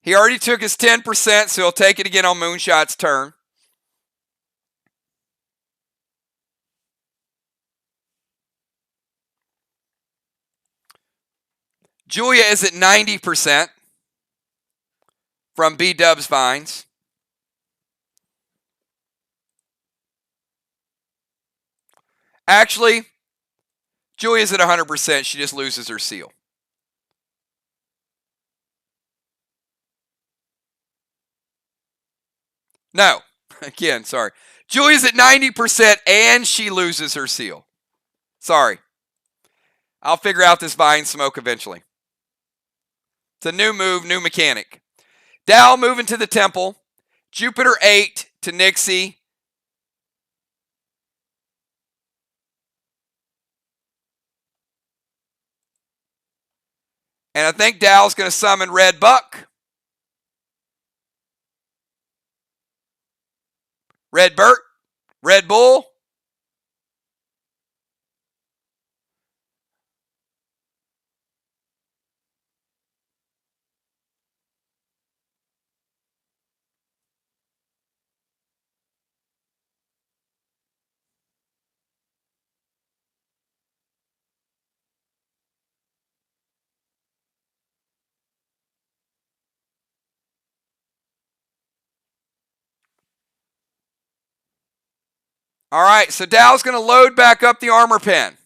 He already took his 10%, so he'll take it again on Moonshot's turn. Julia is at 90% from B-Dubs Vines. Actually, Julia's at 100%. She just loses her seal. No. Again, sorry. Julia's at 90% and she loses her seal. Sorry. I'll figure out this vine smoke eventually. It's a new move, new mechanic. Dal moving to the temple. Jupiter 8 to Nixie. And I think Dal's going to summon Red Buck. Red Burt. Red Bull. All right, so Dal's going to load back up the armor pen.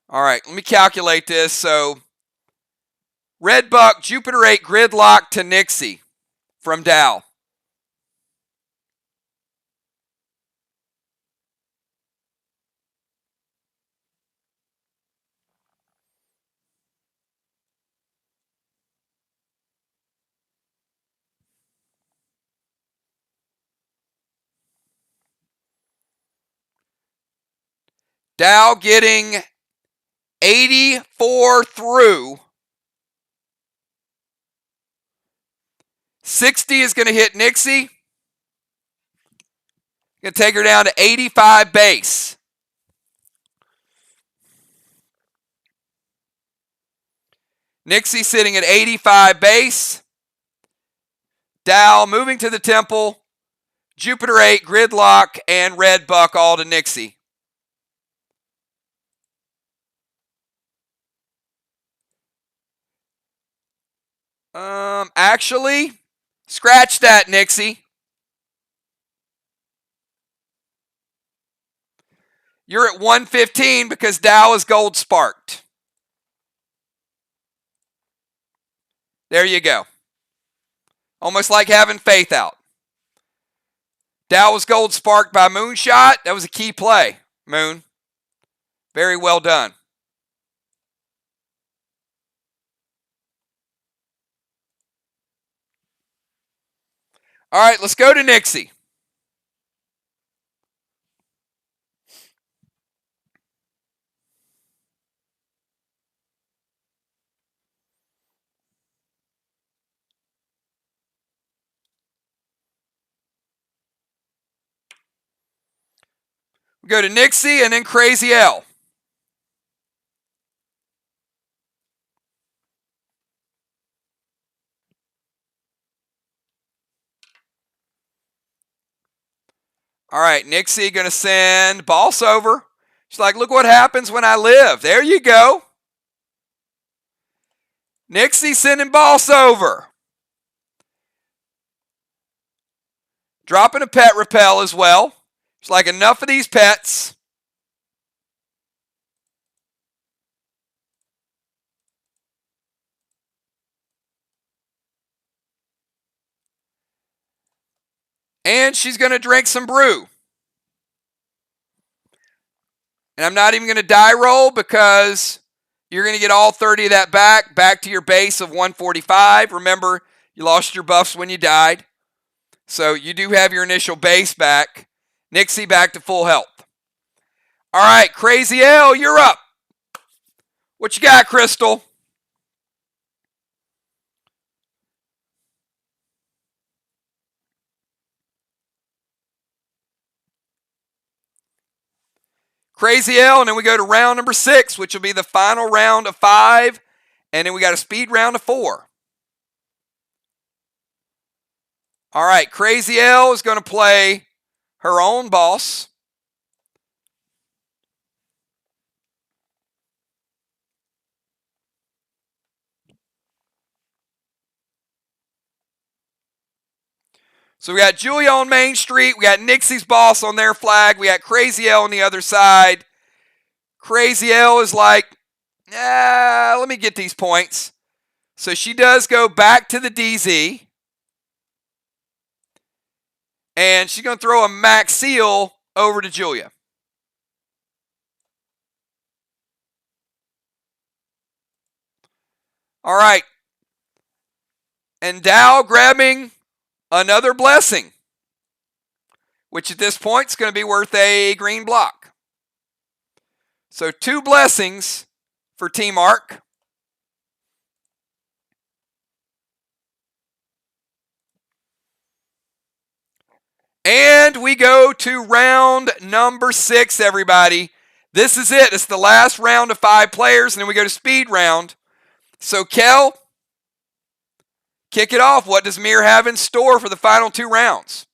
All right, let me calculate this. So, Red Buck, Jupiter 8, Gridlock to Nixie from Dal. Dal getting 84 through. 60 is going to hit Nixie. Going to take her down to 85 base. Nixie sitting at 85 base. Dal moving to the temple. Jupiter 8, Gridlock, and Red Buck all to Nixie. Actually, scratch that, Nixie. You're at 115 because Dal is gold sparked. There you go. Almost like having Faith out. Dal was gold sparked by Moonshot. That was a key play, Moon. Very well done. All right, let's go to Nixie. We go to Nixie and then Crazy L. All right, Nixie going to send Boss over. She's like, look what happens when I live. There you go. Nixie sending Boss over. Dropping a pet repel as well. She's like, enough of these pets. And she's going to drink some brew. And I'm not even going to die roll because you're going to get all 30 of that back to your base of 145. Remember, you lost your buffs when you died. So you do have your initial base back. Nixie back to full health. All right, Crazy L, you're up. What you got, Crystal? Crazy L, and then we go to round number 6, which will be the final round of 5, and then we got a speed round of 4. All right, Crazy L is going to play her own boss. So we got Julia on Main Street. We got Nixie's boss on their flag. We got Crazy L on the other side. Crazy L is like, let me get these points. So she does go back to the DZ. And she's going to throw a max seal over to Julia. All right. And Dow grabbing another blessing, which at this point is going to be worth a green block. So 2 blessings for Team Arc. And we go to round number 6, everybody. This is it. It's the last round of 5 players, and then we go to speed round. So, Kel, kick it off. What does MIR have in store for the final 2 rounds?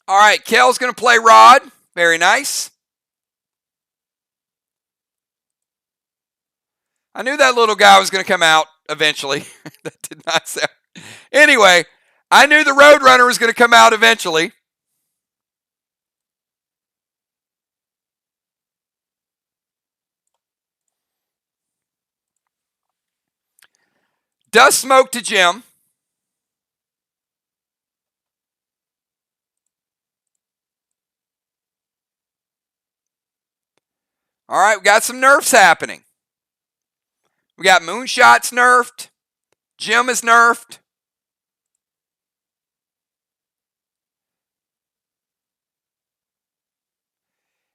All right, Kel's going to play Rod. Very nice. I knew that little guy was going to come out eventually. That did not sound. Anyway, I knew the Roadrunner was going to come out eventually. Dust Smoke to Jim. All right, we got some nerfs happening. We got Moonshot's nerfed. Jim is nerfed.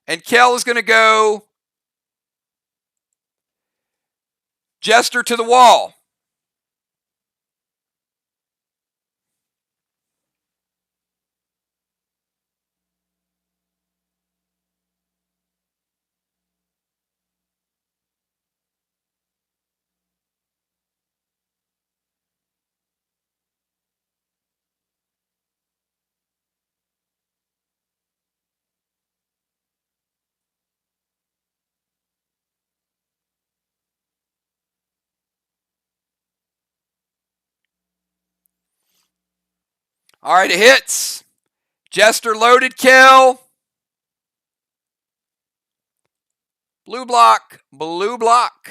And Kel is going to go Jester to the wall. All right, it hits. Jester loaded Kel. Blue block, blue block.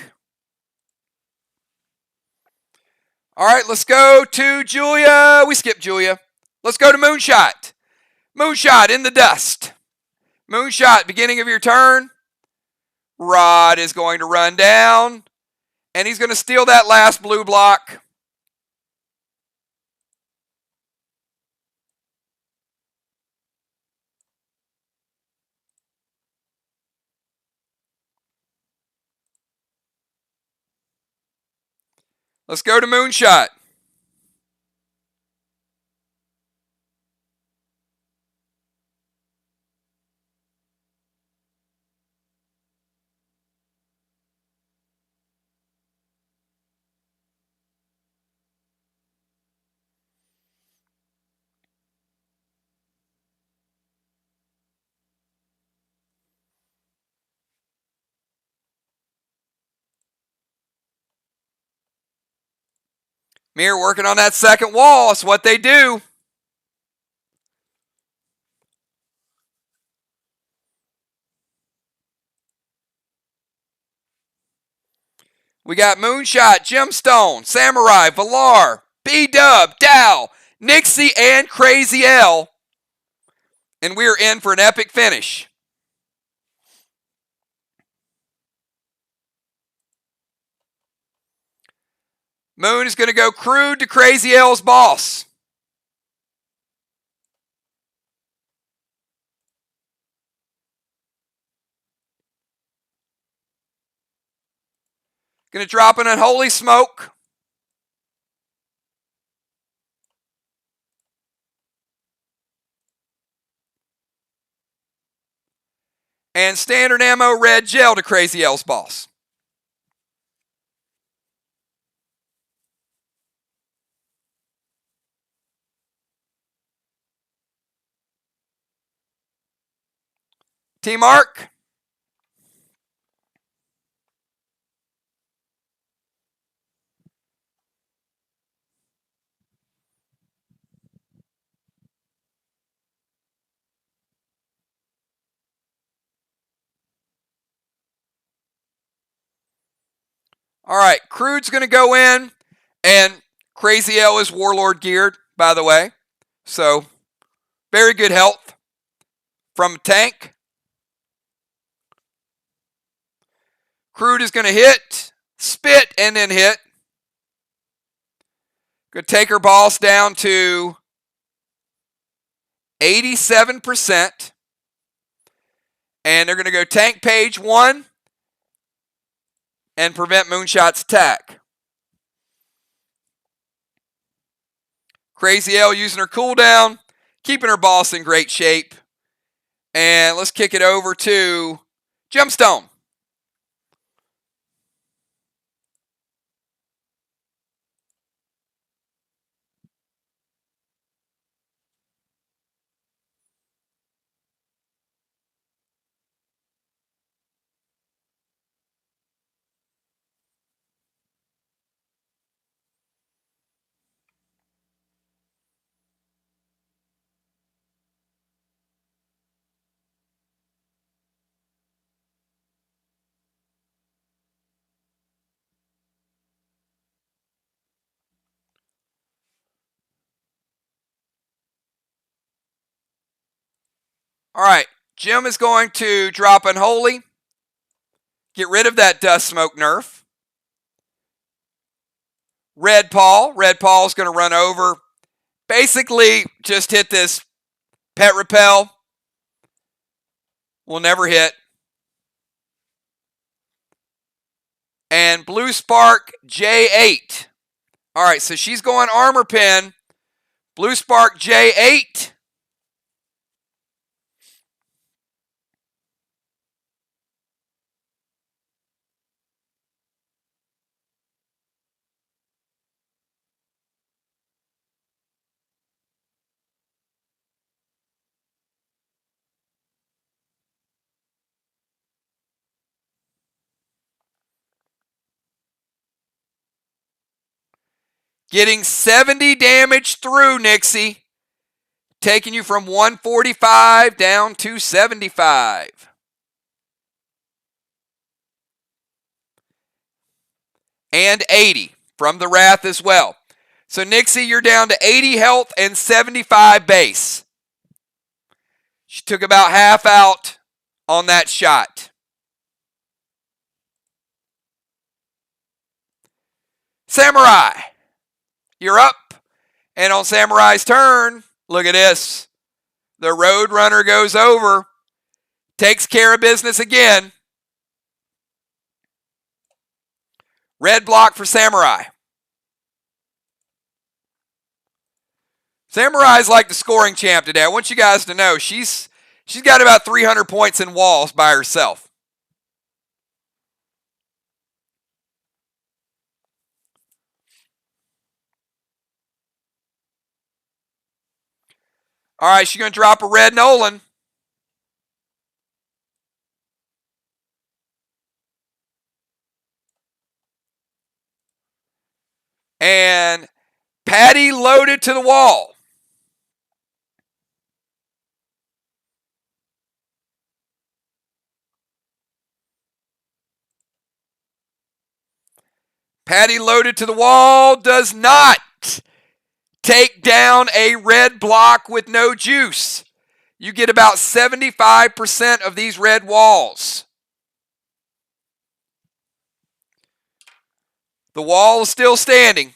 All right, let's go to Julia. We skipped Julia. Let's go to Moonshot. Moonshot in the dust. Moonshot, beginning of your turn. Rod is going to run down. And he's going to steal that last blue block. Let's go to Moonshot. MIR working on that second wall. It's what they do. We got Moonshot, Gemstone, Samurai, Valar, B-Dub, Dow, Nixie, and Crazy L. And we're in for an epic finish. Moon is going to go crude to Crazy L's boss. Going to drop an Unholy Smoke. And standard ammo red gel to Crazy L's boss. T-Mark. All right, Crude's going to go in, and Crazy L is Warlord geared, by the way. So, very good health from a tank. Crude is going to hit, spit, and then hit. Going to take her boss down to 87%. And they're going to go tank page 1 and prevent Moonshot's attack. Crazy L using her cooldown, keeping her boss in great shape. And let's kick it over to Gemstone. All right, Jim is going to drop Unholy. Get rid of that Dust Smoke nerf. Red Paul is going to run over. Basically, just hit this Pet Repel. Will never hit. And Blue Spark J8. All right, so she's going Armor Pen. Blue Spark J8. Getting 70 damage through, Nixie. Taking you from 145 down to 75. And 80 from the Wrath as well. So Nixie, you're down to 80 health and 75 base. She took about half out on that shot. Samurai, you're up. And on Samurai's turn, look at this. The Roadrunner goes over, takes care of business again. Red block for Samurai. Samurai's like the scoring champ today. I want you guys to know she's got about 300 points in walls by herself. All right, she's going to drop a red Nolan. And Patty loaded to the wall. Patty loaded to the wall does not take down a red block with no juice. You get about 75% of these red walls. The wall is still standing.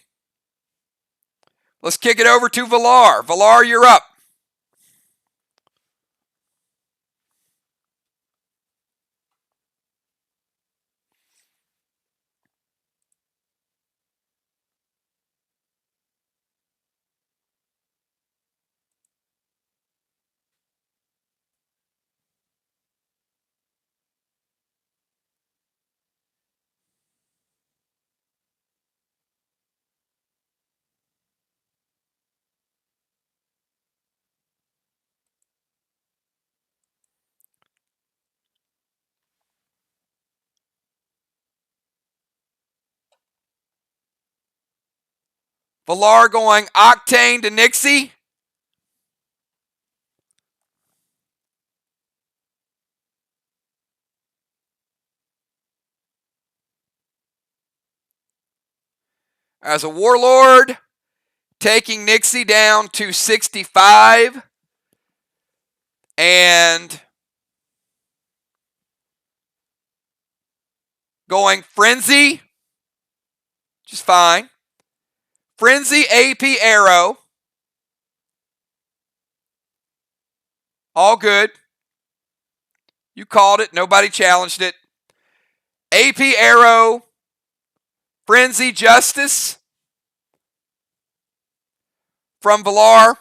Let's kick it over to Villar. Villar, you're up. Villar going Octane to Nixie. As a Warlord, taking Nixie down to 65. And going Frenzy, just fine. Frenzy, AP Arrow. All good. You called it. Nobody challenged it. AP Arrow. Frenzy, Justice. From Villar.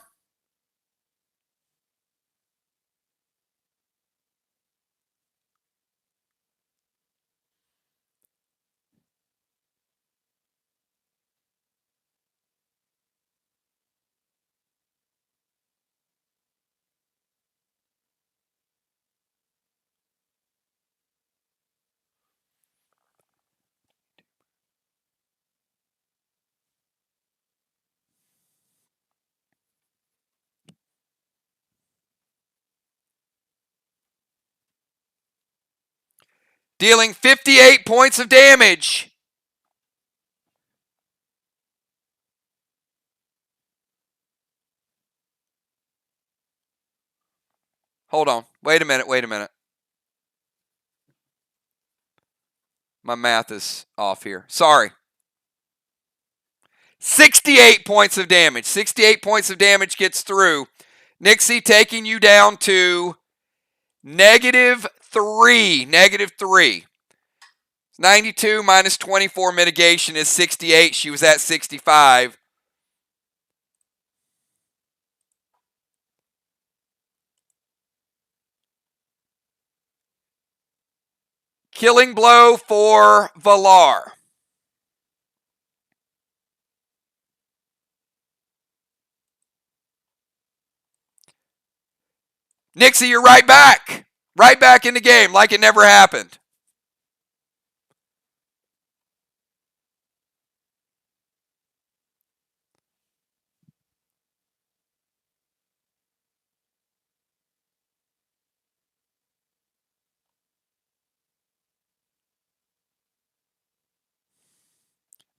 Dealing 58 points of damage. Hold on. Wait a minute. My math is off here. Sorry. 68 points of damage. 68 points of damage gets through. Nixie taking you down to -3. -3. 92 minus 24 mitigation is 68. She was at 65. Killing blow for Villar. Nixie, you're right back. Right back in the game like it never happened.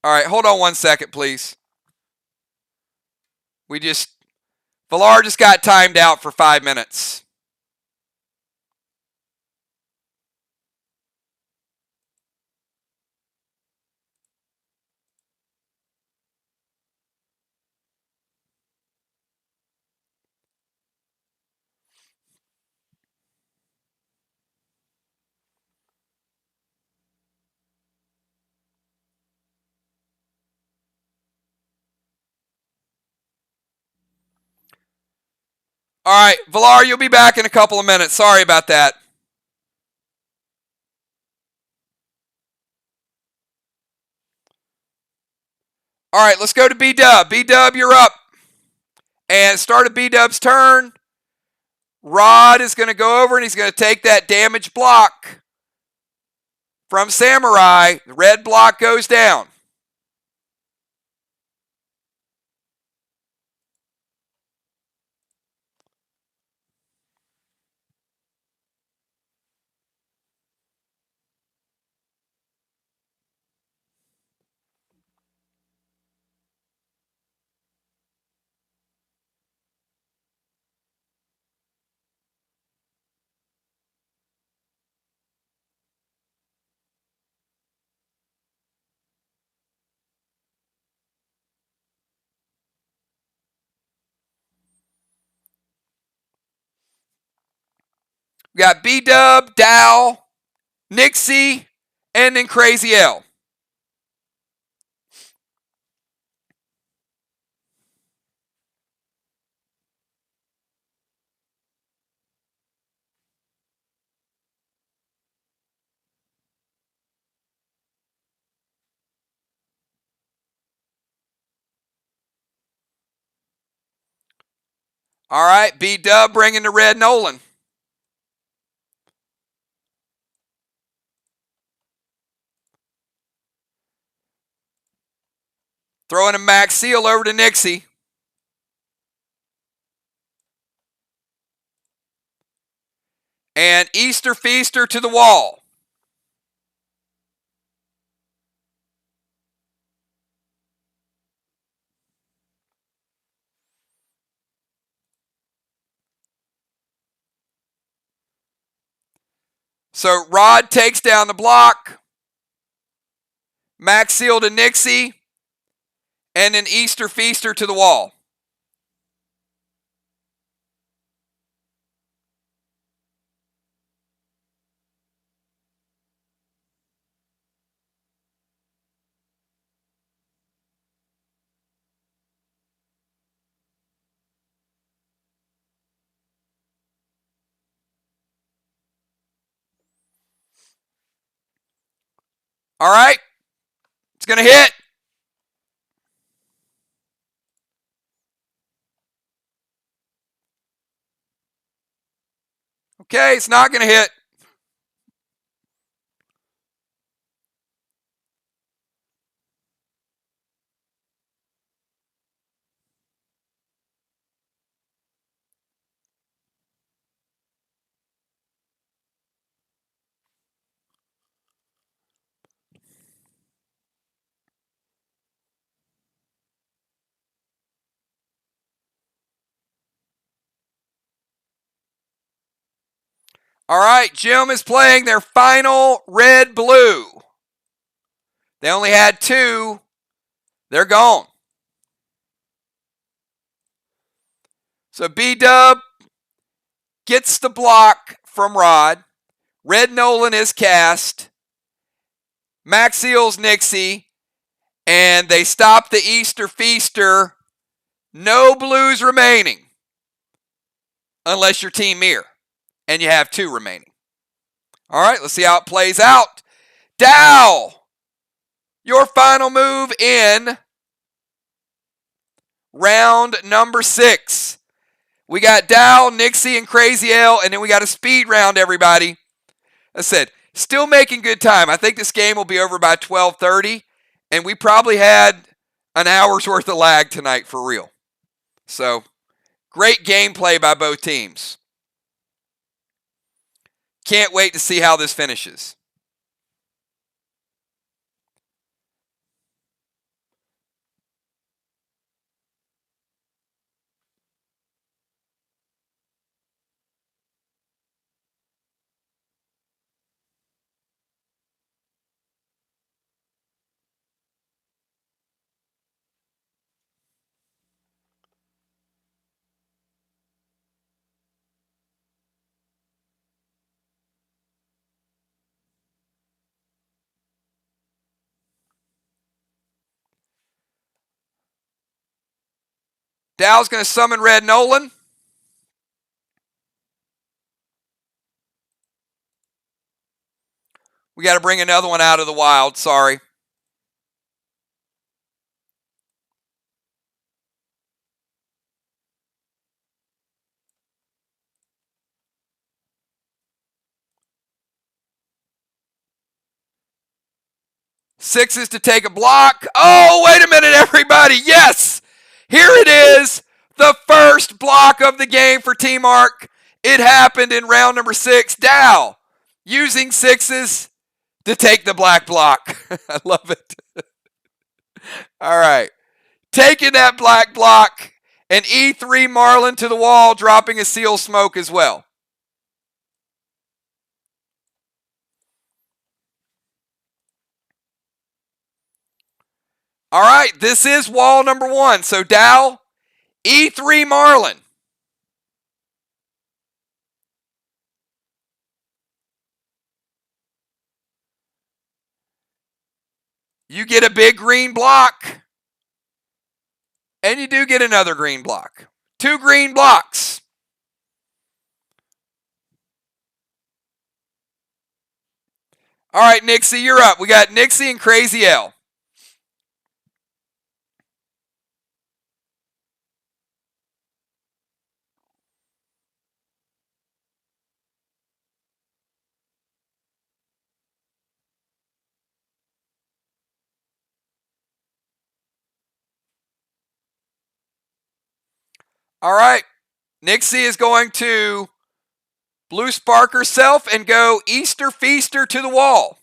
All right, hold on 1 second, please. Villar just got timed out for 5 minutes. All right, Villar, you'll be back in a couple of minutes. Sorry about that. All right, let's go to B-Dub. B-Dub, you're up. And start of B-Dub's turn. Rod is going to go over and he's going to take that damage block from Samurai. The red block goes down. We got B-Dub, Dow, Nixie, and then Crazy L. All right, B-Dub bringing the red Nolan. Throwing a Max Seal over to Nixie. And Easter Feaster to the wall. So Rod takes down the block. Max Seal to Nixie. And then Easter Feaster to the wall. All right. It's going to hit. Okay, it's not going to hit. All right, Jim is playing their final red-blue. They only had two. They're gone. So B-Dub gets the block from Rod. Red Nolan is cast. Max Seals Nixie. And they stop the Easter Feaster. No blues remaining. Unless you're Team MIR. And you have two remaining. All right, let's see how it plays out. Dow, your final move in round number 6. We got Dow, Nixie, and Crazy L, and then we got a speed round, everybody. I said, still making good time. I think this game will be over by 12:30, and we probably had an hour's worth of lag tonight for real. So, great gameplay by both teams. Can't wait to see how this finishes. Dow's going to summon Red Nolan. We got to bring another one out of the wild. Sorry. Sixes to take a block. Oh, wait a minute, everybody. Yes. Here it is. The first block of the game for Team Arc. It happened in round number 6. Dow using sixes to take the black block. I love it. All right. Taking that black block. And E3 Marlin to the wall, dropping a seal smoke as well. All right, this is wall number 1. So Dow, E3 Marlin. You get a big green block. And you do get another green block. 2 green blocks. All right, Nixie, you're up. We got Nixie and Crazy L. All right. Nixie is going to blue spark herself and go Easter Feaster to the wall.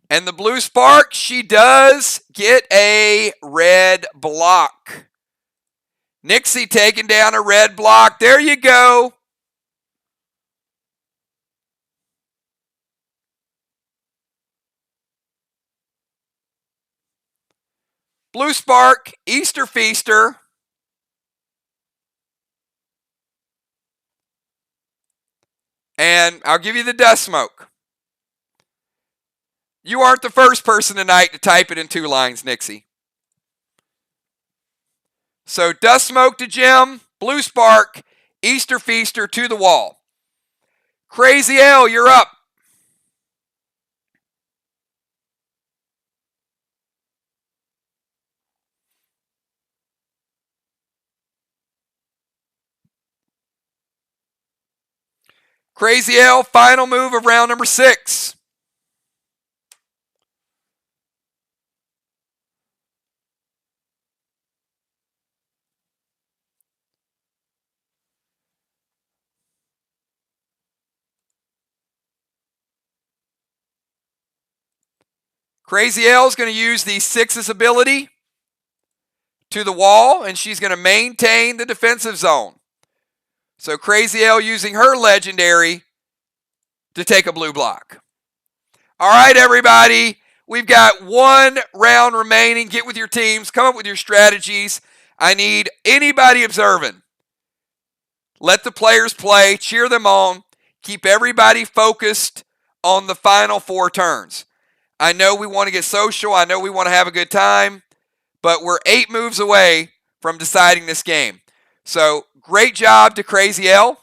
And the blue spark, she does get a red block. Nixie taking down a red block. There you go. Blue spark, Easter Feaster. And I'll give you the dust smoke. You aren't the first person tonight to type it in 2 lines, Nixie. So dust smoke to Jim, blue spark, Easter Feaster to the wall. Crazy L, you're up. Crazy L, final move of round number 6. Crazy L is going to use the 6's ability to the wall, and she's going to maintain the defensive zone. So Crazy L using her legendary to take a blue block. All right, everybody. We've got 1 round remaining. Get with your teams. Come up with your strategies. I need anybody observing. Let the players play. Cheer them on. Keep everybody focused on the final 4 turns. I know we want to get social. I know we want to have a good time. But we're 8 moves away from deciding this game. So great job to Crazy L.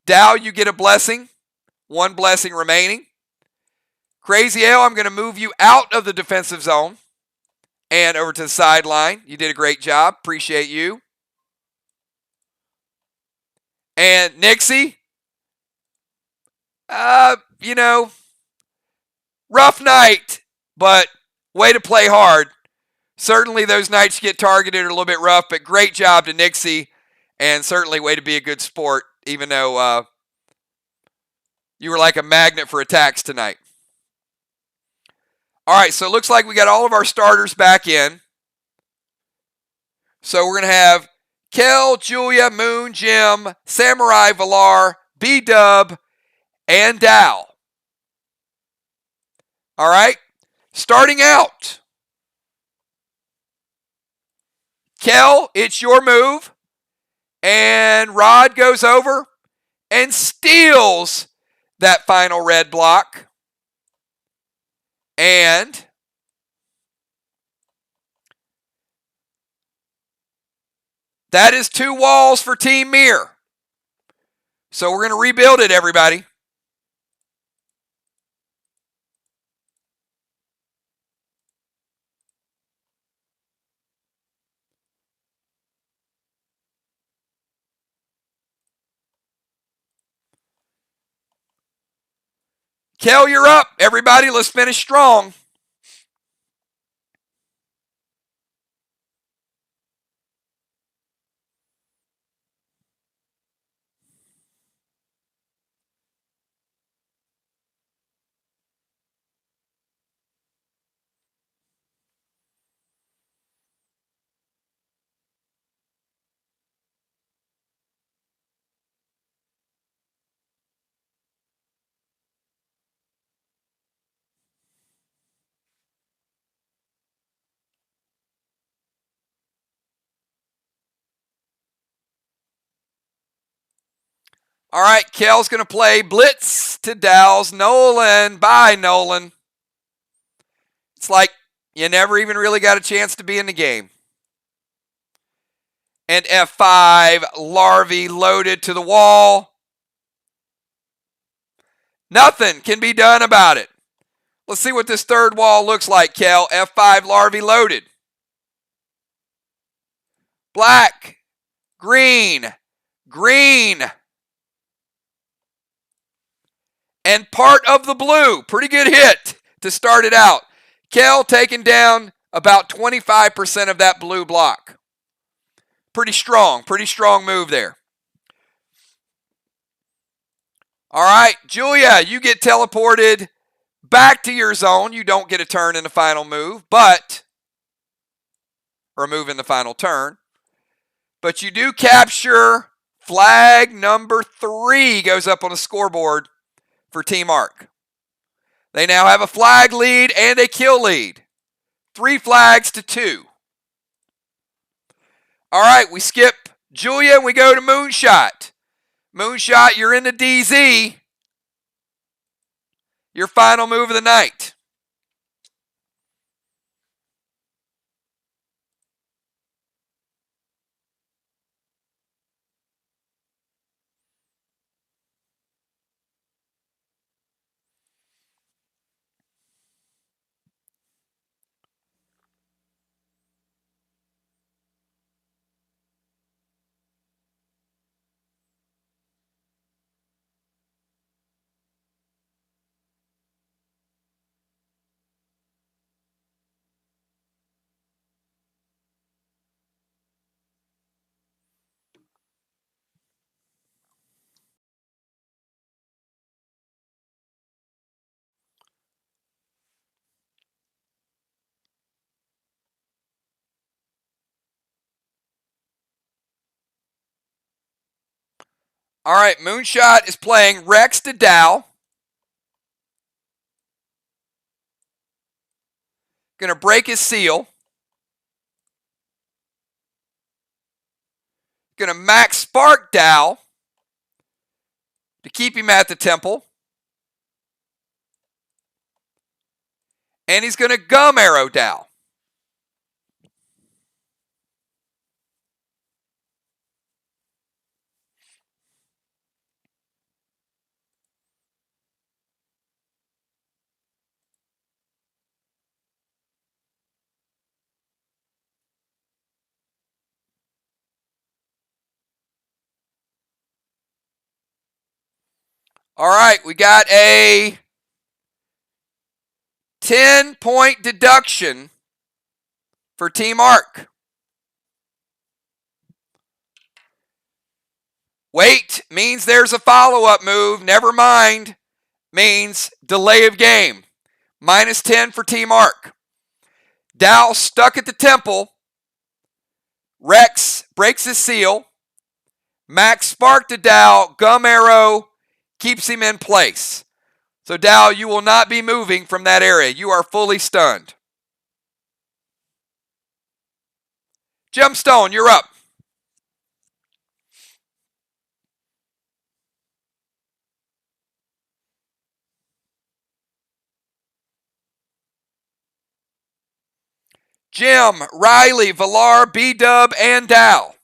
Dow, you get a blessing. 1 blessing remaining. Crazy L, I'm going to move you out of the defensive zone and over to the sideline. You did a great job. Appreciate you. And Nixie, rough night, but way to play hard. Certainly those nights get targeted are a little bit rough, but great job to Nixie, and certainly way to be a good sport, even though you were like a magnet for attacks tonight. All right, so it looks like we got all of our starters back in. So we're going to have Kel, Julia, Moon, Jim, Samurai, Valar, B-Dub, and Dow. All right, starting out. Kel, it's your move. And Rod goes over and steals that final red block. And that is 2 walls for Team MIR. So we're going to rebuild it, everybody. Kel, you're up. Everybody, let's finish strong. All right, Kel's going to play Blitz to Dow's Nolan. Bye, Nolan. It's like you never even really got a chance to be in the game. And F5, Larvae loaded to the wall. Nothing can be done about it. Let's see what this third wall looks like, Kel. F5, Larvae loaded. Black, green, green. And part of the blue. Pretty good hit to start it out. Kel taking down about 25% of that blue block. Pretty strong move there. All right, Julia, you get teleported back to your zone. You don't get a turn in the final move, or a move in the final turn. But you do capture flag number 3 goes up on the scoreboard for Team Arc. They now have a flag lead and a kill lead. 3 flags to 2. All right, we skip Julia and we go to Moonshot. Moonshot, you're in the DZ. Your final move of the night. All right, Moonshot is playing Rex to Dow. Going to break his seal. Going to max Spark Dow to keep him at the temple. And he's going to Gum Arrow Dow. All right, we got a 10-point deduction for Team Arc. Wait means there's a follow-up move. Never mind means delay of game. -10 for Team Arc. Dow stuck at the temple. Rex breaks his seal. Max Spark to Dow. Gum Arrow keeps him in place. So Dow, you will not be moving from that area. You are fully stunned. Gemstone, you're up. Jim, Riley, Villar, B-Dub, and Dow.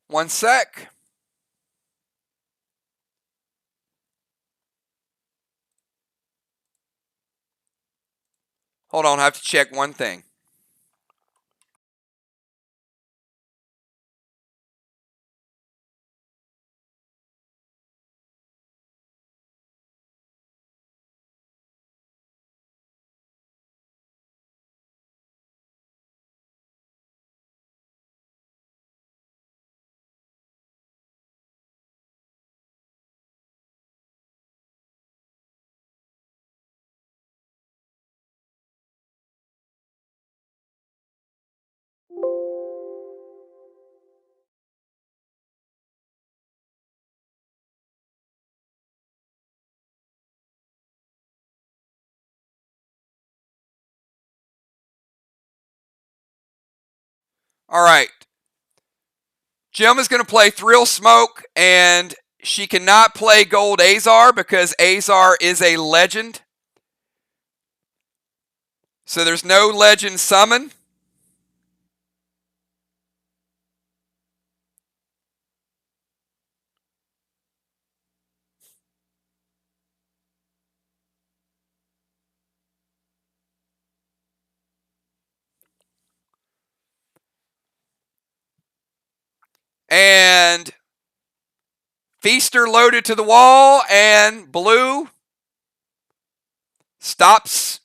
One sec. Hold on, I have to check one thing. All right. Jim is going to play Thrill Smoke, and she cannot play Gold Azar because Azar is a legend. So there's no legend summon. And Feaster loaded to the wall, and blue stops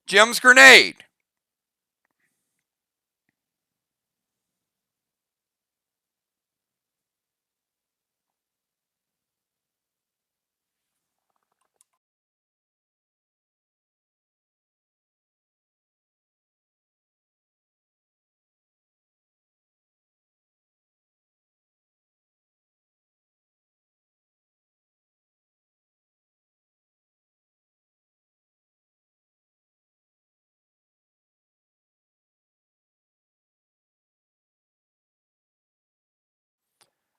Jim's grenade.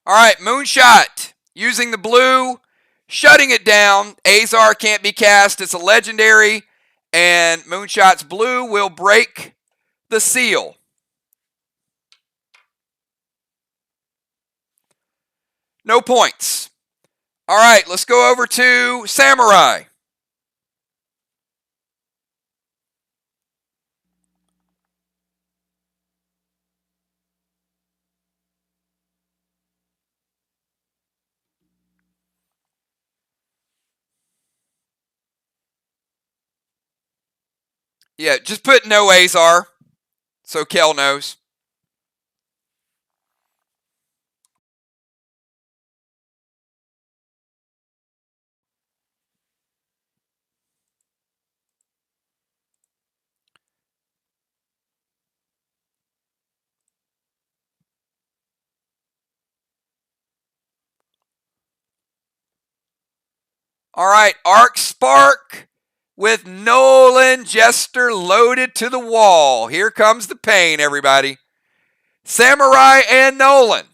All right, Moonshot using the blue, shutting it down. Azar can't be cast. It's a legendary, and Moonshot's blue will break the seal. No points. All right, let's go over to Samurai. Yeah, just put no Azar so Kel knows. All right, Arc Spark with Nolan Jester loaded to the wall. Here comes the pain, everybody. Samurai and Nolan.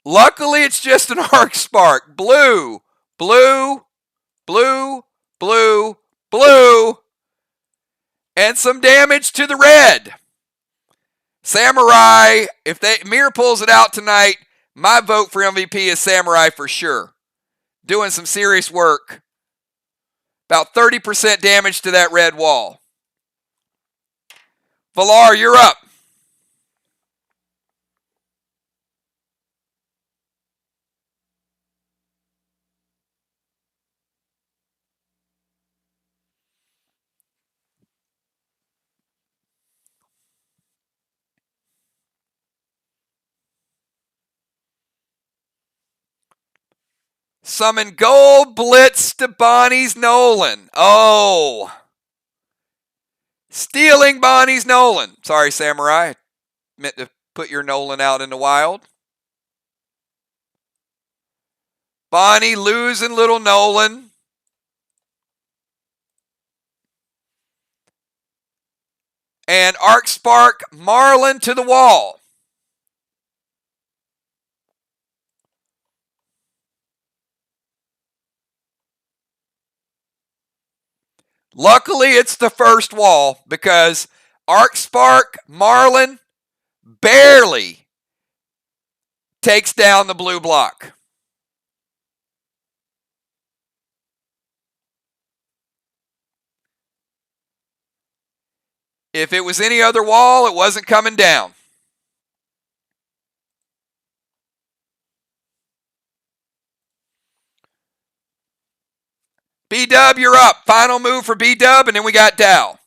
Luckily, it's just an Arc Spark. Blue, blue, blue, blue, blue, and some damage to the red. Samurai, if MIR pulls it out tonight, my vote for MVP is Samurai for sure. Doing some serious work. About 30% damage to that red wall. Valar, you're up. Summon Gold Blitz to Bonnie's Nolan. Oh. Stealing Bonnie's Nolan. Sorry, Samurai. Meant to put your Nolan out in the wild. Bonnie losing little Nolan. And Arc Spark Marlin to the wall. Luckily, it's the first wall because Arc Spark Marlin barely takes down the blue block. If it was any other wall, it wasn't coming down. B-Dub, you're up. Final move for B-Dub, and then we got Dow.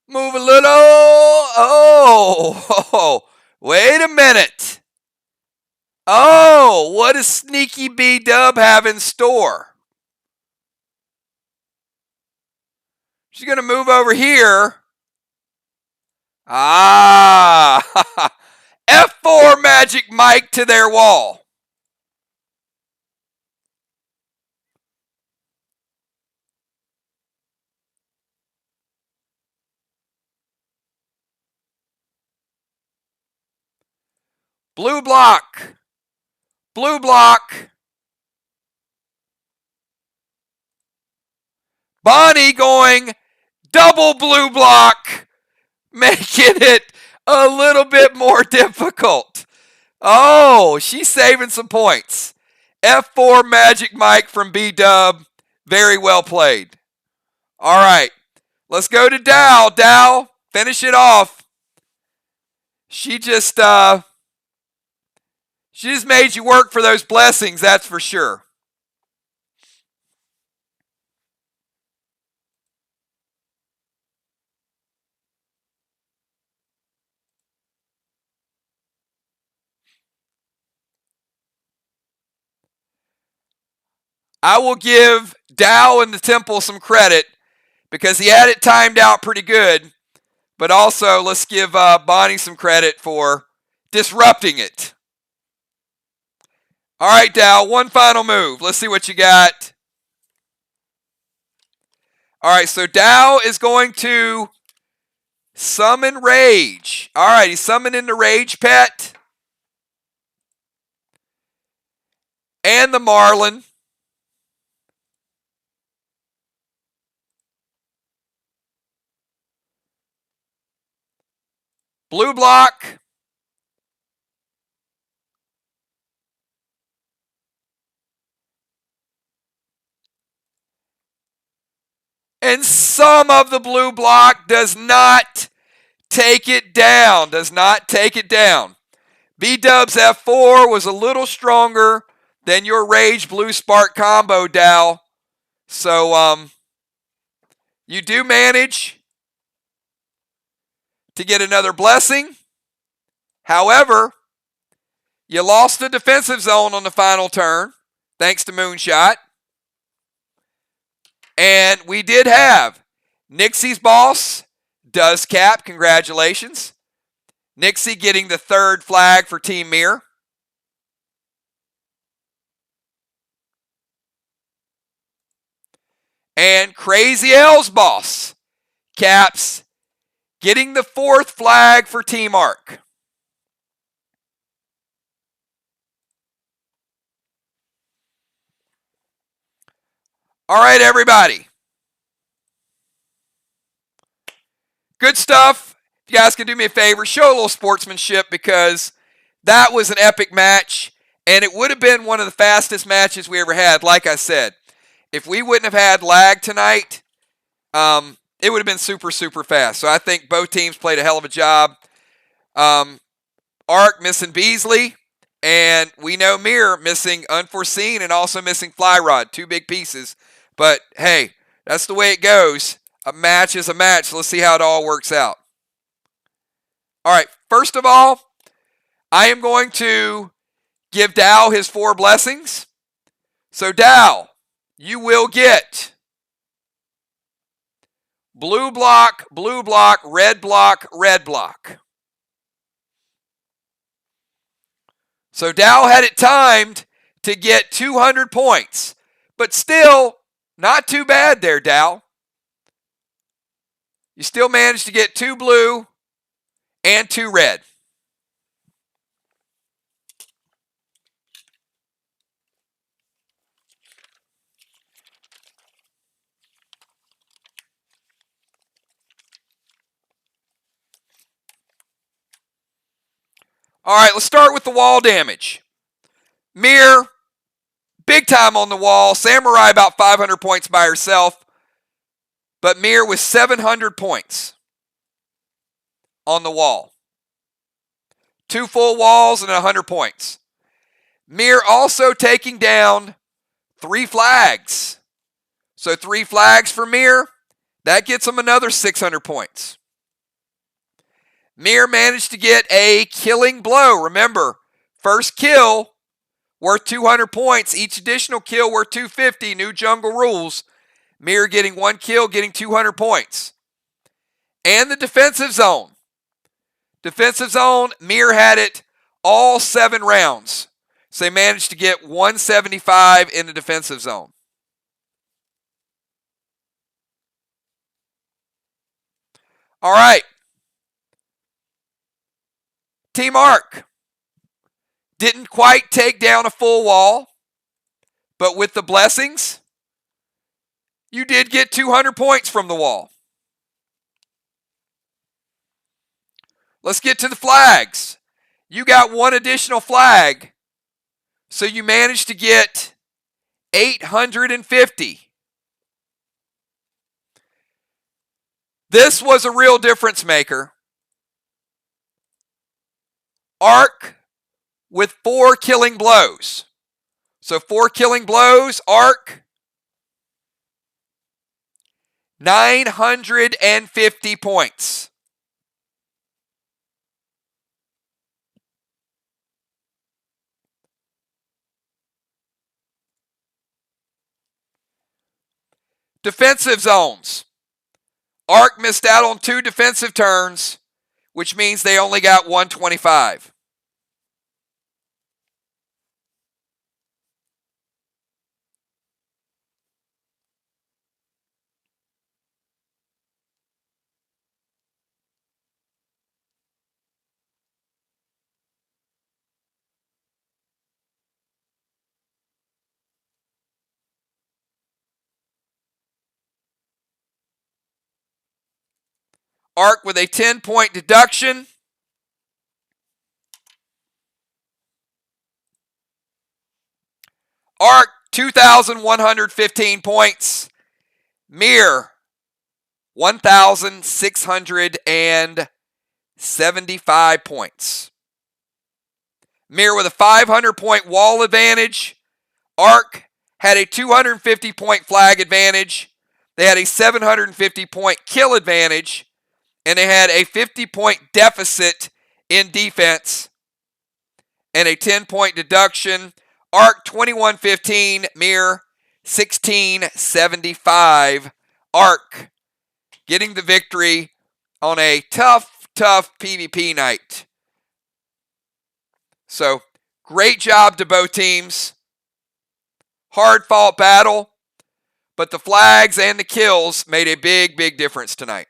Move a little. Oh, wait a minute. Oh, what does Sneaky B-Dub have in store? She's going to move over here. Ah, F4 Magic Mike to their wall. Blue block. Blue block. Bonnie going double blue block, making it a little bit more difficult. Oh, she's saving some points. F4 Magic Mike from B-Dub. Very well played. All right, let's go to Dow. Dow, finish it off. She just made you work for those blessings, that's for sure. I will give Dow and the Temple some credit because he had it timed out pretty good. But also, let's give Bonnie some credit for disrupting it. All right, Dow, one final move. Let's see what you got. All right, so Dow is going to summon Rage. All right, he's summoning the Rage Pet. And the Marlin. Blue block. And some of the blue block does not take it down. Does not take it down. B-Dub's F4 was a little stronger than your Rage Blue Spark combo, Dow. So, you do manage to get another blessing. However, you lost the defensive zone on the final turn, thanks to Moonshot. And we did have Nixie's boss does cap. Congratulations. Nixie getting the third flag for Team MIR. And Crazy L's boss caps getting the fourth flag for Team Arc. All right, everybody. Good stuff. If you guys can do me a favor, show a little sportsmanship because that was an epic match, and it would have been one of the fastest matches we ever had. Like I said, if we wouldn't have had lag tonight, it would have been super, super fast. So I think both teams played a hell of a job. Arc missing Beasley, and we know MIR missing Unforeseen and also missing Fly Rod. Two big pieces. But, hey, that's the way it goes. A match is a match. Let's see how it all works out. All right, first of all, I am going to give Dow his 4 blessings. So, Dow, you will get blue block, red block, red block. So, Dow had it timed to get 200 points, but still not too bad there, Dow. You still managed to get 2 blue and 2 red. All right, let's start with the wall damage. MIR, big time on the wall. Samurai about 500 points by herself. But MIR with 700 points on the wall. 2 full walls and 100 points. MIR also taking down 3 flags. So 3 flags for MIR. That gets them another 600 points. MIR managed to get a killing blow. Remember, first kill worth 200 points. Each additional kill worth 250. New jungle rules. MIR getting 1 kill, getting 200 points. And the defensive zone. Defensive zone, MIR had it all 7 rounds. So they managed to get 175 in the defensive zone. All right. Team Arc didn't quite take down a full wall, but with the blessings, you did get 200 points from the wall. Let's get to the flags. You got 1 additional flag, so you managed to get 850. This was a real difference maker. Arc with 4 killing blows. So 4 killing blows, Arc, 950 points. Defensive zones. Arc missed out on 2 defensive turns, which means they only got 125. Arc with a 10-point deduction. Arc, 2,115 points. MIR, 1,675 points. MIR with a 500-point wall advantage. Arc had a 250-point flag advantage. They had a 750-point kill advantage. And they had a 50-point deficit in defense and a 10-point deduction. Arc 2115, MIR 1675. Arc getting the victory on a tough PvP night. So, great job to both teams. Hard-fought battle, but the flags and the kills made a big difference tonight.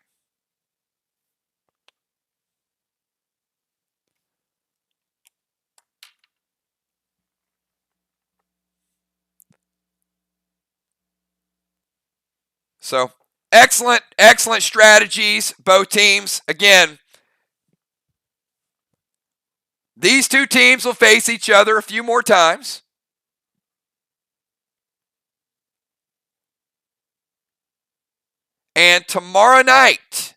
So, excellent strategies, both teams. Again, these 2 teams will face each other a few more times. And tomorrow night,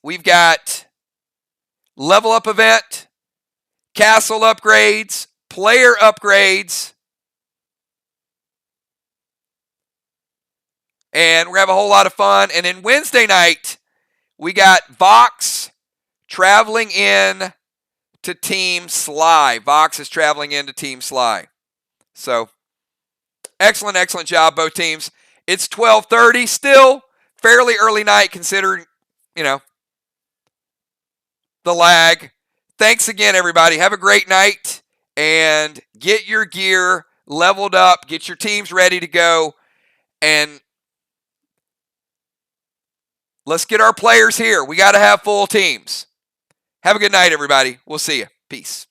we've got level up event, castle upgrades, player upgrades, and we're going to have a whole lot of fun. And then Wednesday night, we got Vox traveling in to Team Sly. Vox is traveling into Team Sly. So, excellent job, both teams. It's 12:30, still fairly early night considering, the lag. Thanks again, everybody. Have a great night, and get your gear leveled up. Get your teams ready to go, and let's get our players here. We got to have full teams. Have a good night, everybody. We'll see you. Peace.